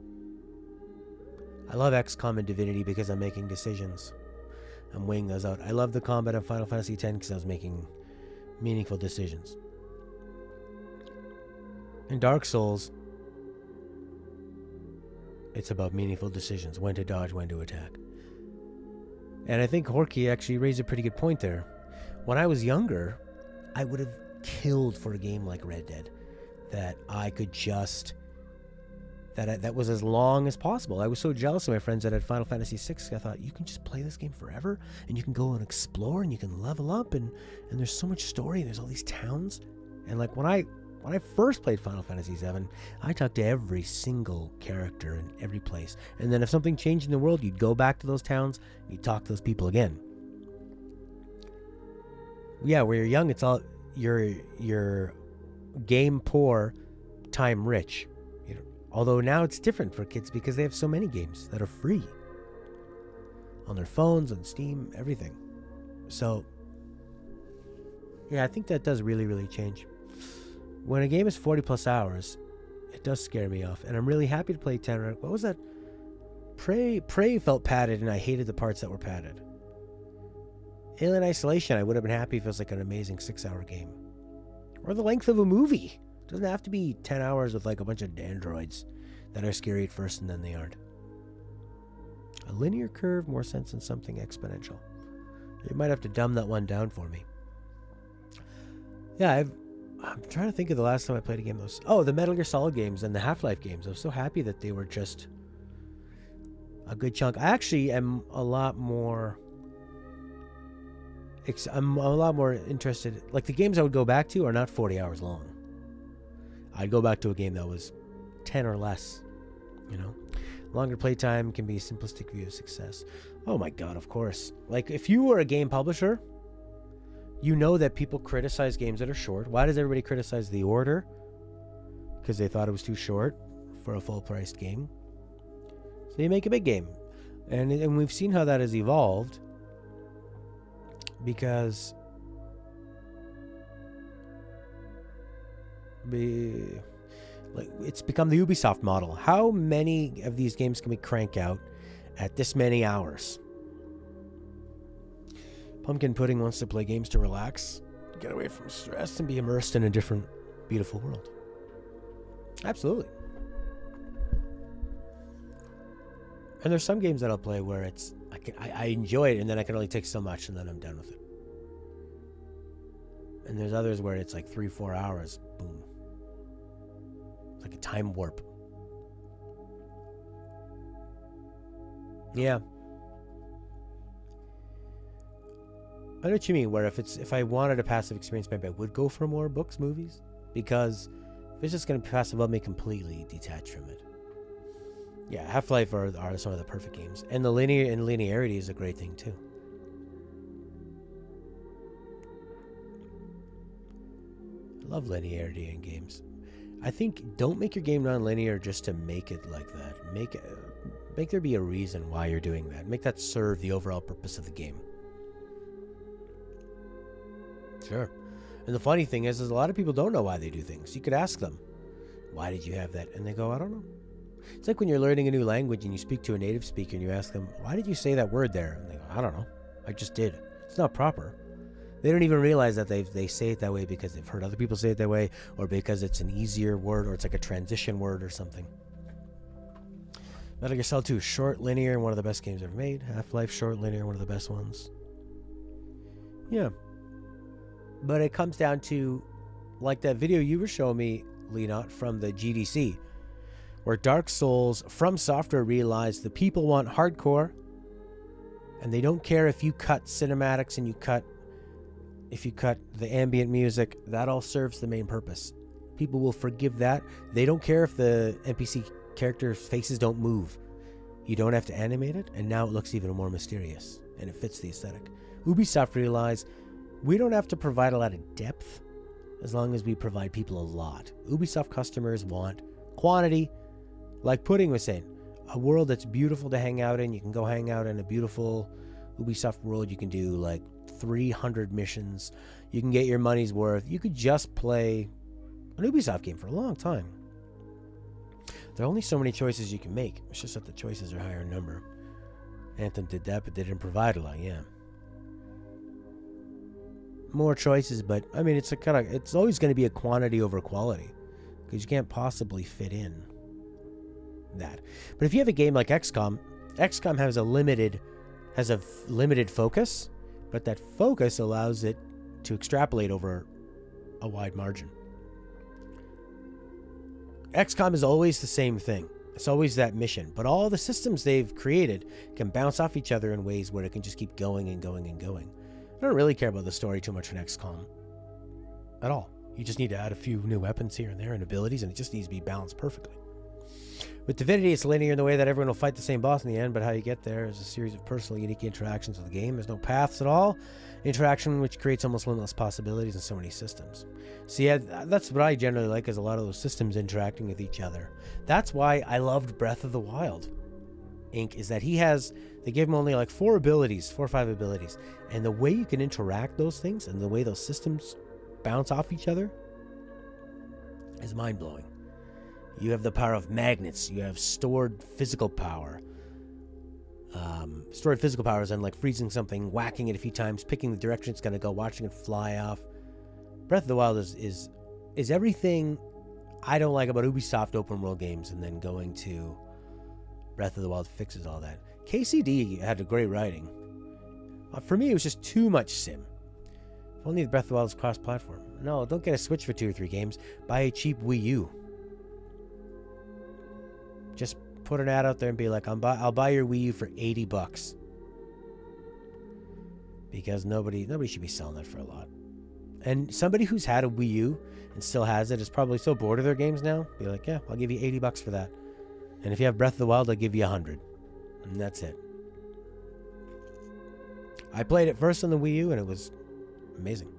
I love XCOM and Divinity because I'm making decisions. I'm weighing those out. I love the combat of Final Fantasy X because I was making meaningful decisions. In Dark Souls, it's about meaningful decisions. When to dodge, when to attack. And I think Horky actually raised a pretty good point there. When I was younger, I would have killed for a game like Red Dead. That I could just... That was as long as possible. I was so jealous of my friends that had Final Fantasy VI. I thought, you can just play this game forever, and you can go and explore, and you can level up, and there's so much story, and there's all these towns. And like when I first played Final Fantasy VII, I talked to every single character in every place. And then if something changed in the world, you'd go back to those towns, and you'd talk to those people again. Yeah, where you're young, it's all you're game poor, time rich. You know, although now it's different for kids because they have so many games that are free on their phones, on Steam, everything. So yeah, I think that does really, really change. When a game is 40 plus hours, it does scare me off, and I'm really happy to play 10 or what was that? Prey felt padded, and I hated the parts that were padded. Alien Isolation, I would have been happy if it was like an amazing 6-hour game. Or the length of a movie. It doesn't have to be 10 hours with like a bunch of androids that are scary at first and then they aren't. A linear curve, more sense than something exponential. You might have to dumb that one down for me. Yeah, I'm trying to think of the last time I played a game. The Metal Gear Solid games and the Half-Life games. I was so happy that they were just a good chunk. I actually am a lot more... I'm a lot more interested. Like, the games I would go back to are not 40 hours long. I'd go back to a game that was 10 or less. You know? Longer playtime can be a simplistic view of success. Oh my god, of course. Like, if you were a game publisher, you know that people criticize games that are short. Why does everybody criticize The Order? Because they thought it was too short for a full-priced game. So you make a big game. And we've seen how that has evolved. Because it's become the Ubisoft model. How many of these games can we crank out at this many hours? Pumpkin Pudding wants to play games to relax, get away from stress, and be immersed in a different, beautiful world. Absolutely. And there's some games that I'll play where it's I enjoy it, and then I can only take so much, and then I'm done with it. And there's others where it's like 3-4 hours. Boom. It's like a time warp. Yeah. I know what you mean, where if I wanted a passive experience, maybe I would go for more books, movies. Because if it's just going to pass above me, completely detached from it. Yeah, Half-Life are some of the perfect games. And the linearity is a great thing, too. I love linearity in games. I think don't make your game non-linear just to make it like that. Make there be a reason why you're doing that. Make that serve the overall purpose of the game. Sure. And the funny thing is a lot of people don't know why they do things. You could ask them, why did you have that? And they go, I don't know. It's like when you're learning a new language and you speak to a native speaker and you ask them, why did you say that word there? And they go, I don't know. I just did. It's not proper. They don't even realize that they say it that way because they've heard other people say it that way, or because it's an easier word, or it's like a transition word or something. Metal Gear Solid 2, short, linear, one of the best games ever made. Half-Life, short, linear, one of the best ones. Yeah. But it comes down to, like that video you were showing me, Leonot, from the GDC, where Dark Souls From Software realized the people want hardcore, and they don't care if you cut cinematics and if you cut the ambient music. That all serves the main purpose. People will forgive that. They don't care if the NPC characters' faces don't move. You don't have to animate it, and now it looks even more mysterious, and it fits the aesthetic. Ubisoft realized we don't have to provide a lot of depth as long as we provide people a lot. Ubisoft customers want quantity. Like Pudding was saying, a world that's beautiful to hang out in. You can go hang out in a beautiful Ubisoft world. You can do like 300 missions. You can get your money's worth. You could just play an Ubisoft game for a long time. There are only so many choices you can make. It's just that the choices are higher in number. Anthem did that, but they didn't provide a lot, yeah. More choices, but I mean, it's always going to be a quantity over quality, because you can't possibly fit in that. But if you have a game like XCOM has a limited focus, but that focus allows it to extrapolate over a wide margin. XCOM is always the same thing. It's always that mission. But all the systems they've created can bounce off each other in ways where it can just keep going and going and going. I don't really care about the story too much in XCOM at all. You just need to add a few new weapons here and there and abilities, and it just needs to be balanced perfectly. With Divinity, it's linear in the way that everyone will fight the same boss in the end, but how you get there is a series of personal, unique interactions with the game. There's no paths at all. Interaction, which creates almost limitless possibilities in so many systems. So yeah, that's what I generally like, is a lot of those systems interacting with each other. That's why I loved Breath of the Wild, Inc., is that they gave him only like 4 or 5 abilities. And the way you can interact those things and the way those systems bounce off each other is mind-blowing. You have the power of magnets. You have stored physical power. Stored physical power is in like freezing something, whacking it a few times, picking the direction it's going to go, watching it fly off. Breath of the Wild is everything I don't like about Ubisoft open world games, and then going to Breath of the Wild fixes all that. KCD had a great writing. For me, it was just too much sim. If only the Breath of the Wild was cross-platform. No, don't get a Switch for 2 or 3 games. Buy a cheap Wii U. Just put an ad out there and be like, I'll buy your Wii U for $80. Because nobody should be selling that for a lot. And somebody who's had a Wii U and still has it is probably so bored of their games now. Be like, yeah, I'll give you $80 for that. And if you have Breath of the Wild, I'll give you $100. And that's it. I played it first on the Wii U, and it was amazing.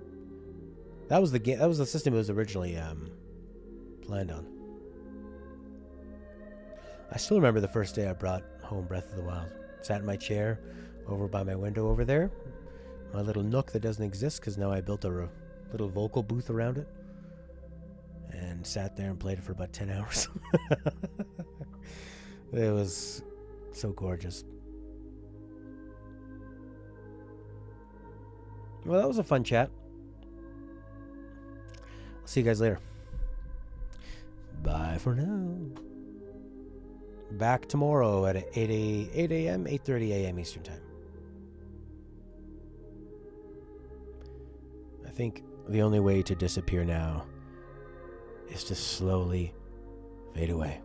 That was the game. That was the system it was originally planned on. I still remember the first day I brought home Breath of the Wild. Sat in my chair over by my window over there. My little nook that doesn't exist because now I built a little vocal booth around it. And sat there and played it for about 10 hours. It was so gorgeous. Well, that was a fun chat. I'll see you guys later. Bye for now. Back tomorrow at 8 a.m., 8:30 a.m. Eastern Time. I think the only way to disappear now is to slowly fade away.